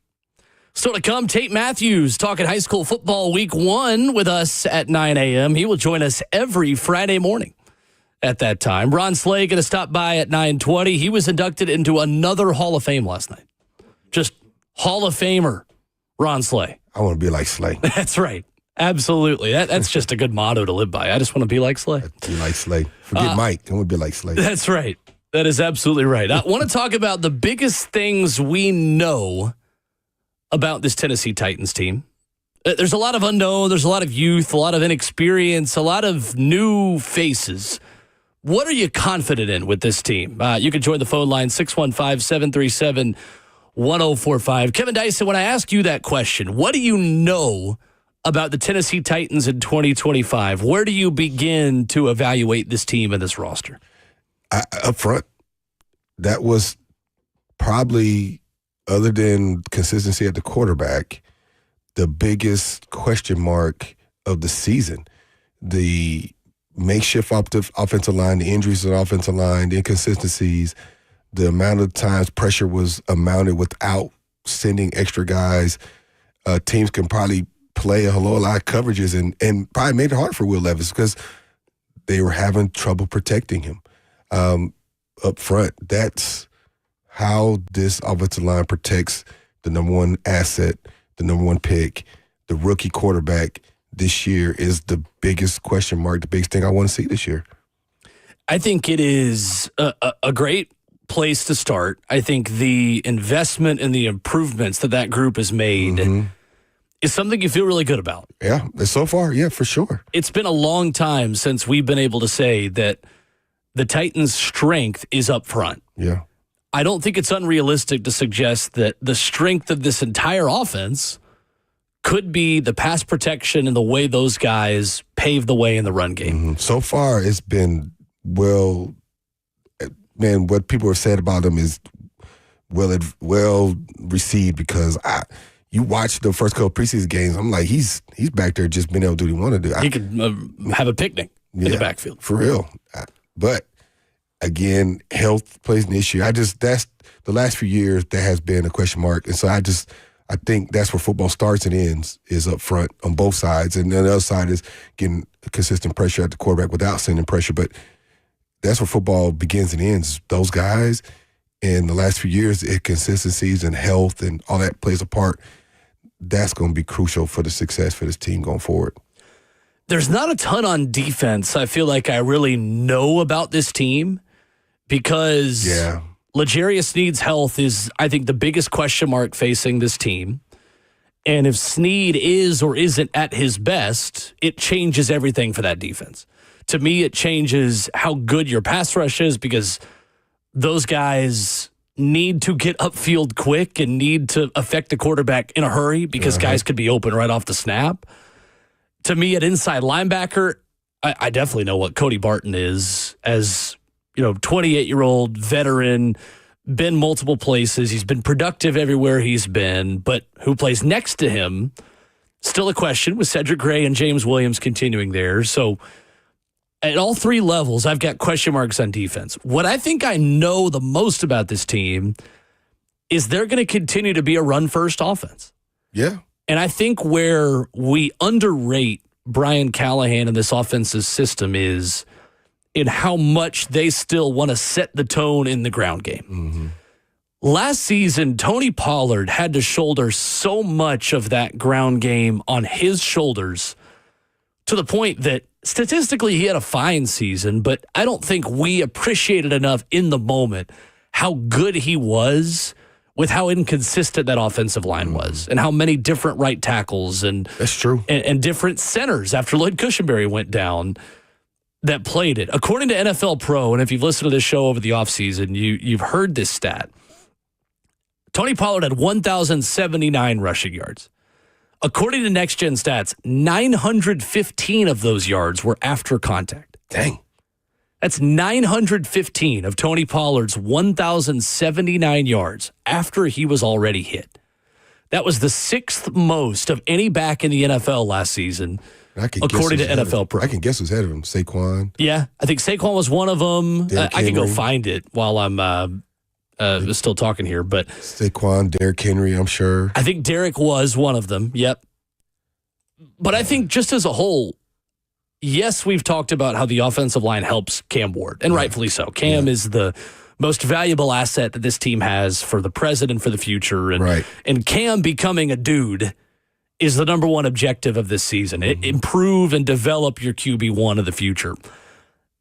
Still to come, Tate Matthews talking high school football week 1 with us at 9 a.m. He will join us every Friday morning at that time. Ron Slay going to stop by at 9:20. He was inducted into another Hall of Fame last night. Just Hall of Famer Ron Slay. I want to be like Slay. That's right. Absolutely. That's just a good motto to live by. I just want to be like Slay. Be like Slay. Forget Mike. I want to be like Slay. That's right. That is absolutely right. I want to talk about the biggest things we know about this Tennessee Titans team. There's a lot of unknown. There's a lot of youth, a lot of inexperience, a lot of new faces. What are you confident in with this team? You can join the phone line, 615-737-1045. Kevin Dyson, when I ask you that question, what do you know about the Tennessee Titans in 2025? Where do you begin to evaluate this team and this roster? Up front, that was probably, other than consistency at the quarterback, the biggest question mark of the season. The makeshift offensive line, the injuries to the offensive line, the inconsistencies, the amount of times pressure was mounted without sending extra guys. Teams can probably play a whole lot of coverages and probably made it hard for Will Levis because they were having trouble protecting him up front. That's how this offensive line protects the number one asset, the number one pick, the rookie quarterback this year is the biggest question mark, the biggest thing I want to see this year. I think it is a great place to start. I think the investment and the improvements that group has made is something you feel really good about. Yeah, so far, yeah, for sure. It's been a long time since we've been able to say that the Titans' strength is up front. Yeah. I don't think it's unrealistic to suggest that the strength of this entire offense could be the pass protection and the way those guys pave the way in the run game. So far, it's been what people have said about him is well received because you watch the first couple preseason games, I'm like, he's back there just being able to do what he want to do. He could have a picnic in the backfield. For real. But, again, health plays an issue. That's the last few years, that has been a question mark. And so I think that's where football starts and ends is up front on both sides. And then the other side is getting consistent pressure at the quarterback without sending pressure. But that's where football begins and ends. Those guys, in the last few years, consistencies and health and all that plays a part. That's going to be crucial for the success for this team going forward. There's not a ton on defense I feel like I really know about this team because L'Jarius Sneed's health is, I think, the biggest question mark facing this team. And if Sneed is or isn't at his best, it changes everything for that defense. To me, it changes how good your pass rush is because those guys need to get upfield quick and need to affect the quarterback in a hurry because guys could be open right off the snap. To me, at inside linebacker, I definitely know what Cody Barton is as, 28-year-old veteran, been multiple places. He's been productive everywhere he's been, but who plays next to him? Still a question with Cedric Gray and James Williams continuing there. So at all three levels, I've got question marks on defense. What I think I know the most about this team is they're going to continue to be a run-first offense. Yeah. And I think where we underrate Brian Callahan and this offensive system is in how much they still want to set the tone in the ground game. Last season, Tony Pollard had to shoulder so much of that ground game on his shoulders to the point that statistically he had a fine season, but I don't think we appreciated enough in the moment how good he was with how inconsistent that offensive line was and how many different right tackles and that's true and different centers after Lloyd Cushenberry went down that played it. According to NFL Pro, and if you've listened to this show over the offseason, you've heard this stat. Tony Pollard had 1,079 rushing yards. According to Next Gen Stats, 915 of those yards were after contact. Dang. That's 915 of Tony Pollard's 1,079 yards after he was already hit. That was the 6th most of any back in the NFL last season, according to NFL Pro. I can guess who's ahead of him. Saquon. Yeah, I think Saquon was one of them. I can go find it while I'm still talking here. But Saquon, Derrick Henry, I'm sure. I think Derrick was one of them. Yep. But I think just as a whole, yes, we've talked about how the offensive line helps Cam Ward, and rightfully so. Cam is the most valuable asset that this team has for the present and for the future. And Cam becoming a dude is the number one objective of this season. Improve and develop your QB1 of the future.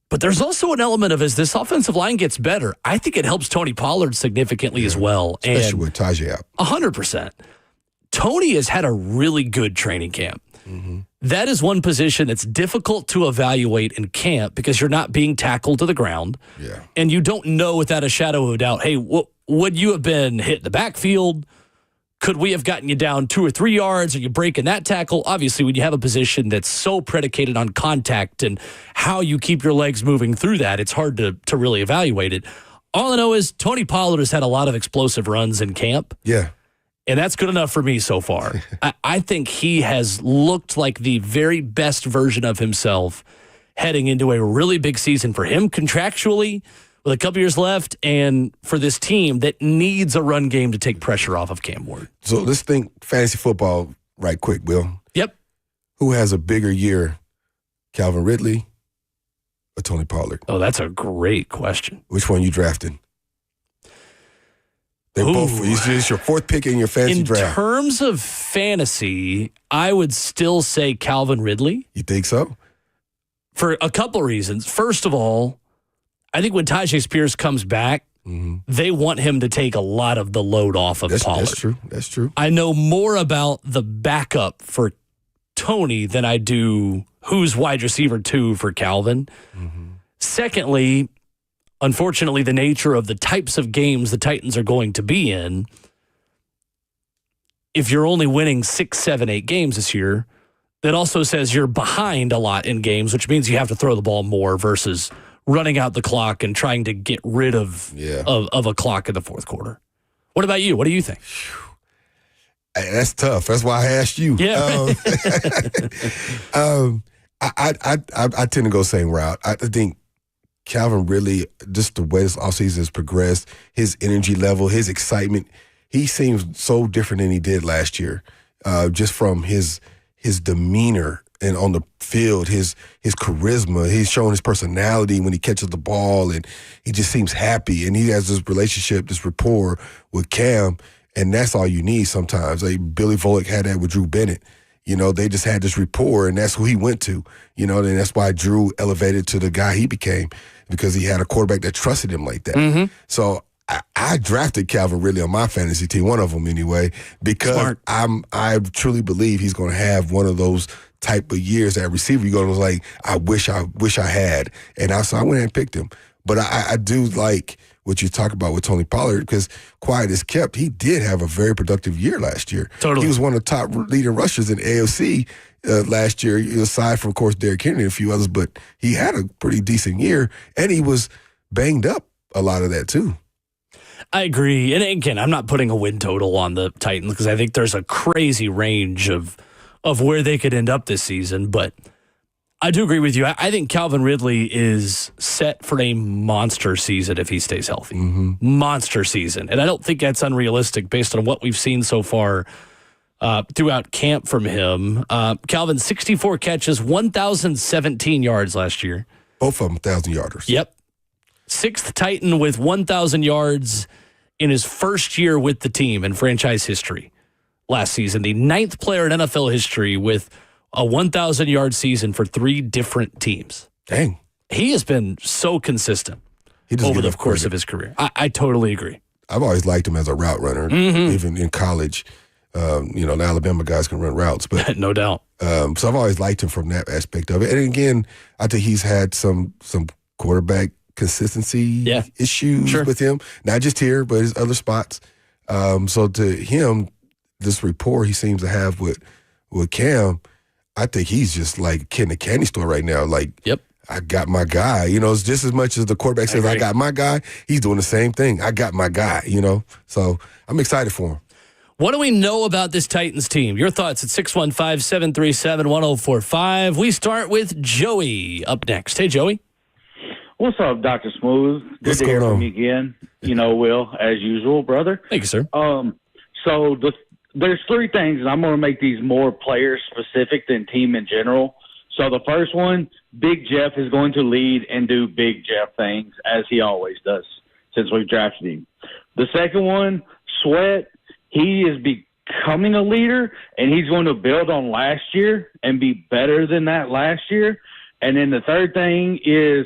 But there's also an element of, as this offensive line gets better, I think it helps Tony Pollard significantly as well. Especially with Tajay out. 100%. Tony has had a really good training camp. That is one position that's difficult to evaluate in camp because you're not being tackled to the ground. Yeah. And you don't know without a shadow of a doubt, hey, would you have been hit in the backfield? Could we have gotten you down 2 or 3 yards? Are you breaking that tackle? Obviously, when you have a position that's so predicated on contact and how you keep your legs moving through that, it's hard to really evaluate it. All I know is Tony Pollard has had a lot of explosive runs in camp. Yeah. And that's good enough for me so far. I think he has looked like the very best version of himself heading into a really big season for him contractually with a couple years left and for this team that needs a run game to take pressure off of Cam Ward. So let's think fantasy football right quick, Will. Yep. Who has a bigger year, Calvin Ridley or Tony Pollard? Oh, that's a great question. Which one you drafting? They're both. It's your 4th pick in your fantasy draft. In terms of fantasy, I would still say Calvin Ridley. You think so? For a couple reasons. First of all, I think when Tajay Spears comes back, they want him to take a lot of the load off of Pollard. That's true. I know more about the backup for Tony than I do who's wide receiver 2 for Calvin. Secondly, unfortunately, the nature of the types of games the Titans are going to be in, if you're only winning 6, 7, 8 games this year, that also says you're behind a lot in games, which means you have to throw the ball more versus running out the clock and trying to get rid of a clock in the 4th quarter. What about you? What do you think? That's tough. That's why I asked you. Yeah. I tend to go same route. I think Calvin really, just the way this offseason has progressed, his energy level, his excitement, he seems so different than he did last year. Just from his demeanor and on the field, his charisma, he's showing his personality when he catches the ball, and he just seems happy. And he has this relationship, this rapport with Cam, and that's all you need sometimes. Like Billy Volek had that with Drew Bennett. You know, they just had this rapport, and that's who he went to. You know, and that's why Drew elevated to the guy he became, because he had a quarterback that trusted him like that. So I drafted Calvin Ridley on my fantasy team, one of them anyway, because I truly believe he's going to have one of those type of years at receiver. You're going to like, I wish I had. And so I went ahead and picked him. But I do like what you talk about with Tony Pollard, because quiet as kept, he did have a very productive year last year. Totally. He was one of the top leading rushers in AFC last year, aside from, of course, Derrick Henry and a few others. But he had a pretty decent year, and he was banged up a lot of that too. I agree. And again, I'm not putting a win total on the Titans because I think there's a crazy range of where they could end up this season. But I do agree with you. I think Calvin Ridley is set for a monster season if he stays healthy. Monster season. And I don't think that's unrealistic based on what we've seen so far throughout camp from him. Calvin, 64 catches, 1,017 yards last year. Both of them 1,000-yarders. Yep. 6th Titan with 1,000 yards in his first year with the team in franchise history last season. The 9th player in NFL history with a 1,000-yard season for 3 different teams. Dang. He has been so consistent over the course of his career. I totally agree. I've always liked him as a route runner, even in college. The Alabama guys can run routes, but no doubt. So I've always liked him from that aspect of it. And again, I think he's had some quarterback consistency issues with him, not just here, but his other spots. So to him, this rapport he seems to have with Cam, I think he's just like a kid in a candy store right now. Like, I got my guy. You know, it's just as much as the quarterback says, I got my guy, he's doing the same thing. I got my guy, you know. So I'm excited for him. What do we know about this Titans team? Your thoughts at 615-737-1045. We start with Joey up next. Hey, Joey. What's up, Dr. Smooth? Good to hear from you again. Will, as usual, brother. Thank you, sir. So there's three things, and I'm going to make these more player-specific than team in general. So the first one, Big Jeff is going to lead and do Big Jeff things, as he always does since we've drafted him. The second one, Sweat, he is becoming a leader, and he's going to build on last year and be better than that last year. And then the third thing is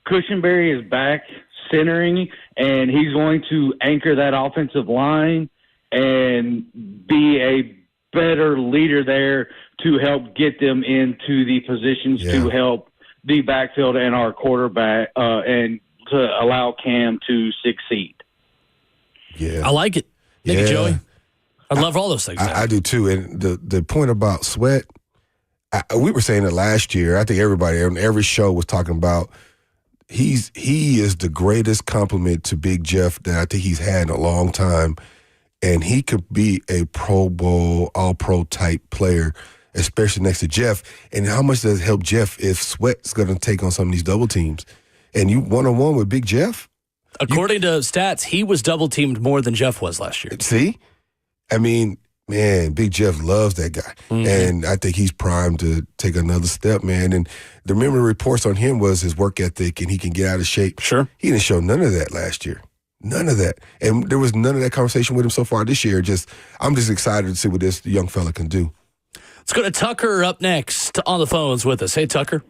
Cushenberry is back centering, and he's going to anchor that offensive line and be a better leader there to help get them into the positions to help the backfield and our quarterback and to allow Cam to succeed. Yeah. I like it. Thank you, Joey. I love all those things. I do too. And the point about Sweat, we were saying it last year. I think everybody on every show was talking about he is the greatest compliment to Big Jeff that I think he's had in a long time. And he could be a Pro Bowl, all-pro type player, especially next to Jeff. And how much does it help Jeff if Sweat's going to take on some of these double teams? And you one-on-one with Big Jeff? According to stats, he was double-teamed more than Jeff was last year. See? I mean, man, Big Jeff loves that guy. Mm-hmm. And I think he's primed to take another step, man. And the memory reports on him was his work ethic and he can get out of shape. Sure. He didn't show none of that last year. None of that. And there was none of that conversation with him so far this year. I'm just excited to see what this young fella can do. Let's go to Tucker up next on the phones with us. Hey, Tucker.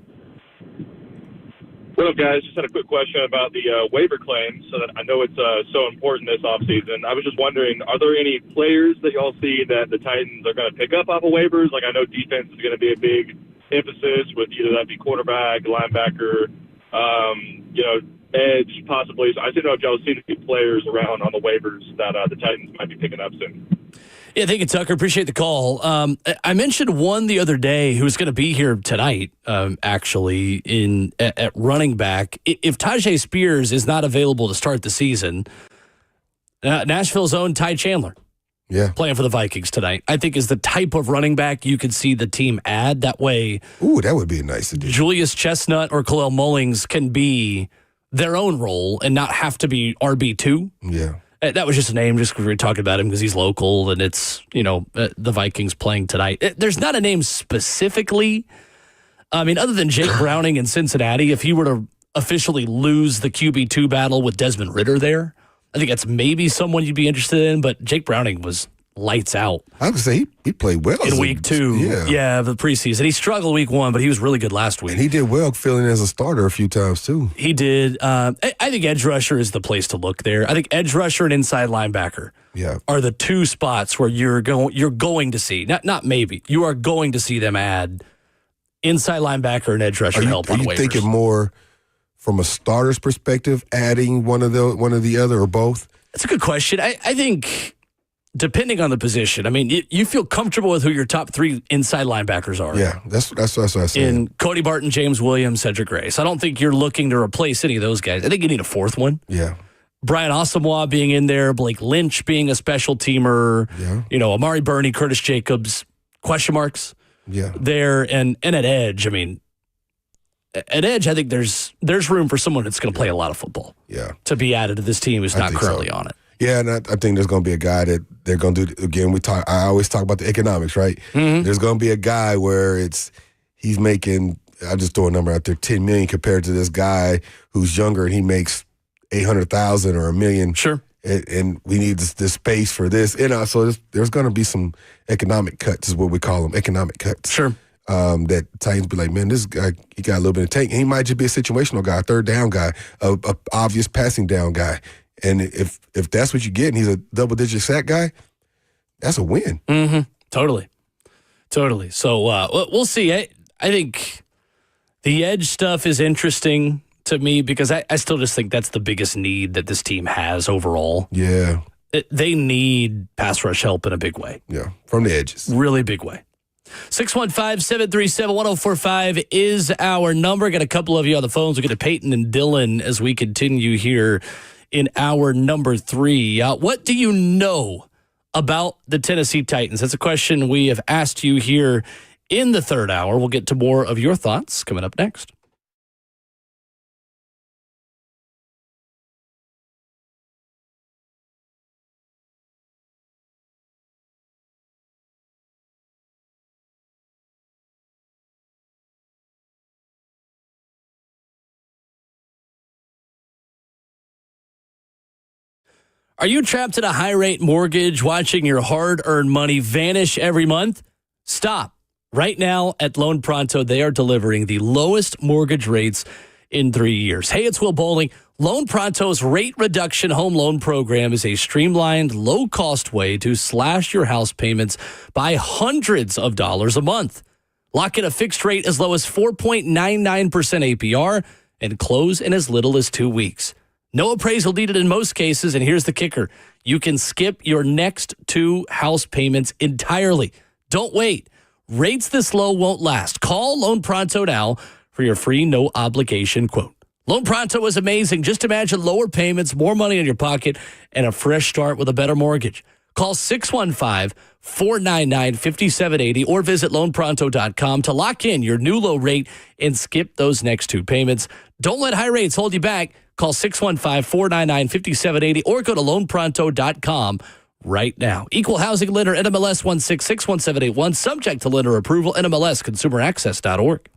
What up, guys? Just had a quick question about the waiver claims. So that I know it's so important this offseason. I was just wondering, are there any players that y'all see that the Titans are going to pick up off of waivers? Like, I know defense is going to be a big emphasis with either that be quarterback, linebacker, edge, possibly. So I didn't know if y'all seen any players around on the waivers that the Titans might be picking up soon. Yeah, thank you, Tucker. Appreciate the call. I mentioned one the other day who's going to be here tonight, actually, at running back. If Tajay Spears is not available to start the season, Nashville's own Ty Chandler, playing for the Vikings tonight, I think is the type of running back you could see the team add. That way, that would be a nice addition. Julius Chestnut or Khalil Mullings can be their own role and not have to be RB2. Yeah. That was just a name just because we were talking about him because he's local and it's, the Vikings playing tonight. There's not a name specifically. I mean, other than Jake Browning in Cincinnati, if he were to officially lose the QB2 battle with Desmond Ridder there, I think that's maybe someone you'd be interested in, but Jake Browning was lights out. I would say he played well in week 2. Yeah, the preseason. He struggled week 1, but he was really good last week. And he did well filling as a starter a few times too. He did. I think edge rusher is the place to look there. I think edge rusher and inside linebacker are the two spots where you're going to see, not maybe, you are going to see them add inside linebacker and edge rusher help on waivers. Are you thinking more from a starter's perspective, adding one of the other or both? That's a good question. I think depending on the position, I mean, you feel comfortable with who your top 3 inside linebackers are. Yeah, that's what I said. In Cody Barton, James Williams, Cedric Grace. I don't think you're looking to replace any of those guys. I think you need a 4th one. Yeah. Brian Asamoah being in there, Blake Lynch being a special teamer, Amari Burney, Curtis Jacobs, question marks there. And at edge, I mean, at edge, I think there's room for someone that's going to play a lot of football to be added to this team who's not currently on it. Yeah, and I think there's going to be a guy that they're going to do, again, I always talk about the economics, right? Mm-hmm. There's going to be a guy where he's making, I'll just throw a number out there, $10 million compared to this guy who's younger and he makes $800,000 or $1 million. Sure. And we need this space for this. So there's going to be some economic cuts is what we call them, economic cuts. Sure. That Titans be like, man, this guy, he got a little bit of tank. He might just be a situational guy, a third down guy, a obvious passing down guy. And if that's what you get and he's a double-digit sack guy, that's a win. Mm-hmm. Totally. So we'll see. I think the edge stuff is interesting to me because I still just think that's the biggest need that this team has overall. Yeah. They need pass rush help in a big way. Yeah, from the edges. Really big way. 615-737-1045 is our number. Got a couple of you on the phones. We'll get to Peyton and Dylan as we continue here in hour number 3. What do you know about the Tennessee Titans? That's a question we have asked you here in the third hour. We'll get to more of your thoughts coming up next. Are you trapped in a high-rate mortgage watching your hard-earned money vanish every month? Stop. Right now at Loan Pronto, they are delivering the lowest mortgage rates in 3 years. Hey, it's Will Bowling. Loan Pronto's rate reduction home loan program is a streamlined, low-cost way to slash your house payments by hundreds of dollars a month. Lock in a fixed rate as low as 4.99% APR and close in as little as 2 weeks. No appraisal needed in most cases, and here's the kicker. You can skip your next 2 house payments entirely. Don't wait. Rates this low won't last. Call Loan Pronto now for your free no-obligation quote. Loan Pronto is amazing. Just imagine lower payments, more money in your pocket, and a fresh start with a better mortgage. Call 615-499-5780 or visit loanpronto.com to lock in your new low rate and skip those next 2 payments. Don't let high rates hold you back. Call 615-499-5780 or go to loanpronto.com right now. Equal housing lender, NMLS 1661781, subject to lender approval, NMLS consumeraccess.org.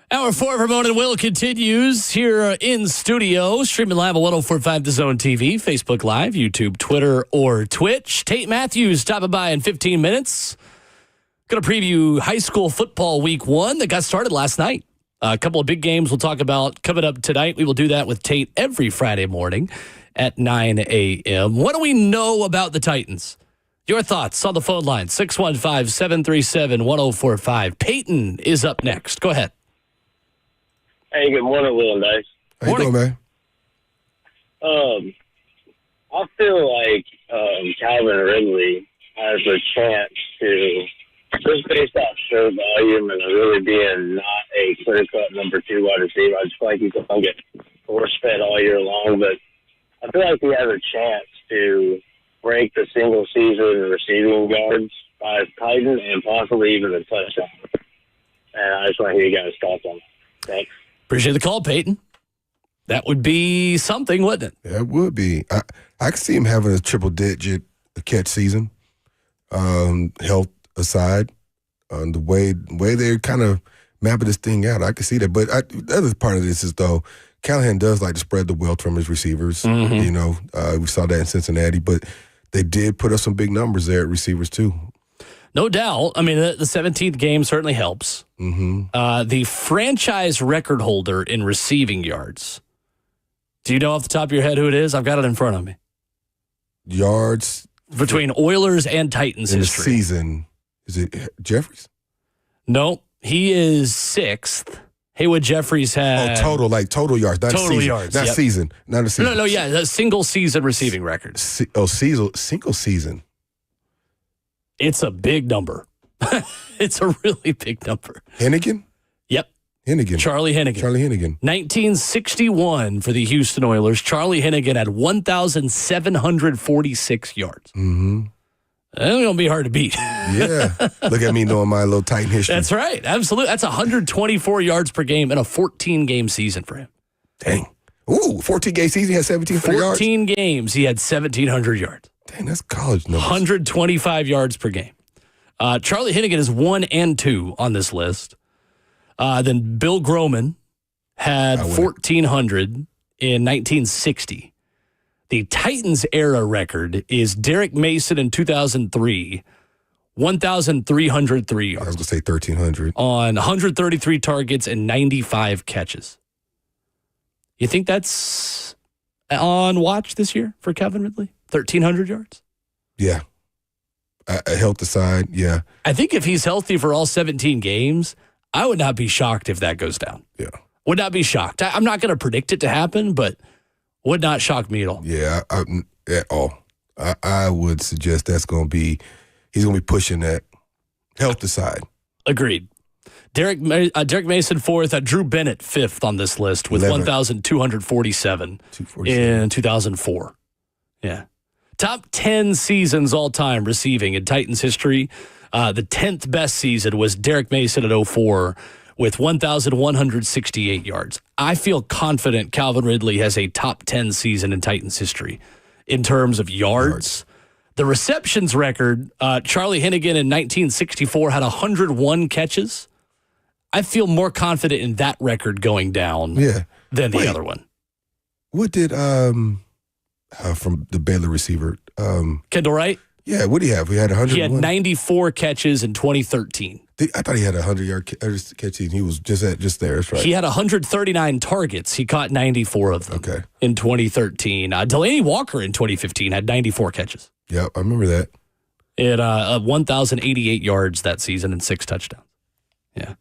Hour 4 of Ramon and Will continues here in studio, streaming live at 104.5 The Zone TV, Facebook Live, YouTube, Twitter, or Twitch. Tate Matthews stopping by in 15 minutes. Going to preview high school football week 1 that got started last night. A couple of big games we'll talk about coming up tonight. We will do that with Tate every Friday morning at 9 a.m. What do we know about the Titans? Your thoughts on the phone line, 615-737-1045. Peyton is up next. Go ahead. Hey, good morning, Will and Dice. How you doing, man? I feel like Calvin Ridley has a chance to, just based off show volume and really being not a clear-cut number 2 wide receiver, I just feel like he's going to get force-fed all year long. But I feel like he has a chance to break the single-season receiving yards by Titan and possibly even a touchdown. And I just want to hear you guys' thoughts on that. Thanks. Appreciate the call, Peyton. That would be something, wouldn't it? Yeah, it would be. I could see him having a triple-digit catch season, health aside. The way they're kind of mapping this thing out, I can see that. But the other part of this is, though, Callahan does like to spread the wealth from his receivers. Mm-hmm. You know, we saw that in Cincinnati. But they did put up some big numbers there at receivers, too. No doubt. I mean, the 17th game certainly helps. Mm-hmm. The franchise record holder in receiving yards. Do you know off the top of your head who it is? I've got it in front of me. Yards. Between Oilers and Titans in history. The season. Is it Jeffries? No, he is 6th. Haywood Jeffries had... total yards. Not total season. yards. Not season. Not a season. No, yeah, a single season receiving record. Single season. It's a big number. It's a really big number. Hennigan? Yep. Hennigan. Charlie Hennigan. 1961 for the Houston Oilers. Charlie Hennigan had 1,746 yards. Mm-hmm. That's going to be hard to beat. Yeah. Look at me knowing my little Titan history. That's right. Absolutely. That's 124 yards per game in a 14-game season for him. Dang. Ooh, 14-game season, he had 1,700 yards? 14 games, he had 1,700 yards. Dang, that's college numbers. 125 yards per game. Charlie Hennigan is 1 and 2 on this list. Then Bill Groman had 1,400 in 1960. The Titans era record is Derek Mason in 2003, 1,303 yards. I was going to say 1,300. On 133 targets and 95 catches. You think that's on watch this year for Calvin Ridley? 1,300 yards? Yeah. Health aside, yeah. I think if he's healthy for all 17 games, I would not be shocked if that goes down. Yeah. Would not be shocked. I'm not going to predict it to happen, but would not shock me at all. Yeah, at all. I would suggest he's going to be pushing that health aside. Agreed. Derek Mason 4th, Drew Bennett 5th on this list with 1,247 in 2004. Yeah. Top 10 seasons all time receiving in Titans history. The 10th best season was Derek Mason at 2004 with 1,168 yards. I feel confident Calvin Ridley has a top 10 season in Titans history in terms of yards. The receptions record, Charlie Hennigan in 1964 had 101 catches. I feel more confident in that record going down than the other one. What did from the Baylor receiver? Kendall Wright? Yeah, what did he have? He had 100. He had 94 catches in 2013. I thought he had 100-yard catches. He was just there. That's right. He had 139 targets. He caught 94 of them in 2013. Delaney Walker in 2015 had 94 catches. Yep, I remember that. It 1,088 yards that season and 6 touchdowns. Yeah.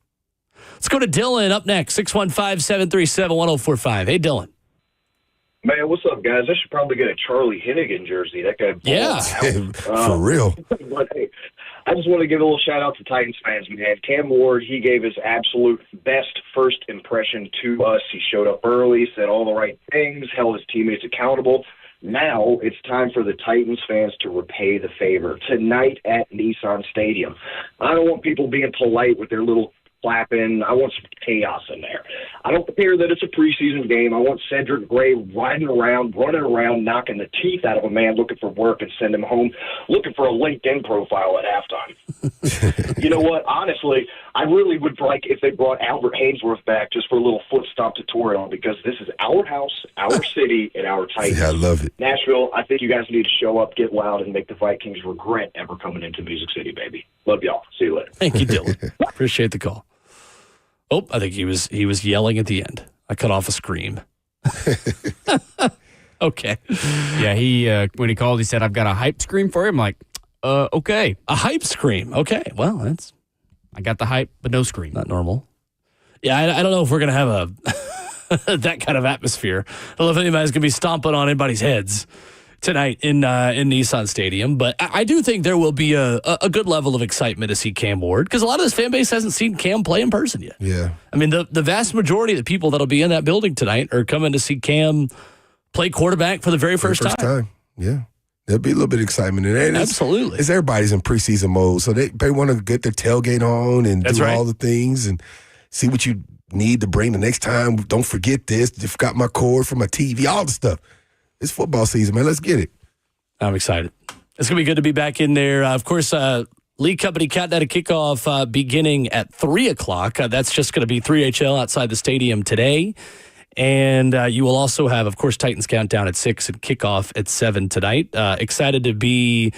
Let's go to Dylan up next, 615-737-1045. Hey, Dylan. Man, what's up, guys? I should probably get a Charlie Hennigan jersey. That guy. Yeah. For real. But, hey, I just want to give a little shout-out to Titans fans, man. Cam Ward, he gave his absolute best first impression to us. He showed up early, said all the right things, held his teammates accountable. Now it's time for the Titans fans to repay the favor tonight at Nissan Stadium. I don't want people being polite with their little clapping. I want some chaos in there. I don't care that it's a preseason game. I want Cedric Gray riding around, running around, knocking the teeth out of a man looking for work and send him home looking for a LinkedIn profile at halftime. You know what? Honestly, I really would like if they brought Albert Haynesworth back just for a little foot stomp tutorial, because this is our house, our city, and our Titans. Yeah, I love it. Nashville, I think you guys need to show up, get loud, and make the Vikings regret ever coming into Music City, baby. Love y'all. See you later. Thank you, Dylan. Appreciate the call. Oh, I think he was yelling at the end. I cut off a scream. Okay. Yeah, he when he called, he said, "I've got a hype scream for him." I'm like, okay. A hype scream. Okay. Well, I got the hype, but no scream. Not normal. Yeah, I don't know if we're going to have that kind of atmosphere. I don't know if anybody's going to be stomping on anybody's heads tonight in Nissan Stadium, but I do think there will be a good level of excitement to see Cam Ward, because a lot of this fan base hasn't seen Cam play in person yet. Yeah. I mean, the vast majority of the people that'll be in that building tonight are coming to see Cam play quarterback for the very first time. Yeah. There'll be a little bit of excitement. And Absolutely. It's everybody's in preseason mode, so they want to get their tailgate on and That's do right. all the things and see what you need to bring the next time. Don't forget this. I forgot my cord for my TV, all the stuff. It's football season, man. Let's get it. I'm excited. It's going to be good to be back in there. Of course, League Company Countdown to Kickoff beginning at 3 o'clock. That's just going to be 3HL outside the stadium today. And you will also have, of course, Titans Countdown at 6 and kickoff at 7 tonight. Excited to be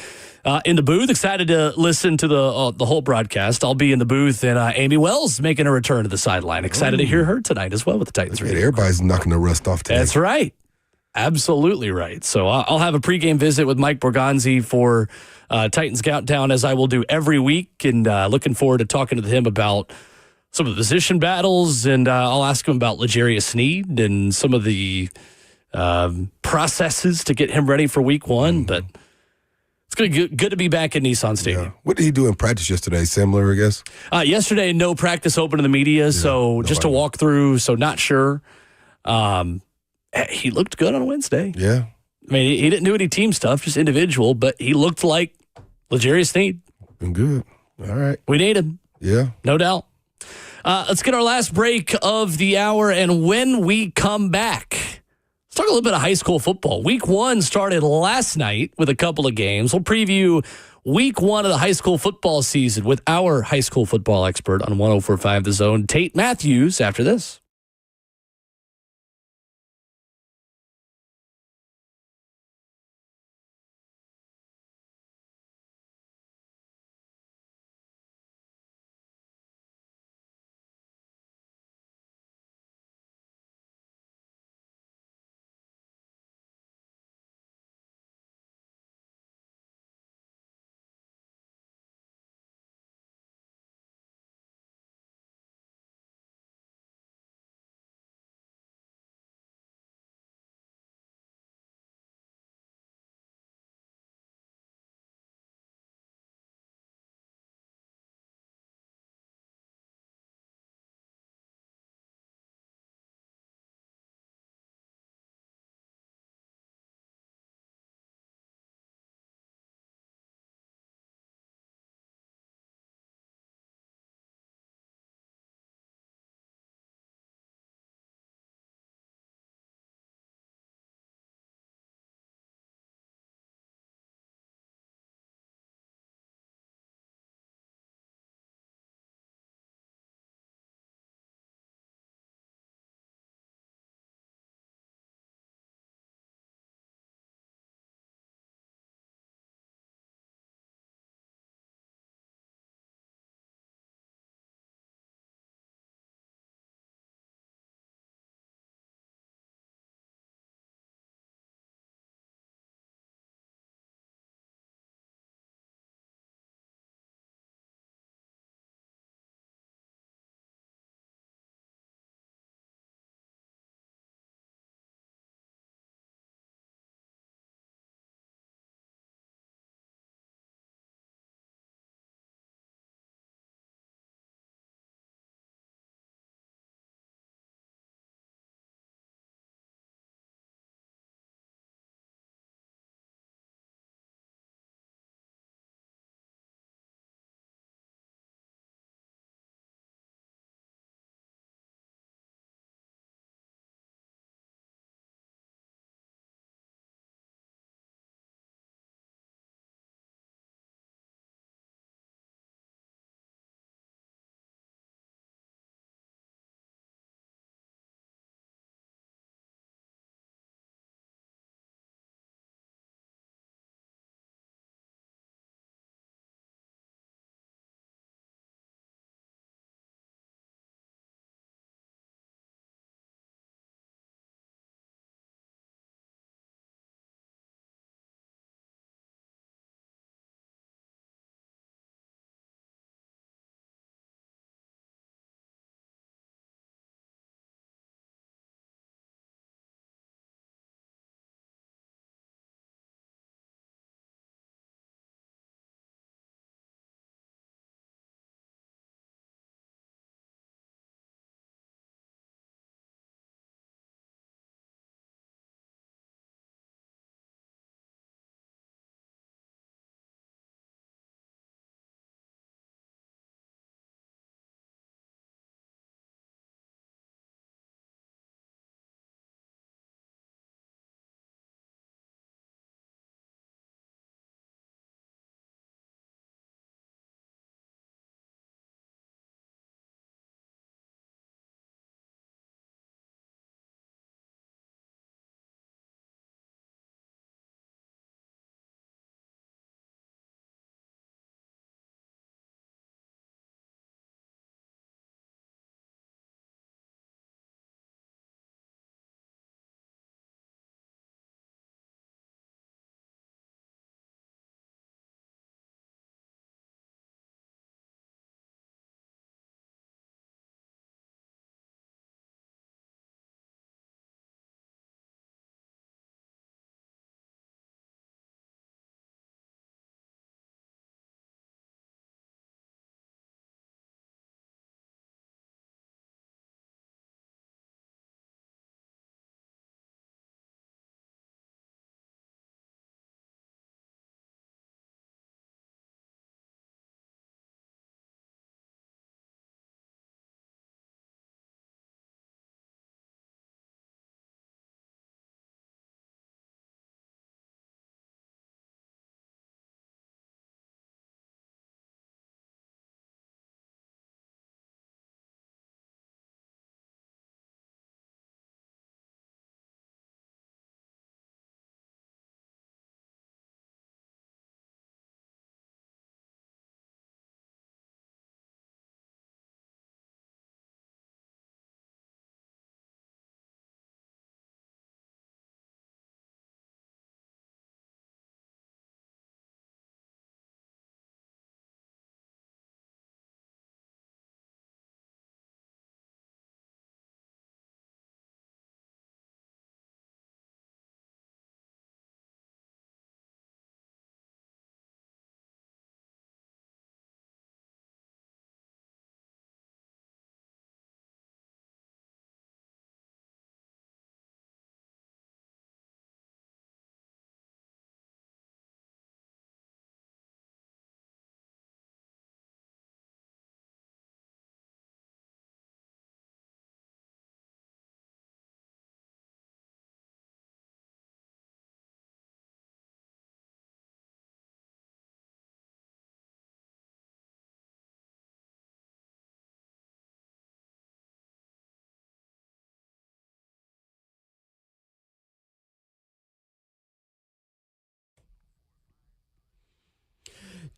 in the booth. Excited to listen to the whole broadcast. I'll be in the booth, and Amy Wells making a return to the sideline. Excited to hear her tonight as well with the Titans. Yeah, everybody's knocking the rust off today. That's right. Absolutely right. So I'll have a pregame visit with Mike Borgonzi for Titans Countdown, as I will do every week, and looking forward to talking to him about some of the position battles, and I'll ask him about L'Jarius Sneed and some of the processes to get him ready for week one. But it's good to be back in Nissan Stadium. Yeah. What did he do in practice yesterday? Similar, I guess? Yesterday, no practice open to the media, so just a walkthrough, so not sure. He looked good on Wednesday. Yeah. I mean, he didn't do any team stuff, just individual, but he looked like L'Jarius Sneed. Been good. All right. We need him. Yeah. No doubt. Let's get our last break of the hour, and when we come back, let's talk a little bit of high school football. Week one started last night with a couple of games. We'll preview week one of the high school football season with our high school football expert on 104.5 The Zone, Tate Matthews, after this.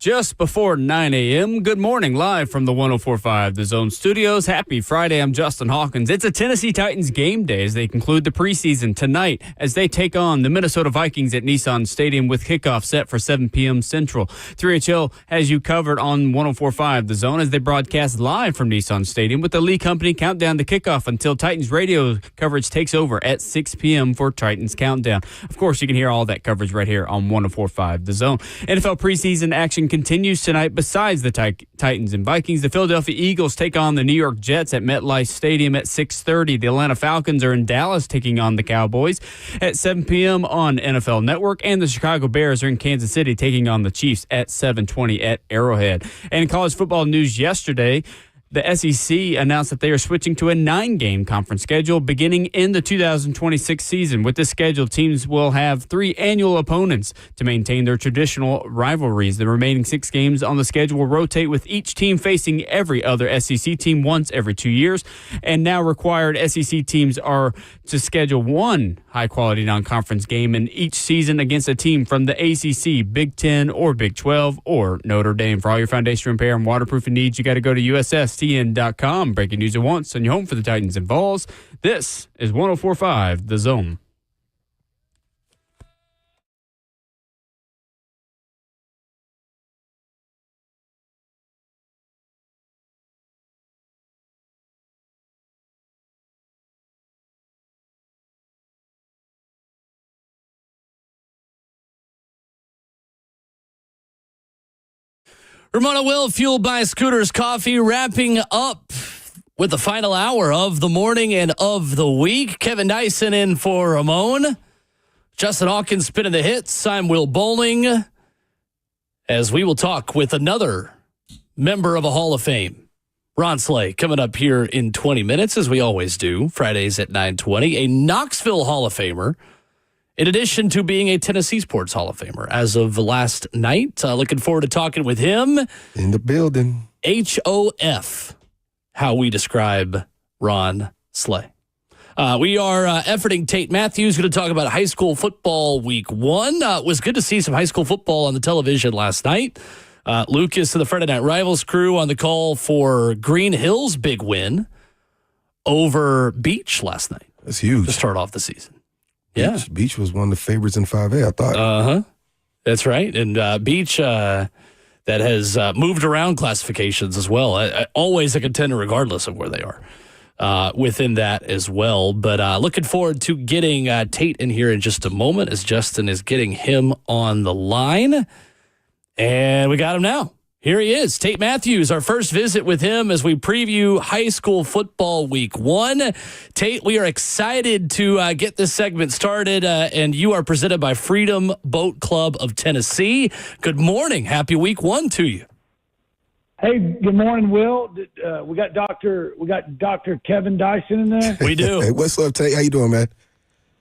Just before 9 a.m., good morning, live from the 104.5 The Zone Studios. Happy Friday, I'm Justin Hawkins. It's a Tennessee Titans game day as they conclude the preseason tonight as they take on the Minnesota Vikings at Nissan Stadium with kickoff set for 7 p.m. Central. 3HL has you covered on 104.5 The Zone as they broadcast live from Nissan Stadium with the Lee Company countdown to kickoff until Titans radio coverage takes over at 6 p.m. for Titans Countdown. Of course, you can hear all that coverage right here on 104.5 The Zone. NFL preseason action continues tonight. Besides the Titans and Vikings, the Philadelphia Eagles take on the New York Jets at MetLife Stadium at 6:30. The Atlanta Falcons are in Dallas taking on the Cowboys at 7 p.m. on NFL Network, and the Chicago Bears are in Kansas City taking on the Chiefs at 7:20 at Arrowhead. And in college football news yesterday, the SEC announced that they are switching to a 9-game conference schedule beginning in the 2026 season. With this schedule, teams will have 3 annual opponents to maintain their traditional rivalries. The remaining 6 games on the schedule will rotate, with each team facing every other SEC team once every 2 years. And now required SEC teams are to schedule 1 high-quality non-conference game in each season against a team from the ACC, Big Ten, or Big 12, or Notre Dame. For all your foundation repair and waterproofing needs, you got to go to USSTN.com. Breaking news at once on your home for the Titans and Vols. This is 104.5 The Zone. Ramona Will, fueled by Scooters Coffee, wrapping up with the final hour of the morning and of the week. Kevin Dyson in for Ramon. Justin Hawkins spinning the hits. I'm Will Bowling. As we will talk with another member of a Hall of Fame, Ron Slay, coming up here in 20 minutes, as we always do, Fridays at 9:20. A Knoxville Hall of Famer, in addition to being a Tennessee Sports Hall of Famer as of last night. Looking forward to talking with him. In the building. HOF, how we describe Ron Slay. We are efforting Tate Matthews, going to talk about high school football week 1. It was good to see some high school football on the television last night. Lucas and the Friday Night Rivals crew on the call for Green Hill's big win over Beach last night. That's huge. To start off the season. Beach was one of the favorites in 5A, I thought. Uh-huh. That's right. And Beach, that has moved around classifications as well. Always a contender regardless of where they are within that as well. But looking forward to getting Tate in here in just a moment as Justin is getting him on the line. And we got him now. Here he is, Tate Matthews, our first visit with him as we preview high school football week 1. Tate, we are excited to get this segment started, and you are presented by Freedom Boat Club of Tennessee. Good morning. Happy week 1 to you. Hey, good morning, Will. We got Dr. Kevin Dyson in there. We do. Hey, what's up, Tate? How you doing, man?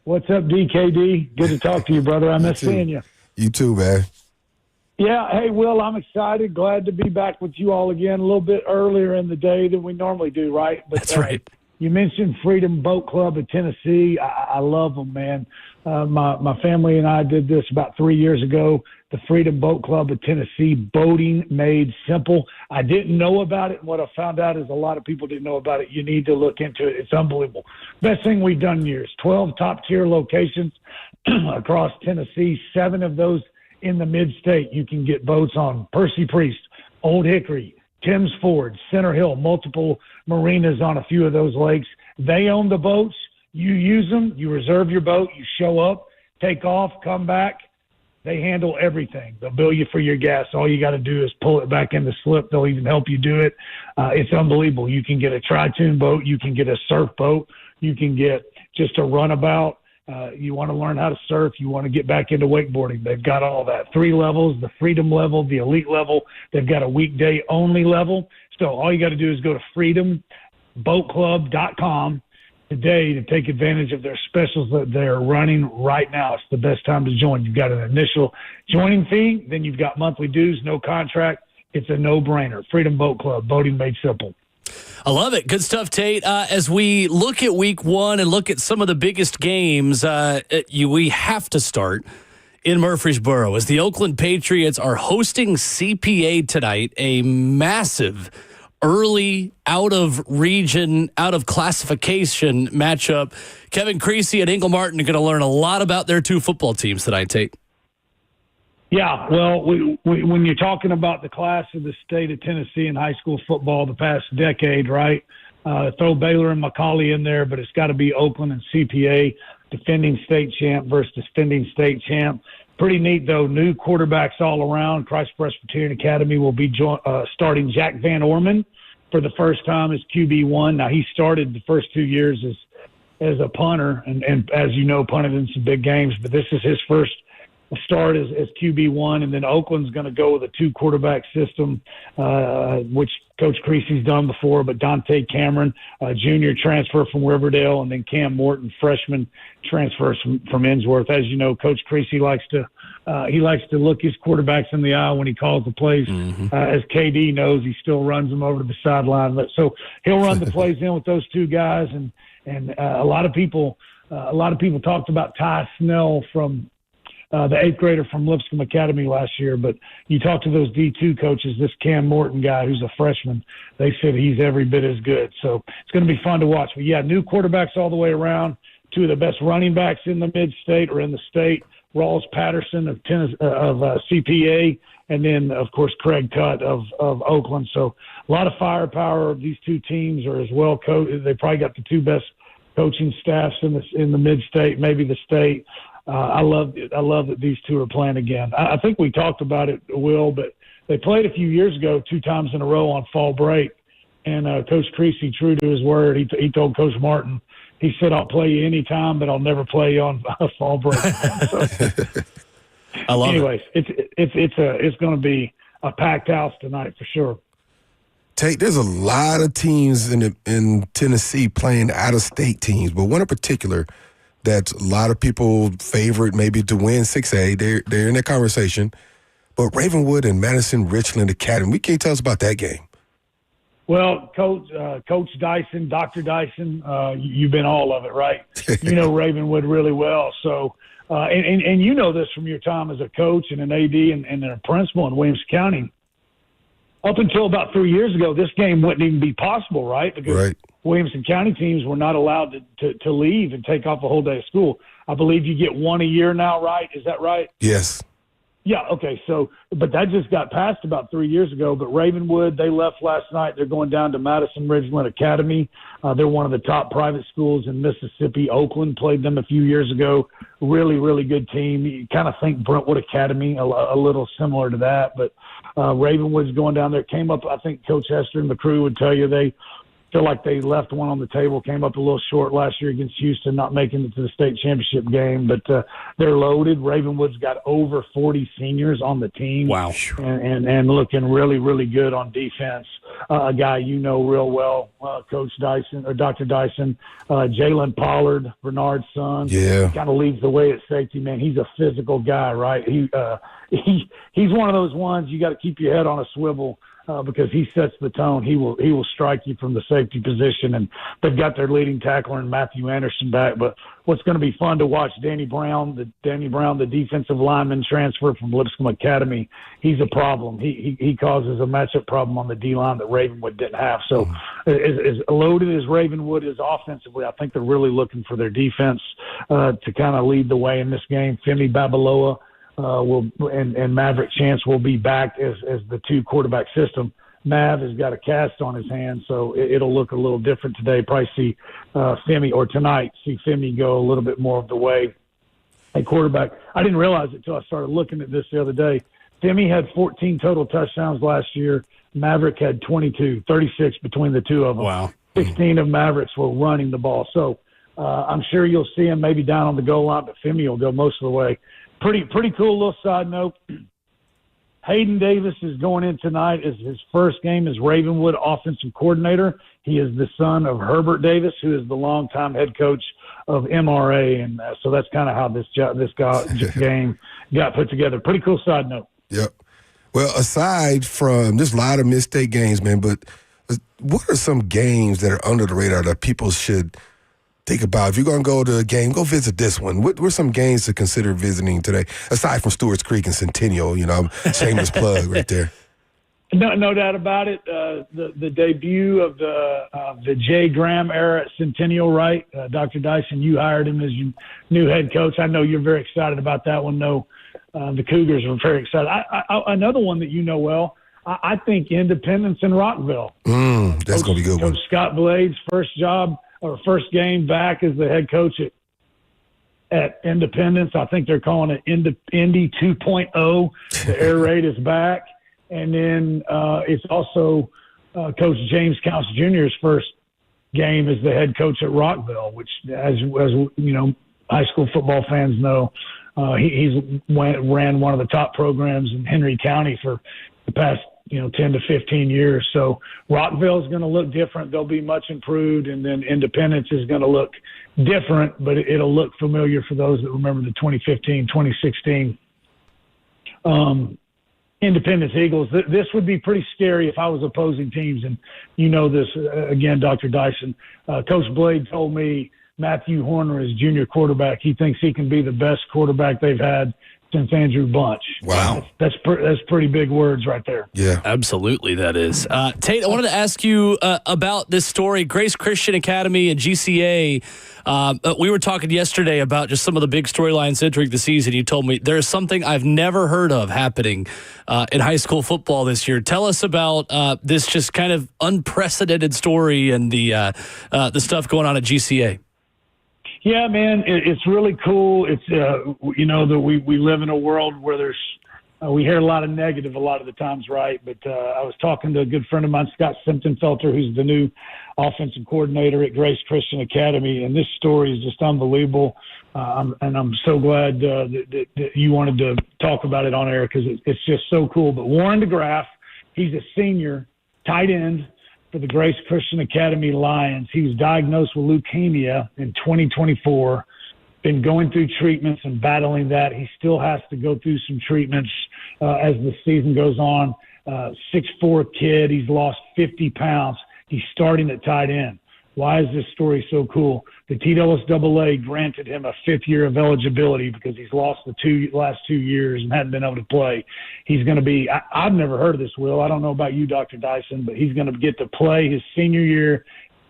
What's up, DKD? Good to talk to you, brother. I miss seeing you. You too, man. Yeah, hey, Will, I'm excited. Glad to be back with you all again a little bit earlier in the day than we normally do, right? But, that's right. You mentioned Freedom Boat Club of Tennessee. I love them, man. My family and I did this about 3 years ago, the Freedom Boat Club of Tennessee, boating made simple. I didn't know about it, and what I found out is a lot of people didn't know about it. You need to look into it. It's unbelievable. Best thing we've done in years. 12 top-tier locations across Tennessee, 7 of those in the mid-state. You can get boats on Percy Priest, Old Hickory, Timms Ford, Center Hill, multiple marinas on a few of those lakes. They own the boats. You use them. You reserve your boat. You show up, take off, come back. They handle everything. They'll bill you for your gas. All you got to do is pull it back in the slip. They'll even help you do it. It's unbelievable. You can get a tri-tune boat. You can get a surf boat. You can get just a runabout. You want to learn how to surf. You want to get back into wakeboarding. They've got all that. 3 levels, the freedom level, the elite level. They've got a weekday only level. So all you got to do is go to freedomboatclub.com today to take advantage of their specials that they're running right now. It's the best time to join. You've got an initial joining fee. Then you've got monthly dues, no contract. It's a no-brainer. Freedom Boat Club, boating made simple. I love it. Good stuff, Tate. As we look at week 1 and look at some of the biggest games, we have to start in Murfreesboro as the Oakland Patriots are hosting CPA tonight, a massive early out-of-region, out-of-classification matchup. Kevin Creasy and Ingle Martin are going to learn a lot about their two football teams tonight, Tate. Yeah, well, when you're talking about the class of the state of Tennessee in high school football the past decade, right, throw Baylor and McCallie in there, but it's got to be Oakland and CPA, defending state champ versus defending state champ. Pretty neat, though. New quarterbacks all around. Christ Presbyterian Academy will be starting Jack Van Orman for the first time as QB1. Now, he started the first 2 years as a punter, and as you know, punted in some big games, but this is his first start as QB1, and then Oakland's going to go with a two-quarterback system, which Coach Creasy's done before, but Dante Cameron, junior, transfer from Riverdale, and then Cam Morton, freshman, transfers from Innsworth. As you know, Coach Creasy likes to look his quarterbacks in the eye when he calls the plays. As KD knows, he still runs them over to the sideline. So he'll run the plays in with those two guys, and a lot of people talked about Ty Snell from the eighth grader from Lipscomb Academy last year, but you talk to those D2 coaches, this Cam Morton guy who's a freshman, they said he's every bit as good. So it's going to be fun to watch. But, yeah, new quarterbacks all the way around. Two of the best running backs in the mid-state or in the state, Rawls Patterson of CPA, and then, of course, Craig Cutt of Oakland. So a lot of firepower. These two teams are as well coached. They probably got the two best coaching staffs in the mid-state, maybe the state. I love that these two are playing again. I think we talked about it, Will, but they played a few years ago 2 times in a row on fall break. And Coach Creasy, true to his word, he told Coach Martin, he said, "I'll play you anytime, but I'll never play you on fall break." So, I love anyways, it. It's going to be a packed house tonight for sure. Tate, there's a lot of teams in Tennessee playing out-of-state teams, but one in particular that a lot of people favorite maybe to win 6A. They're in that conversation. But Ravenwood and Madison Richland Academy, can you tell us about that game? Well, Coach Dyson, Dr. Dyson, you've been all of it, right? You know Ravenwood really well. So, and you know this from your time as a coach and an AD and a principal in Williams County. Up until about 3 years ago, this game wouldn't even be possible, right? Because Williamson County teams were not allowed to leave and take off a whole day of school. I believe you get one a year now, right? Is that right? Yes. Yeah, okay. So, but that just got passed about 3 years ago. But Ravenwood, they left last night. They're going down to Madison Ridgeland Academy. They're one of the top private schools in Mississippi. Oakland played them a few years ago. Really, really good team. You kind of think Brentwood Academy, a little similar to that. But Ravenwood's going down there. Came up, I think Coach Hester and the crew would tell you they feel like they left one on the table, came up a little short last year against Houston, not making it to the state championship game. But they're loaded. Ravenwood's got over 40 seniors on the team. Wow. And looking really, really good on defense. A guy you know real well, Coach Dyson, or Dr. Dyson, Jalen Pollard, Bernard's son. Yeah. Kind of leads the way at safety, man. He's a physical guy, right? He's one of those ones you got to keep your head on a swivel. Because he sets the tone. He will strike you from the safety position, and they've got their leading tackler in Matthew Anderson back. But what's going to be fun to watch, Danny Brown, the defensive lineman transfer from Lipscomb Academy. He's a problem. He causes a matchup problem on the D line that Ravenwood didn't have. So as loaded as Ravenwood is offensively, I think they're really looking for their defense to kind of lead the way in this game. Femi Babaloa and Maverick Chance will be back as the two quarterback system. Mav has got a cast on his hand, so it'll look a little different today. Probably see Femi go a little bit more of the way a quarterback. I didn't realize it until I started looking at this the other day. Femi had 14 total touchdowns last year. Maverick had 22, 36 between the two of them. Wow. 16 of Mavericks were running the ball. So I'm sure you'll see him maybe down on the goal line, but Femi will go most of the way. Pretty cool little side note. Hayden Davis is going in tonight as his first game as Ravenwood offensive coordinator. He is the son of Herbert Davis, who is the longtime head coach of MRA, and so that's kind of how this game got put together. Pretty cool side note. Yep. Well, aside from there's a lot of mid-state games, man, but what are some games that are under the radar that people should think about if you're going to go to a game, go visit this one. What were some games to consider visiting today, aside from Stewart's Creek and Centennial? Shameless plug right there. No doubt about it. The debut of the Jay Graham era at Centennial, right? Dr. Dyson, you hired him as your new head coach. I know you're very excited about that one. No, the Cougars were very excited. Another one that you know well, I think Independence in Rockville. That's going to be a good one. Coach Scott Blade's first game back as the head coach at Independence. I think they're calling it Indy 2.0. The air raid is back. And then it's also Coach James Counts Jr.'s first game as the head coach at Rockville, which, as you know, high school football fans know, he's ran one of the top programs in Henry County for the past 10 to 15 years. So Rockville is going to look different. They'll be much improved, and then Independence is going to look different, but it'll look familiar for those that remember the 2015, 2016 Independence Eagles. This would be pretty scary if I was opposing teams, and you know this, again, Dr. Dyson. Coach Blade told me Matthew Horner is junior quarterback. He thinks he can be the best quarterback they've had since Andrew Bunch. Wow. That's pretty big words right there. Yeah. Absolutely, that is. Tate, I wanted to ask you about this story, Grace Christian Academy and GCA. We were talking yesterday about just some of the big storylines entering the season. You told me there's something I've never heard of happening in high school football this year. Tell us about this just kind of unprecedented story and the stuff going on at GCA. Yeah, man, it's really cool. It's that we live in a world where there's we hear a lot of negative a lot of the times, right? But I was talking to a good friend of mine, Scott Simptonfelter, who's the new offensive coordinator at Grace Christian Academy, and this story is just unbelievable. I'm so glad that you wanted to talk about it on air because it's just so cool. But Warren DeGraff, he's a senior tight end for the Grace Christian Academy Lions. He was diagnosed with leukemia in 2024, been going through treatments and battling that. He still has to go through some treatments as the season goes on. 6'4" kid. He's lost 50 pounds. He's starting at tight end. Why is this story so cool? The TSSAA granted him a 5th year of eligibility because he's lost the last 2 years and hadn't been able to play. He's going to be – I've never heard of this, Will. I don't know about you, Dr. Dyson, but he's going to get to play his senior year,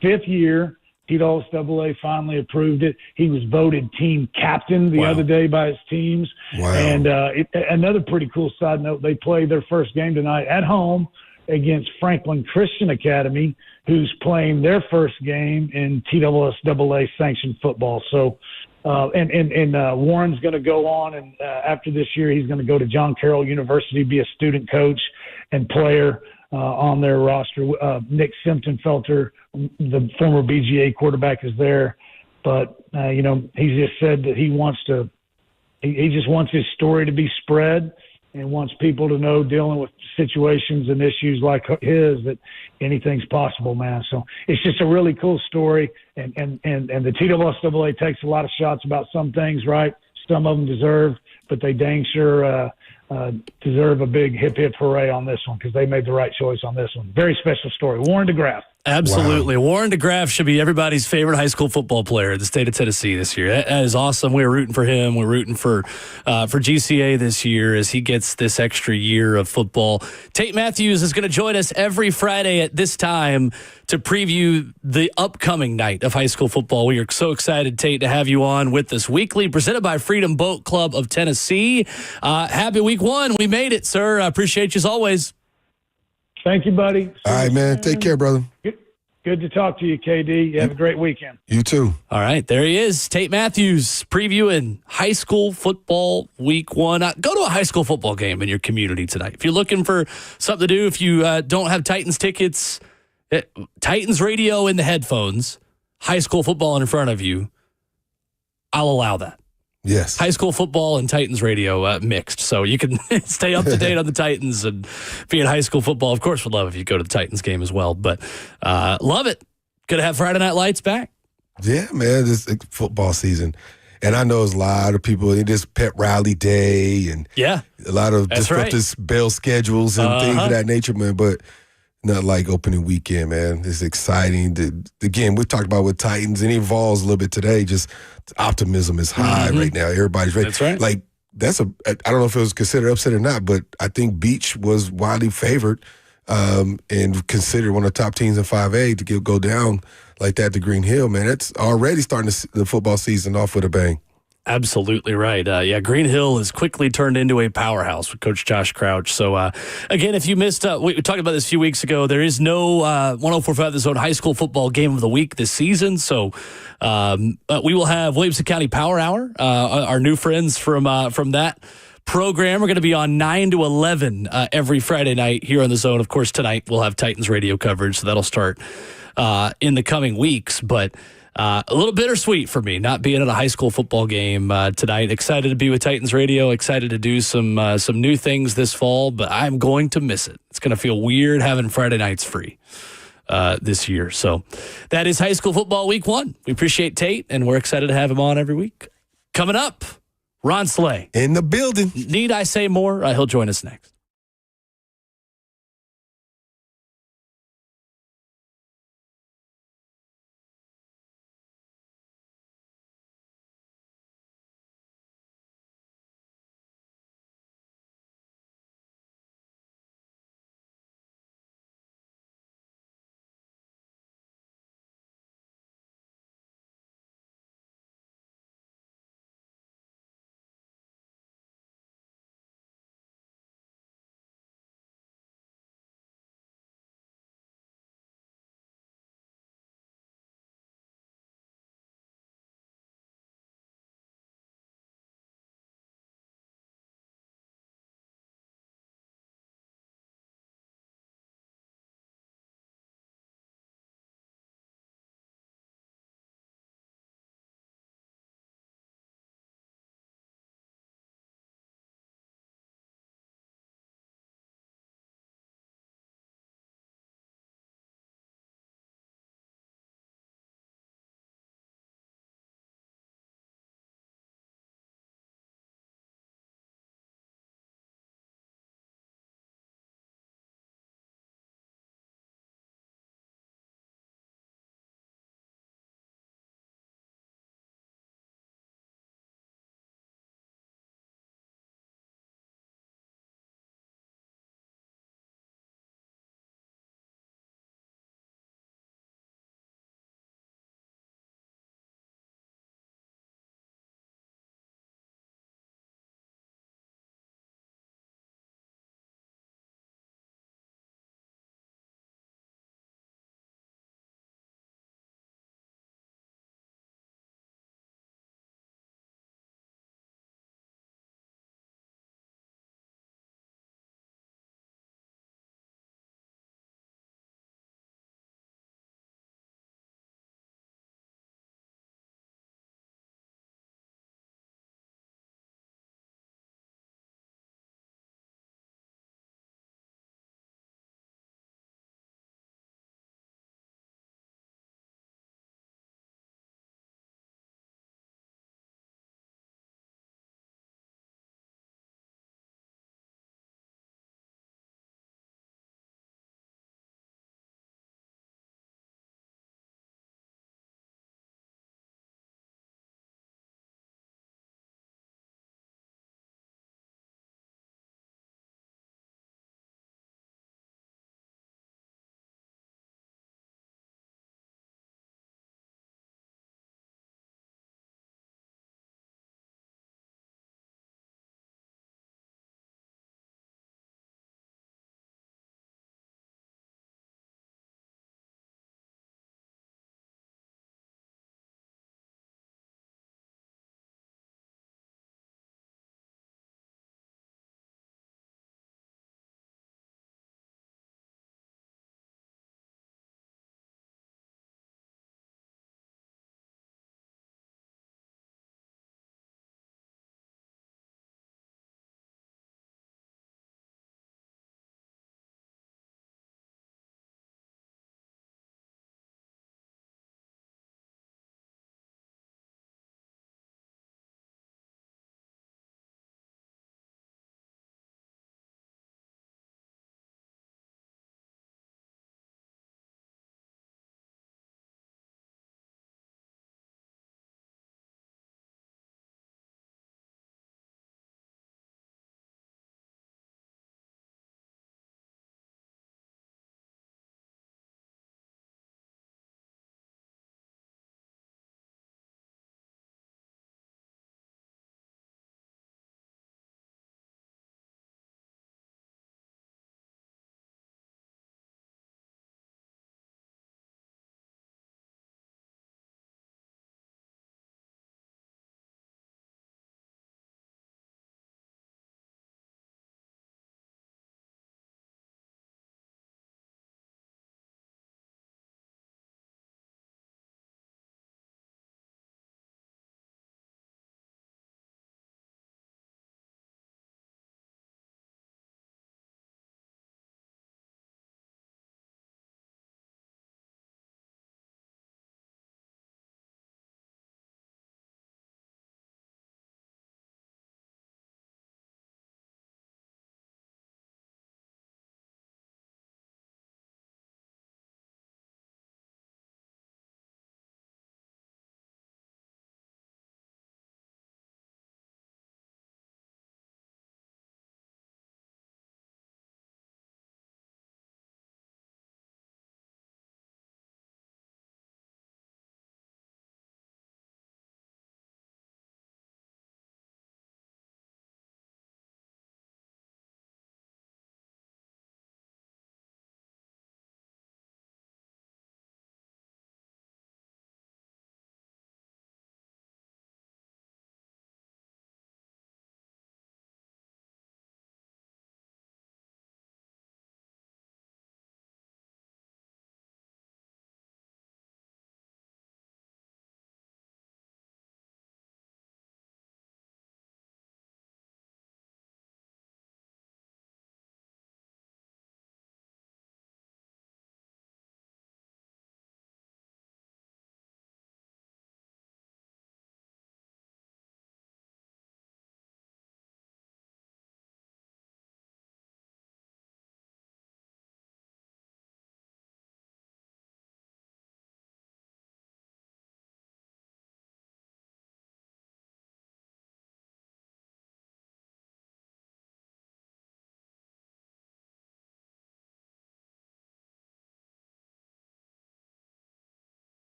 5th year. TSSAA finally approved it. He was voted team captain the other day by his teams. Wow. And another pretty cool side note, they play their first game tonight at home against Franklin Christian Academy, who's playing their first game in TSSAA sanctioned football. So, Warren's going to go on, and after this year, he's going to go to John Carroll University, be a student coach and player on their roster. Nick Simptonfelter, the former BGA quarterback, is there. But, he just said that he just wants his story to be spread and wants people to know dealing with situations and issues like his that anything's possible, man. So it's just a really cool story. And the TSSAA takes a lot of shots about some things, right? Some of them deserve, but they dang sure deserve a big hip hip hooray on this one because they made the right choice on this one. Very special story. Warren DeGraff. Absolutely. Wow. Warren DeGraff should be everybody's favorite high school football player in the state of Tennessee this year. That is awesome. We're rooting for him. We're rooting for GCA this year as he gets this extra year of football. Tate Matthews is going to join us every Friday at this time to preview the upcoming night of high school football. We are so excited, Tate, to have you on with us weekly, presented by Freedom Boat Club of Tennessee. Happy week 1. We made it, sir. I appreciate you as always. Thank you, buddy. All right, man. Take care, brother. Good to talk to you, KD. You have a great weekend. You too. All right, there he is, Tate Matthews, previewing high school football week 1. Go to a high school football game in your community tonight. If you're looking for something to do, if you don't have Titans tickets, Titans radio in the headphones, high school football in front of you, I'll allow that. Yes. High school football and Titans radio mixed. So you can stay up to date on the Titans and be in high school football. Of course, we'd love if you go to the Titans game as well. But love it. Good to have Friday Night Lights back. Yeah, man. This football season. And I know there's a lot of people in this pep rally day and a lot of disruptive bell schedules and things of that nature, man. But Not like opening weekend, man. It's exciting. Again, we talked about with Titans, and it evolves a little bit today. Just optimism is high right now. Everybody's ready. That's right. Like, I don't know if it was considered upset or not, but I think Beach was widely favored and considered one of the top teams in 5A to go down like that to Green Hill, man. It's already starting the football season off with a bang. Absolutely right. Green Hill has quickly turned into a powerhouse with Coach Josh Crouch. So, again, if you missed, we talked about this a few weeks ago, there is no 104.5 The Zone high school football game of the week this season. So, we will have Williamson County Power Hour, our new friends from that program. We're going to be on 9 to 11 every Friday night here on The Zone. Of course, tonight we'll have Titans radio coverage, so that'll start in the coming weeks. But a little bittersweet for me not being at a high school football game tonight. Excited to be with Titans Radio. Excited to do some new things this fall, but I'm going to miss it. It's going to feel weird having Friday nights free this year. So that is high school football week 1. We appreciate Tate, and we're excited to have him on every week. Coming up, Ron Slay. In the building. Need I say more? He'll join us next.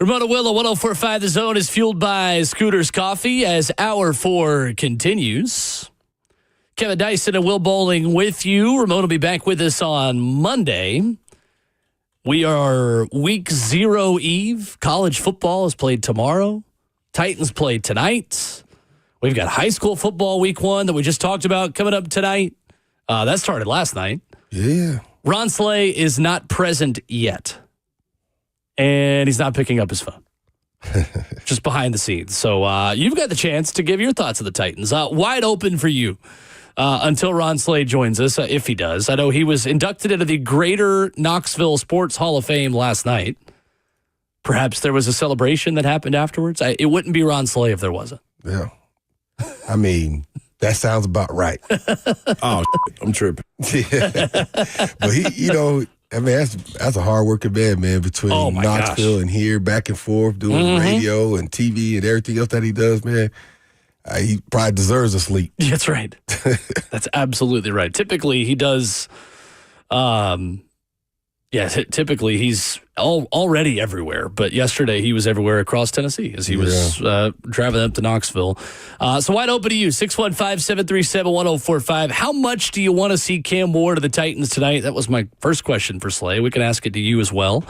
Ramona Willow, 104.5 The Zone is fueled by Scooters Coffee as Hour 4 continues. Kevin Dyson and Will Bowling with you. Ramona will be back with us on Monday. We are week 0 eve. College football is played tomorrow. Titans play tonight. We've got high school football week 1 that we just talked about coming up tonight. That started last night. Yeah. Ron Slay is not present yet. And he's not picking up his phone. Just behind the scenes. So you've got the chance to give your thoughts of the Titans. Wide open for you until Ron Slay joins us, if he does. I know he was inducted into the Greater Knoxville Sports Hall of Fame last night. Perhaps there was a celebration that happened afterwards. It wouldn't be Ron Slay if there wasn't. Yeah. I mean, that sounds about right. Oh, I'm tripping. Yeah. But he, I mean, that's a hard-working man, between Knoxville and here, back and forth, doing radio and TV and everything else that he does, man. He probably deserves a sleep. That's right. That's absolutely right. Typically, he does, typically he's already everywhere. But yesterday, he was everywhere across Tennessee as he was driving up to Knoxville. So wide open to you, 615-737-1045. How much do you want to see Cam Ward of the Titans tonight? That was my first question for Slay. We can ask it to you as well.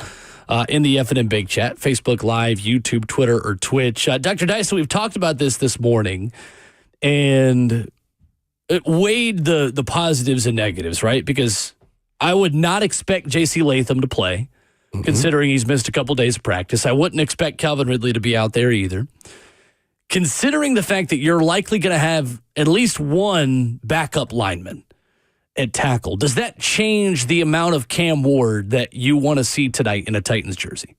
In the F&M Big Chat, Facebook Live, YouTube, Twitter, or Twitch. Dr. Dyson, we've talked about this morning, and it weighed the positives and negatives, right? Because I would not expect J.C. Latham to play, considering he's missed a couple days of practice. I wouldn't expect Calvin Ridley to be out there either. Considering the fact that you're likely going to have at least one backup lineman at tackle, does that change the amount of Cam Ward that you want to see tonight in a Titans jersey?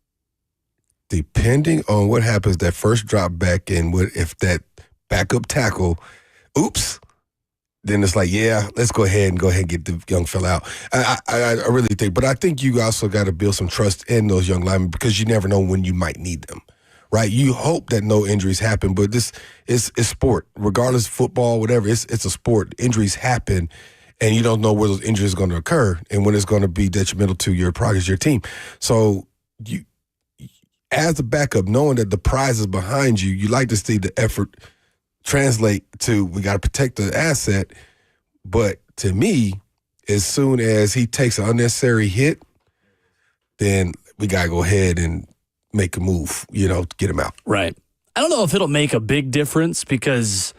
Depending on what happens that first drop back and if that backup tackle, then it's like, let's go ahead and get the young fella out. I really think, but I think you also got to build some trust in those young linemen because you never know when you might need them, right? You hope that no injuries happen, but this is sport. Regardless of football, whatever, it's a sport. Injuries happen. And you don't know where those injuries are going to occur and when it's going to be detrimental to your progress, your team. So you, as a backup, knowing that the prize is behind you, you like to see the effort translate to we got to protect the asset. But to me, as soon as he takes an unnecessary hit, then we got to go ahead and make a move, to get him out. Right. I don't know if it'll make a big difference because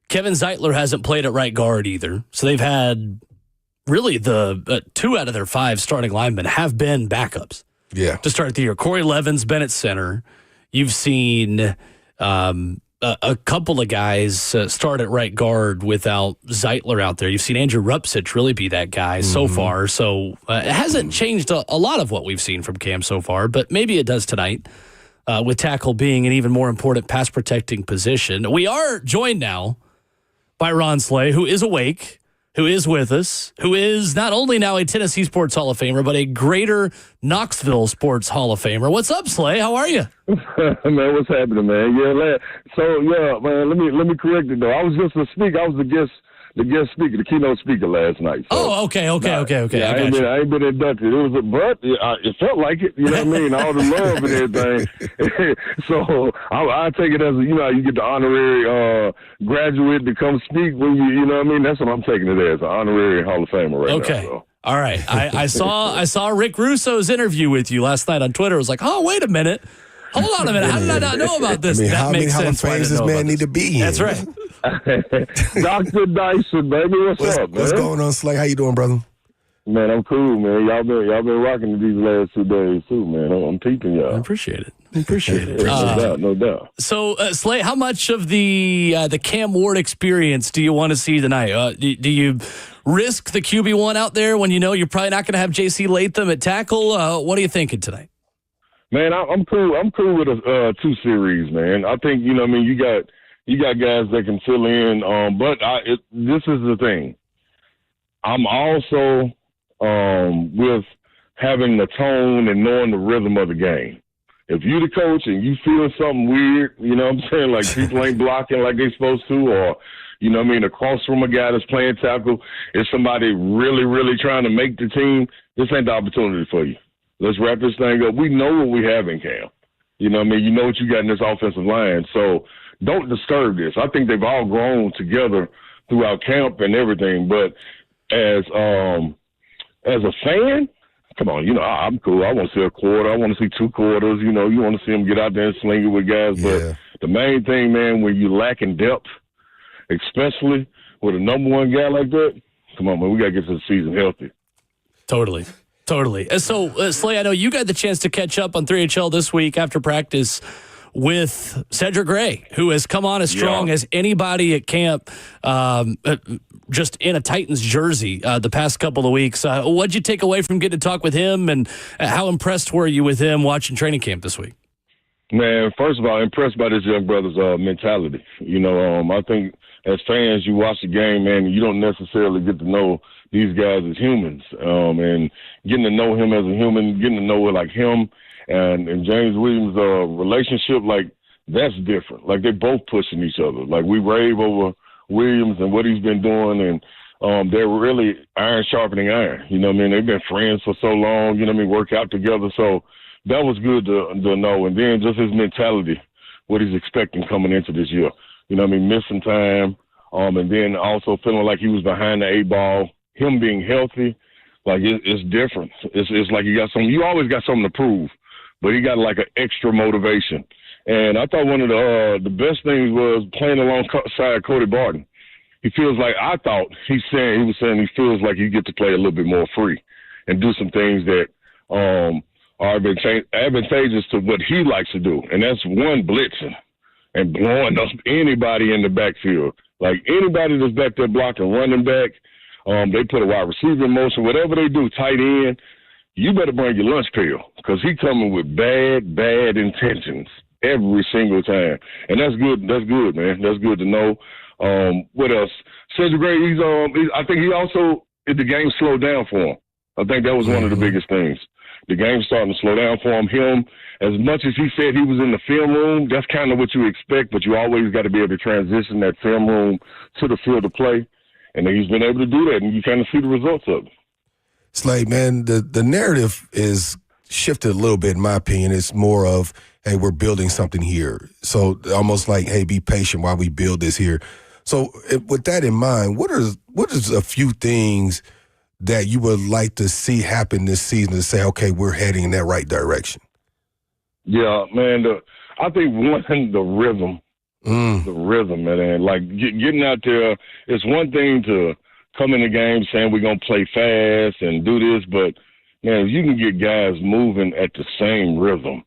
Kevin Zeitler hasn't played at right guard either. So they've had really the 2 out of their 5 starting linemen have been backups. Yeah. To start the year. Corey Levin's been at center. You've seen a couple of guys start at right guard without Zeitler out there. You've seen Andrew Rupsich really be that guy so far. So it hasn't changed a lot of what we've seen from Cam so far, but maybe it does tonight with tackle being an even more important pass protecting position. We are joined now by Ron Slay, who is awake, who is with us, who is not only now a Tennessee Sports Hall of Famer, but a Greater Knoxville Sports Hall of Famer. What's up, Slay? How are you? Man, what's happening, man? Man, let me correct it though. I was just a speaker. I was the guest speaker, the keynote speaker last night. So, okay. I ain't been inducted. It felt like it. You know what I mean? All the love and everything. So I take it as you get the honorary graduate to come speak when you know what I mean. That's what I'm taking it as, an honorary Hall of Famer right now. Okay. So. All right. I saw Rick Russo's interview with you last night on Twitter. I was like, oh, wait a minute. Hold on a minute. How did I not know about this? How many Hall of Fames this man need to be in? That's right. Dr. Dyson, baby, what's up, man? What's going on, Slay? How you doing, brother? Man, I'm cool, man. Y'all been rocking these last 2 days too, man. I'm peeping y'all. I appreciate it. No doubt. So, Slay, how much of the Cam Ward experience do you want to see tonight? Do you risk the QB1 out there when you know you're probably not going to have J.C. Latham at tackle? What are you thinking tonight? Man, I'm cool. I'm cool with a 2 series, man. I think you got guys that can fill in. But this is the thing. I'm also with having the tone and knowing the rhythm of the game. If you the coach and you feel something weird, you know what I'm saying, like people ain't blocking like they supposed to, or you know what I mean, across from a guy that's playing tackle, is somebody really, really trying to make the team, this ain't the opportunity for you. Let's wrap this thing up. We know what we have in Cam. You know what I mean? You know what you got in this offensive line. So don't disturb this. I think they've all grown together throughout camp and everything. But as a fan, come on, you know, I'm cool. I want to see a quarter. I want to see 2 quarters. You know, you want to see them get out there and sling it with guys. Yeah. But the main thing, man, when you lack in depth, especially with a number one guy like that, come on, man, we got to get to the season healthy. Totally. So, Slay, I know you got the chance to catch up on 3HL this week after practice with Cedric Gray, who has come on as strong as anybody at camp, just in a Titans jersey the past couple of weeks. What'd you take away from getting to talk with him, and how impressed were you with him watching training camp this week? Man, first of all, impressed by this young brother's mentality. You know, I think as fans, you watch the game, man, you don't necessarily get to know these guys as humans, and getting to know him as a human, getting to know like him and James Williams' relationship, like that's different. Like they're both pushing each other. Like we rave over Williams and what he's been doing, and they're really iron sharpening iron. You know what I mean? They've been friends for so long. You know what I mean? Work out together. So that was good to know. And then just his mentality, what he's expecting coming into this year. You know what I mean? Missing time, and then also feeling like he was behind the 8 ball. Him being healthy, like it's different. It's like you always got something to prove, but he got like an extra motivation. And I thought one of the best things was playing alongside Cody Barton. He feels like he was saying he feels like you get to play a little bit more free and do some things that are advantageous to what he likes to do, and that's one, blitzing and blowing up anybody in the backfield. Like anybody that's back there blocking, running back. They put a wide receiver in motion, whatever they do, tight end, you better bring your lunch pail because he coming with bad intentions every single time. And that's good. That's good, man. That's good to know. What else? Cedric Gray, I think the game slowed down for him. I think that was one of the biggest things. The game's starting to slow down for him. As much as he said he was in the film room, that's kind of what you expect, but you always got to be able to transition that film room to the field of play. And he's been able to do that, and you kind of see the results of it. Slade, man, the narrative is shifted a little bit, in my opinion. It's more of, hey, we're building something here. So almost like, hey, be patient while we build this here. So with that in mind, what is a few things that you would like to see happen this season to say, okay, we're heading in that right direction? Yeah, man, I think one, the rhythm. The rhythm, man. Like getting out there, it's one thing to come in the game saying we're going to play fast and do this, but, man, if you can get guys moving at the same rhythm.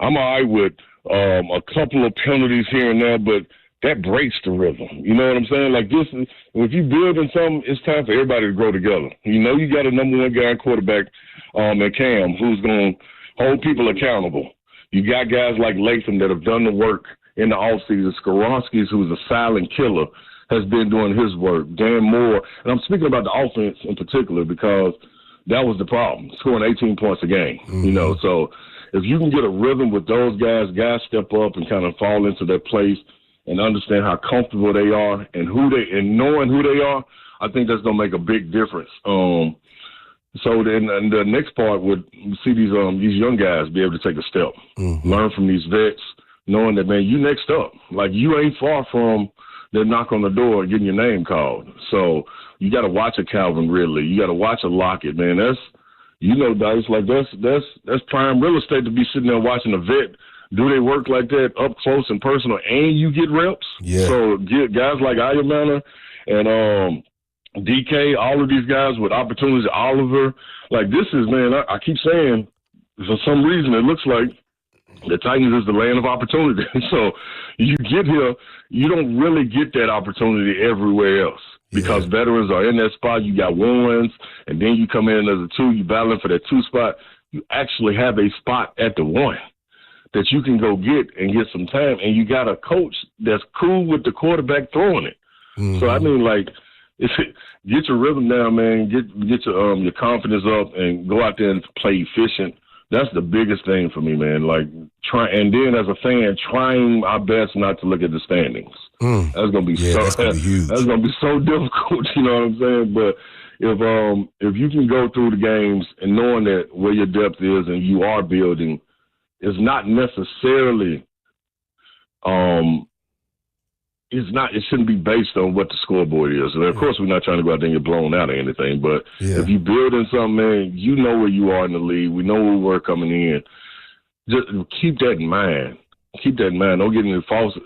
I'm all right with a couple of penalties here and there, but that breaks the rhythm. You know what I'm saying? Like this, if you building something, it's time for everybody to grow together. You know you got a number one guy quarterback in Cam who's going to hold people accountable. You got guys like Latham that have done the work in the offseason. Skoronski's, who's a silent killer, has been doing his work. Dan Moore, and I'm speaking about the offense in particular because that was the problem, scoring 18 points a game. You know, so if you can get a rhythm with those guys step up and kind of fall into their place and understand how comfortable they are and knowing who they are, I think that's gonna make a big difference. So then and the next part would see these young guys be able to take a step, learn from these vets, knowing that, man, you next up. Like, you ain't far from the knock on the door and getting your name called. So you got to watch a Calvin Ridley. You got to watch a Lockett, man. That's, Dice, like that's prime real estate to be sitting there watching a vet do they work like that up close and personal, and you get reps. Yeah. So get guys like Ayamana and DK, all of these guys with opportunities, Oliver. Like, this is, man, I keep saying, for some reason it looks like the Titans is the land of opportunity. So you get here, you don't really get that opportunity everywhere else because veterans are in that spot. You got ones, and then you come in as a 2, you battling for that 2 spot. You actually have a spot at the 1 that you can go get and get some time, and you got a coach that's cool with the quarterback throwing it. So, I mean, like, get your rhythm down, man. Get your confidence up and go out there and play efficient. That's the biggest thing for me, man. Like, and then as a fan, trying our best not to look at the standings. That's gonna be that's gonna be huge. That's gonna be so difficult. You know what I'm saying? But if you can go through the games and knowing that where your depth is and you are building, is not necessarily it shouldn't be based on what the scoreboard is. And of course, we're not trying to go out there and get blown out or anything, but if you build in something, man, you know where you are in the league. We know where we were coming in. Just keep that in mind. Keep that in mind. Don't get any false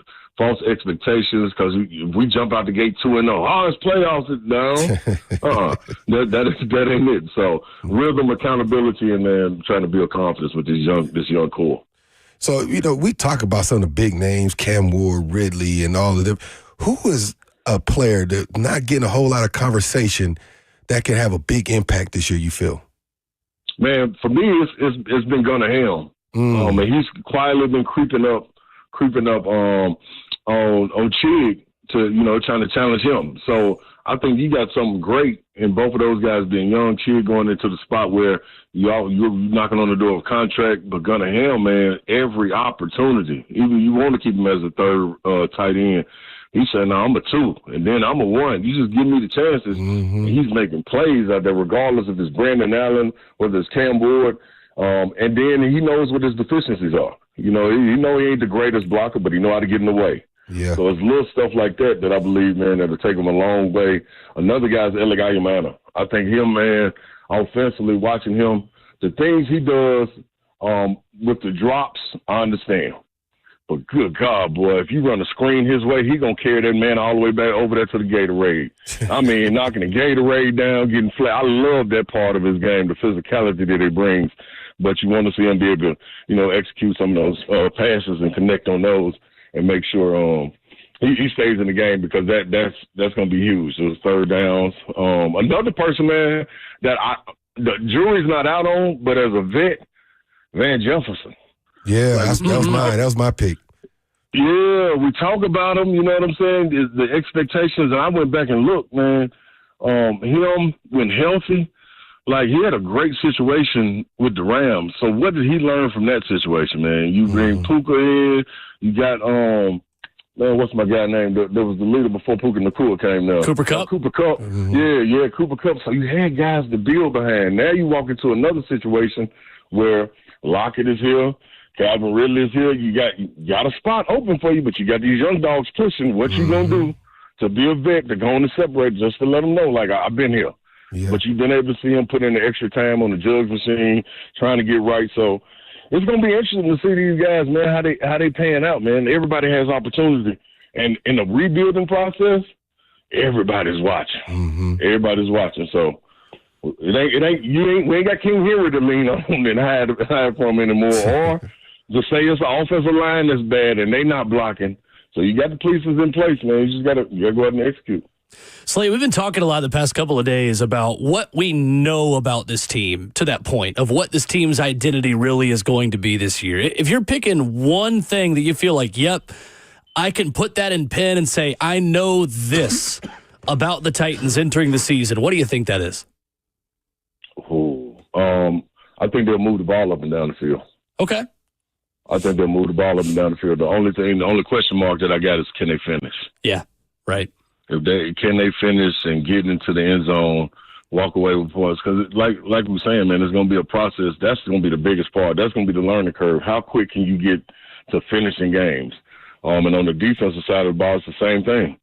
expectations, because if we jump out the gate 2-0, it's playoffs. No, that ain't it. So rhythm, accountability, and then trying to build confidence with this young core. So, we talk about some of the big names, Cam Ward, Ridley, and all of them. Who is a player that not getting a whole lot of conversation that can have a big impact this year, you feel? Man, for me, it's been Gunnar Helm. And he's quietly been creeping up on Chig to, trying to challenge him. So I think you got something great in both of those guys being young. Chig going into the spot where you're knocking on the door of contract, but Gunnar Helm, man, every opportunity. Even you want to keep him as a third tight end. He said, no, I'm a 2, and then I'm a 1. You just give me the chances. And he's making plays out there, regardless if it's Brandon Allen, whether it's Cam Ward. And then he knows what his deficiencies are. He ain't the greatest blocker, but he know how to get in the way. Yeah. So it's little stuff like that I believe, man, that'll take him a long way. Another guy's Eli Ayumana. I think him, man, offensively, watching him, the things he does with the drops, I understand. But good God, boy, if you run a screen his way, he going to carry that man all the way back over there to the Gatorade. I mean, knocking the Gatorade down, getting flat. I love that part of his game, the physicality that he brings. But you want to see him be able to, execute some of those passes and connect on those and make sure he stays in the game, because that's going to be huge. Those third downs. Another person, man, that the jury's not out on, but as a vet, Van Jefferson. Yeah, that was mine. That was my pick. Yeah, we talk about him, you know what I'm saying? The expectations, and I went back and looked, man. Him, when healthy, he had a great situation with the Rams. So what did he learn from that situation, man? You bring Puka in, you got, what's my guy name? There was the leader before Puka Nacua came now. Cooper Kupp? Cooper Kupp. Yeah, Cooper Kupp. So you had guys to build behind. Now you walk into another situation where Lockett is here, Calvin Ridley is here. You got a spot open for you, but you got these young dogs pushing. What you going to do to be a vet, to go on and separate, just to let them know, I've been here. Yeah. But you've been able to see him put in the extra time on the jugs machine, trying to get right. So it's going to be interesting to see these guys, man, how they pan out, man. Everybody has opportunity. And in the rebuilding process, everybody's watching. Everybody's watching. So we ain't got King Henry to lean on and hide from anymore. Or to say it's an offensive line that's bad and they not blocking. So you got the pieces in place, man. You just got to go ahead and execute. Slade, we've been talking a lot the past couple of days about what we know about this team, to that point of what this team's identity really is going to be this year. If you're picking one thing that you feel like, yep, I can put that in pen and say, I know this about the Titans entering the season, what do you think that is? I think they'll move the ball up and down the field. Okay. I think they'll move the ball up and down the field. The only question mark that I got is, can they finish? Yeah, right. Can they finish and get into the end zone, walk away with points? Because like we were saying, man, it's going to be a process. That's going to be the biggest part. That's going to be the learning curve. How quick can you get to finishing games? And on the defensive side of the ball, it's the same thing.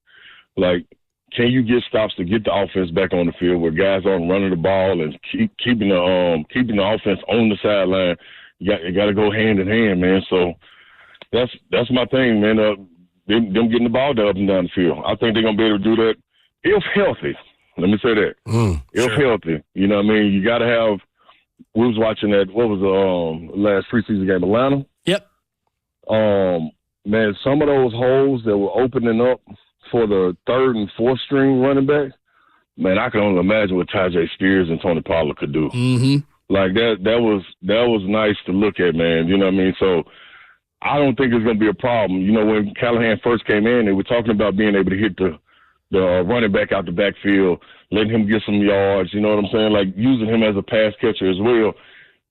Can you get stops to get the offense back on the field where guys aren't running the ball and keeping the offense on the sideline? You got to go hand in hand, man. So that's my thing, man. Them getting the ball up and down the field. I think they're going to be able to do that if healthy. Let me say that. If healthy. You know what I mean? You got to have – we was watching that – what was the last preseason game? Atlanta? Yep. Man, some of those holes that were opening up for the third and fourth string running back, man, I can only imagine what Tajay Spears and Tony Pollard could do. That was nice to look at, man. You know what I mean? So – I don't think it's going to be a problem. You know, when Callahan first came in, they were talking about being able to hit the running back out the backfield, letting him get some yards, you know what I'm saying? Using him as a pass catcher as well.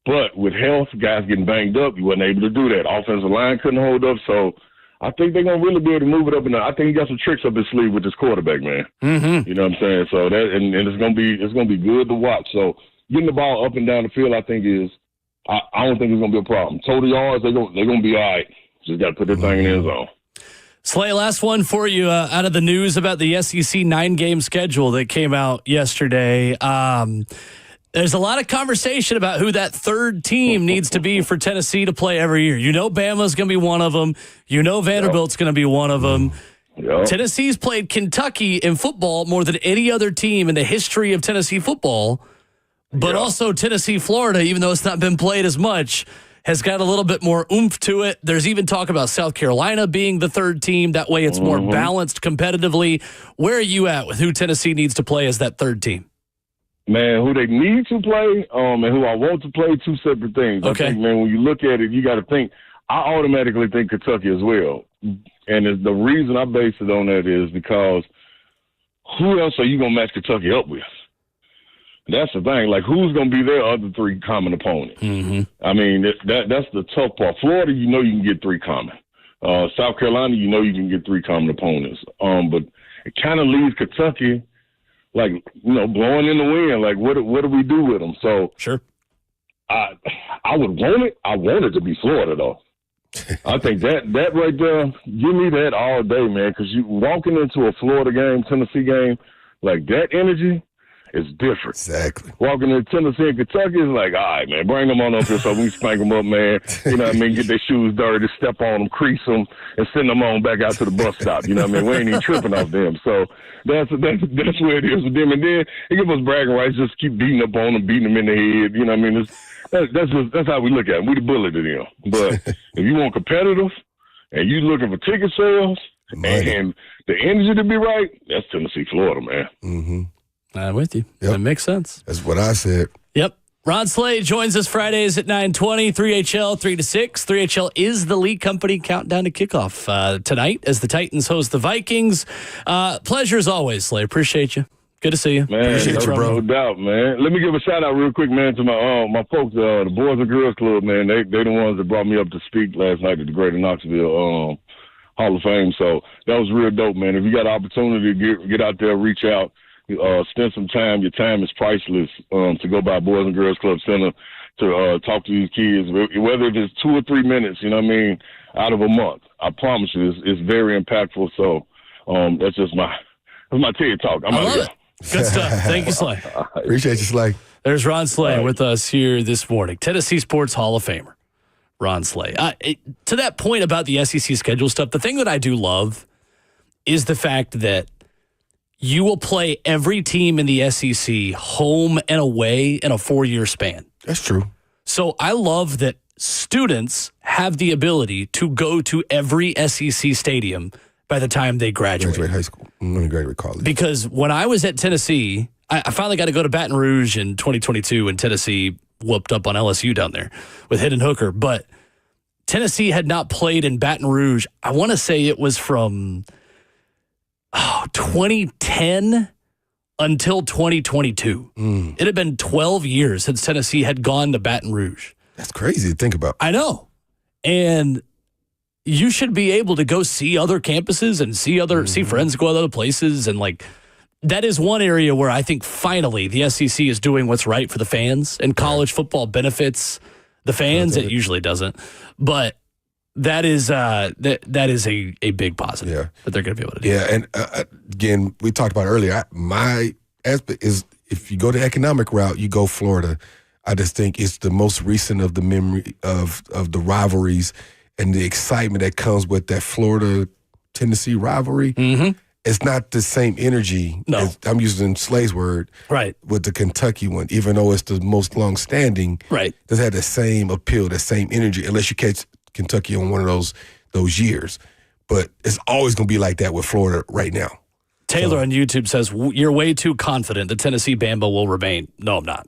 But with health, guys getting banged up, you wasn't able to do that. Offensive line couldn't hold up. So I think they're going to really be able to move it up. And I think he got some tricks up his sleeve with this quarterback, man. You know what I'm saying? So that and it's going to be good to watch. So getting the ball up and down the field, I think, is I don't think it's going to be a problem. Total yards, they're going to be all right. Just got to put their thing in the end zone. Slay, last one for you out of the news about the SEC 9-game schedule that came out yesterday. There's a lot of conversation about who that third team needs to be for Tennessee to play every year. You know Bama's going to be one of them. You know Vanderbilt's going to be one of them. Yep. Tennessee's played Kentucky in football more than any other team in the history of Tennessee football, but also Tennessee, Florida, even though it's not been played as much, has got a little bit more oomph to it. There's even talk about South Carolina being the third team. That way it's more balanced competitively. Where are you at with who Tennessee needs to play as that third team? Man, who they need to play and who I want to play, two separate things. Okay. I think, man, when you look at it, you got to think. I automatically think Kentucky as well. And the reason I base it on that is because who else are you going to match Kentucky up with? That's the thing. Like, who's going to be their other three common opponents? I mean, that's the tough part. Florida, you know you can get three common. South Carolina, you know you can get three common opponents. But it kind of leaves Kentucky, like, you know, blowing in the wind. Like, what do we do with them? So sure, I would want it. I want it to be Florida, though. I think that right there, give me that all day, man, because you walking into a Florida game, Tennessee game, like that energy is different. Exactly. Walking into Tennessee and Kentucky is like, all right, man, bring them on up here so we can spank them up, man. You know what I mean? Get their shoes dirty, step on them, crease them, and send them on back out to the bus stop. You know what I mean? We ain't even tripping off them. So that's where it is with them. And then it gives us bragging rights, just keep beating up on them, beating them in the head. You know what I mean? That's how we look at them. We the bully to them. But if you want competitive and you looking for ticket sales and the energy to be right, that's Tennessee, Florida, man. Mm-hmm. I'm with you. Yep. That makes sense. That's what I said. Yep. Ron Slade joins us Fridays at 9:20, 3HL 3 to 6. 3HL is the lead company countdown to kickoff tonight as the Titans host the Vikings. Pleasure as always, Slade. Appreciate you. Good to see you. Man, Appreciate you, no doubt, man. Let me give a shout out real quick, man, to my folks, the Boys and Girls Club, man. They the ones that brought me up to speak last night at the Greater Knoxville Hall of Fame. So that was real dope, man. If you got an opportunity to get out there, reach out, spend some time. Your time is priceless to go by Boys and Girls Club Center to talk to these kids, whether it's 2 or 3 minutes, you know what I mean, out of a month. I promise you, it's very impactful. So that's just my TED Talk. I love it. Good stuff. Thank you, Slay. Appreciate you, Slay. There's Ron Slay with us here this morning. Tennessee Sports Hall of Famer, Ron Slay. To that point about the SEC schedule stuff, the thing that I do love is the fact that you will play every team in the SEC home and away in a 4-year span. That's true. So I love that students have the ability to go to every SEC stadium by the time they graduate high school. I'm going to graduate college. Because when I was at Tennessee, I finally got to go to Baton Rouge in 2022 when Tennessee whooped up on LSU down there with Hendon Hooker. But Tennessee had not played in Baton Rouge. I want to say it was from 2010 until 2022. It had been 12 years since Tennessee had gone to Baton Rouge. That's crazy to think about. I know. And you should be able to go see other campuses and see friends go other places. And like, that is one area where I think finally the SEC is doing what's right for the fans, and college football benefits the fans. It usually doesn't, but that is that is a big positive that they're going to be able to do. Yeah. And again, we talked about earlier, my aspect is if you go the economic route, you go Florida. I just think it's the most recent of the memory of the rivalries and the excitement that comes with that Florida-Tennessee rivalry. It's not the same energy. No. As, I'm using Slay's word. Right. With the Kentucky one, even though it's the most long-standing. Right. It doesn't have the same appeal, the same energy, unless you catch Kentucky on one of those years. But it's always going to be like that with Florida right now. Taylor on YouTube says, you're way too confident that Tennessee Bama will remain. No, I'm not.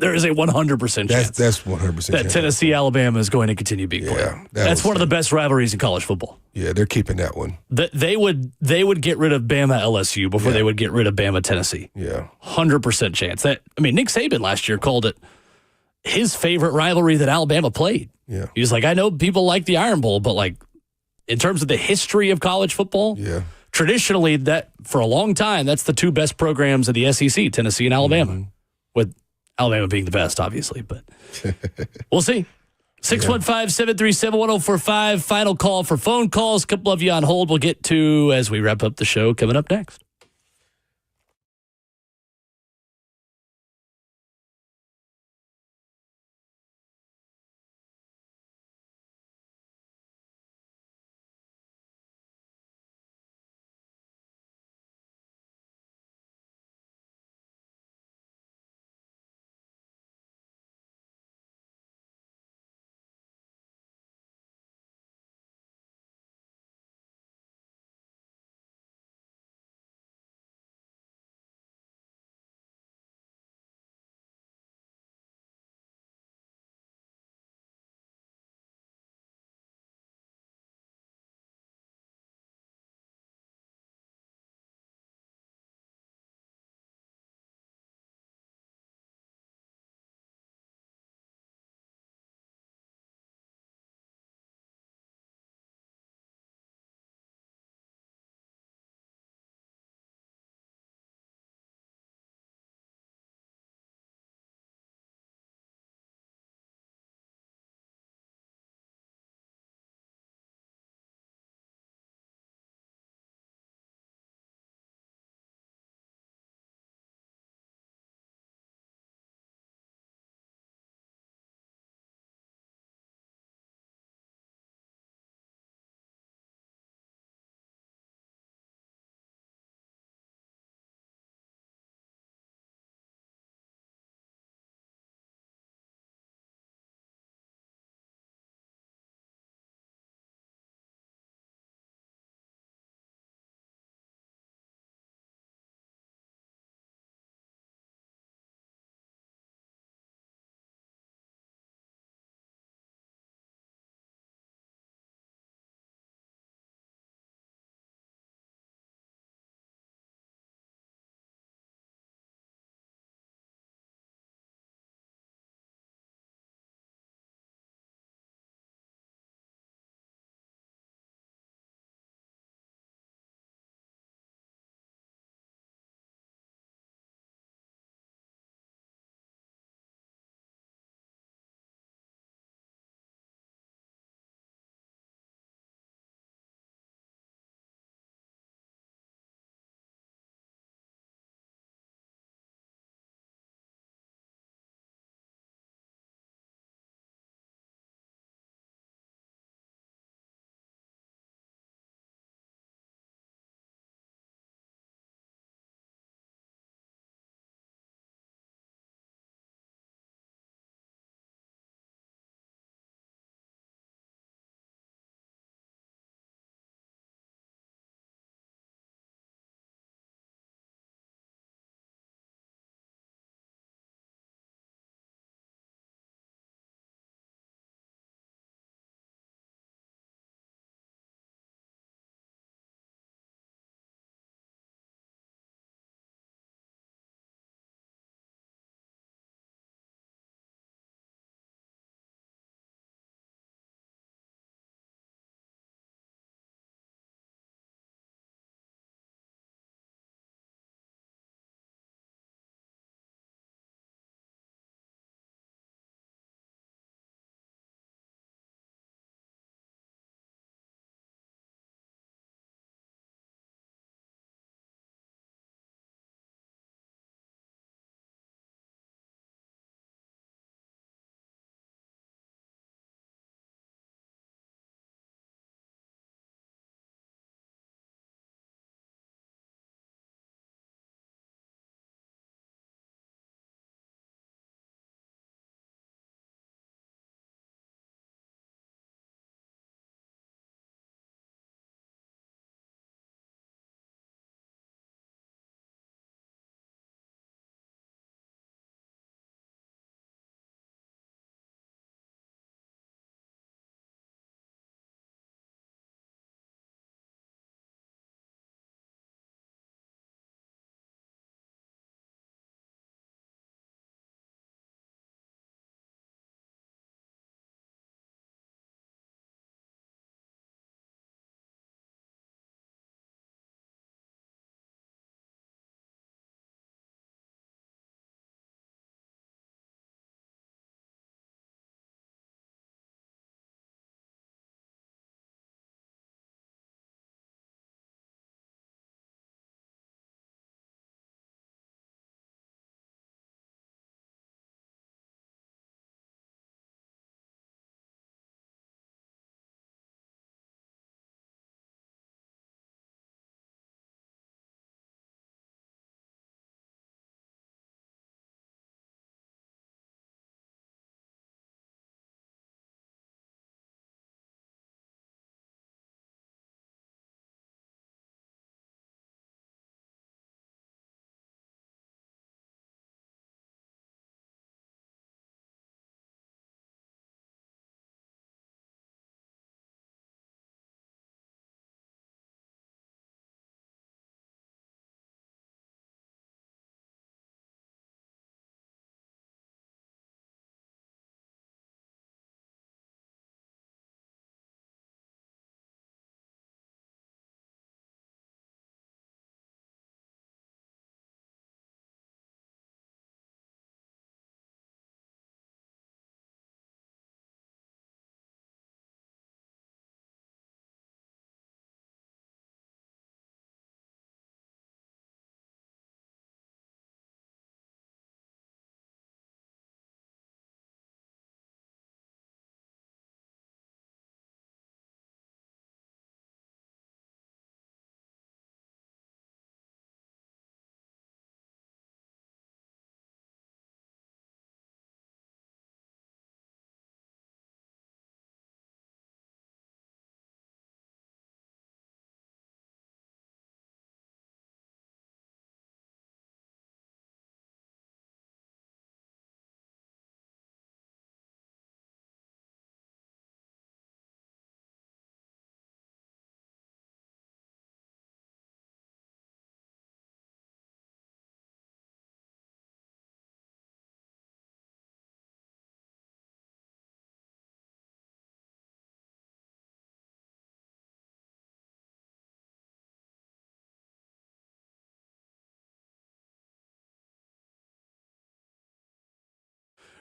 There is a 100% chance. That's 100% that chance. Tennessee Alabama is going to continue being played. That's one of the best rivalries in college football. Yeah, they're keeping that one. They would get rid of Bama LSU before they would get rid of Bama Tennessee. Yeah. 100% chance. Nick Saban last year called it his favorite rivalry that Alabama played. Yeah. He was like, I know people like the Iron Bowl, but like in terms of the history of college football, traditionally, that for a long time, that's the two best programs of the SEC, Tennessee and Alabama, with Alabama being the best, obviously, but we'll see. 615-737-1045. Final call for phone calls. A couple of you on hold we'll get to as we wrap up the show coming up next.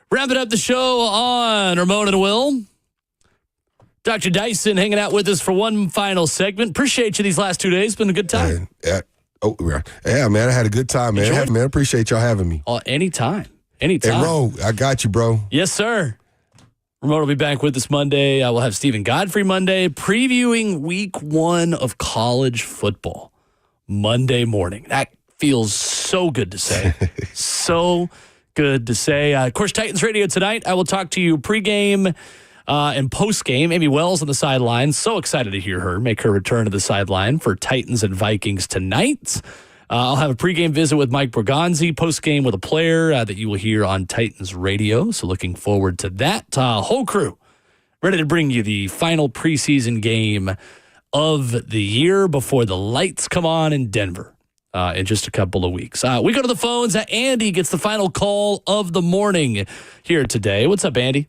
Wrapping up the show on Ramon and Will. Dr. Dyson hanging out with us for one final segment. Appreciate you these last 2 days. Been a good time. Yeah, man, I had a good time, man. Man, appreciate y'all having me. Anytime. Hey, Ro, I got you, bro. Yes, sir. Ramon will be back with us Monday. We'll have Stephen Godfrey Monday, previewing week 1 of college football Monday morning. That feels so good to say. So good to say. Of course, Titans Radio tonight. I will talk to you pregame and postgame. Amy Wells on the sideline. So excited to hear her make her return to the sideline for Titans and Vikings tonight. I'll have a pregame visit with Mike Bergonzi, postgame with a player that you will hear on Titans Radio. So looking forward to that. Whole crew ready to bring you the final preseason game of the year before the lights come on in Denver in just a couple of weeks. We go to the phones. Andy gets the final call of the morning here today. What's up, Andy?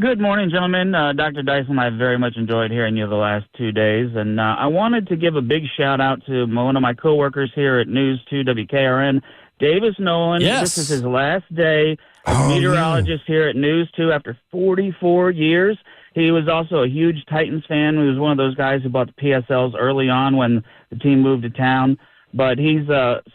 Good morning, gentlemen. Dr. Dyson, I've very much enjoyed hearing you the last 2 days, and I wanted to give a big shout-out to one of my coworkers here at News 2 WKRN, Davis Nolan. Yes. This is his last day as meteorologist here at News 2 after 44 years. He was also a huge Titans fan. He was one of those guys who bought the PSLs early on when the team moved to town. But he's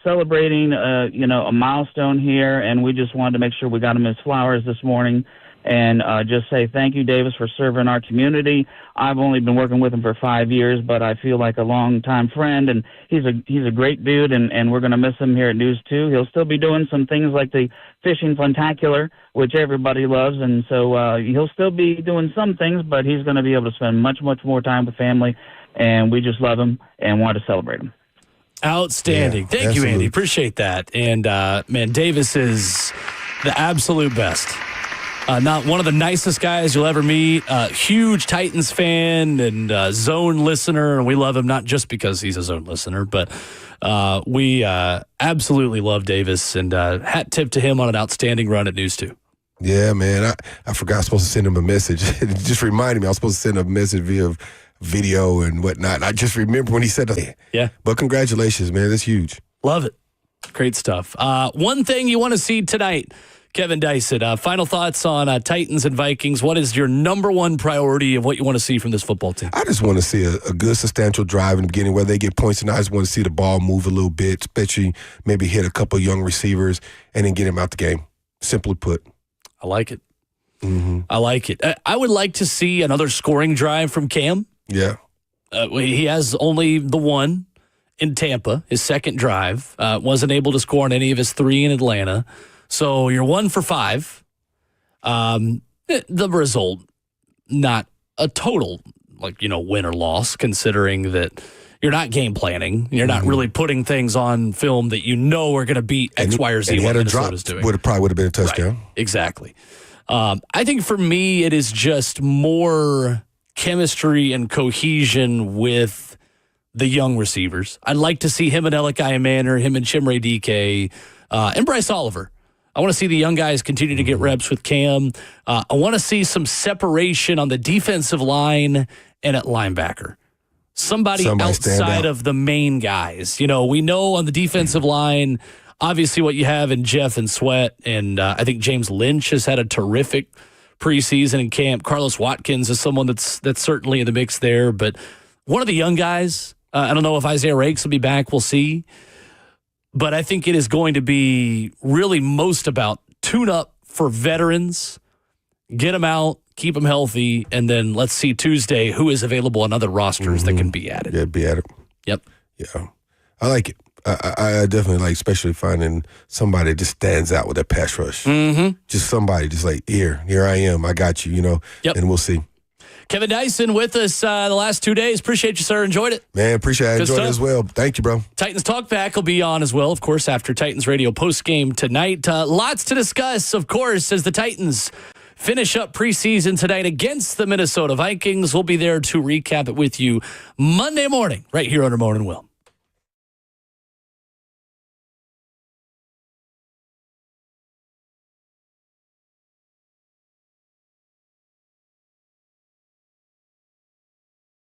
celebrating, a milestone here, and we just wanted to make sure we got him his flowers this morning. And just say thank you, Davis, for serving our community. I've only been working with him for 5 years, but I feel like a long-time friend, and he's a great dude, and we're going to miss him here at News 2. He'll still be doing some things like the Fishing Funtacular, which everybody loves, and so he'll still be doing some things, but he's going to be able to spend much, much more time with family, and we just love him and want to celebrate him. Outstanding. Yeah, Thank absolutely. you, Andy. Appreciate that. And, man, Davis is the absolute best. Not one of the nicest guys you'll ever meet. Huge Titans fan and Zone listener, and we love him not just because he's a Zone listener, but we absolutely love Davis. And hat tip to him on an outstanding run at News 2. Yeah, man. I forgot I was supposed to send him a message. It just reminded me I was supposed to send him a message via video and whatnot. I just remember when he said that. Yeah. But congratulations, man. That's huge. Love it. Great stuff. One thing you want to see tonight, Kevin Dyson, final thoughts on Titans and Vikings. What is your number one priority of what you want to see from this football team? I just want to see a good substantial drive in the beginning where they get points, and I just want to see the ball move a little bit, especially maybe hit a couple young receivers and then get him out the game. Simply put. I like it. Mm-hmm. I like it. I would like to see another scoring drive from Cam. Yeah. He has only the one in Tampa, his second drive. Wasn't able to score on any of his 3 in Atlanta. So you're 1 for 5. The result, not a total win or loss, considering that you're not game planning. You're not really putting things on film that are going to beat X, Y, or Z. What Minnesota's doing probably would have been a touchdown. Right. Exactly. I think for me, it is just more chemistry and cohesion with the young receivers. I'd like to see him and Elikai Manor, him and Chimere DK, and Bryce Oliver. I want to see the young guys continue to get reps with Cam. I want to see some separation on the defensive line and at linebacker. Somebody outside of the main guys. We know on the defensive line, obviously what you have in Jeff and Sweat, and I think James Lynch has had a terrific preseason in camp. Carlos Watkins is someone that's certainly in the mix there, but one of the young guys, I don't know if Isaiah Rakes will be back. We'll see. But I think it is going to be really most about tune-up for veterans, get them out, keep them healthy, and then let's see Tuesday who is available on other rosters that can be added. Yeah, be added. Yep. Yeah. I like it. I definitely like, especially finding somebody that just stands out with that pass rush. Mm-hmm. Just somebody just like, here I am. I got you, Yep. And we'll see. Kevin Dyson with us the last 2 days. Appreciate you, sir. Enjoyed it. Man, appreciate it. I enjoyed it as well. Thank you, bro. Titans Talk Back will be on as well, of course, after Titans Radio postgame tonight. Lots to discuss, of course, as the Titans finish up preseason tonight against the Minnesota Vikings. We'll be there to recap it with you Monday morning right here on Ramon and Will.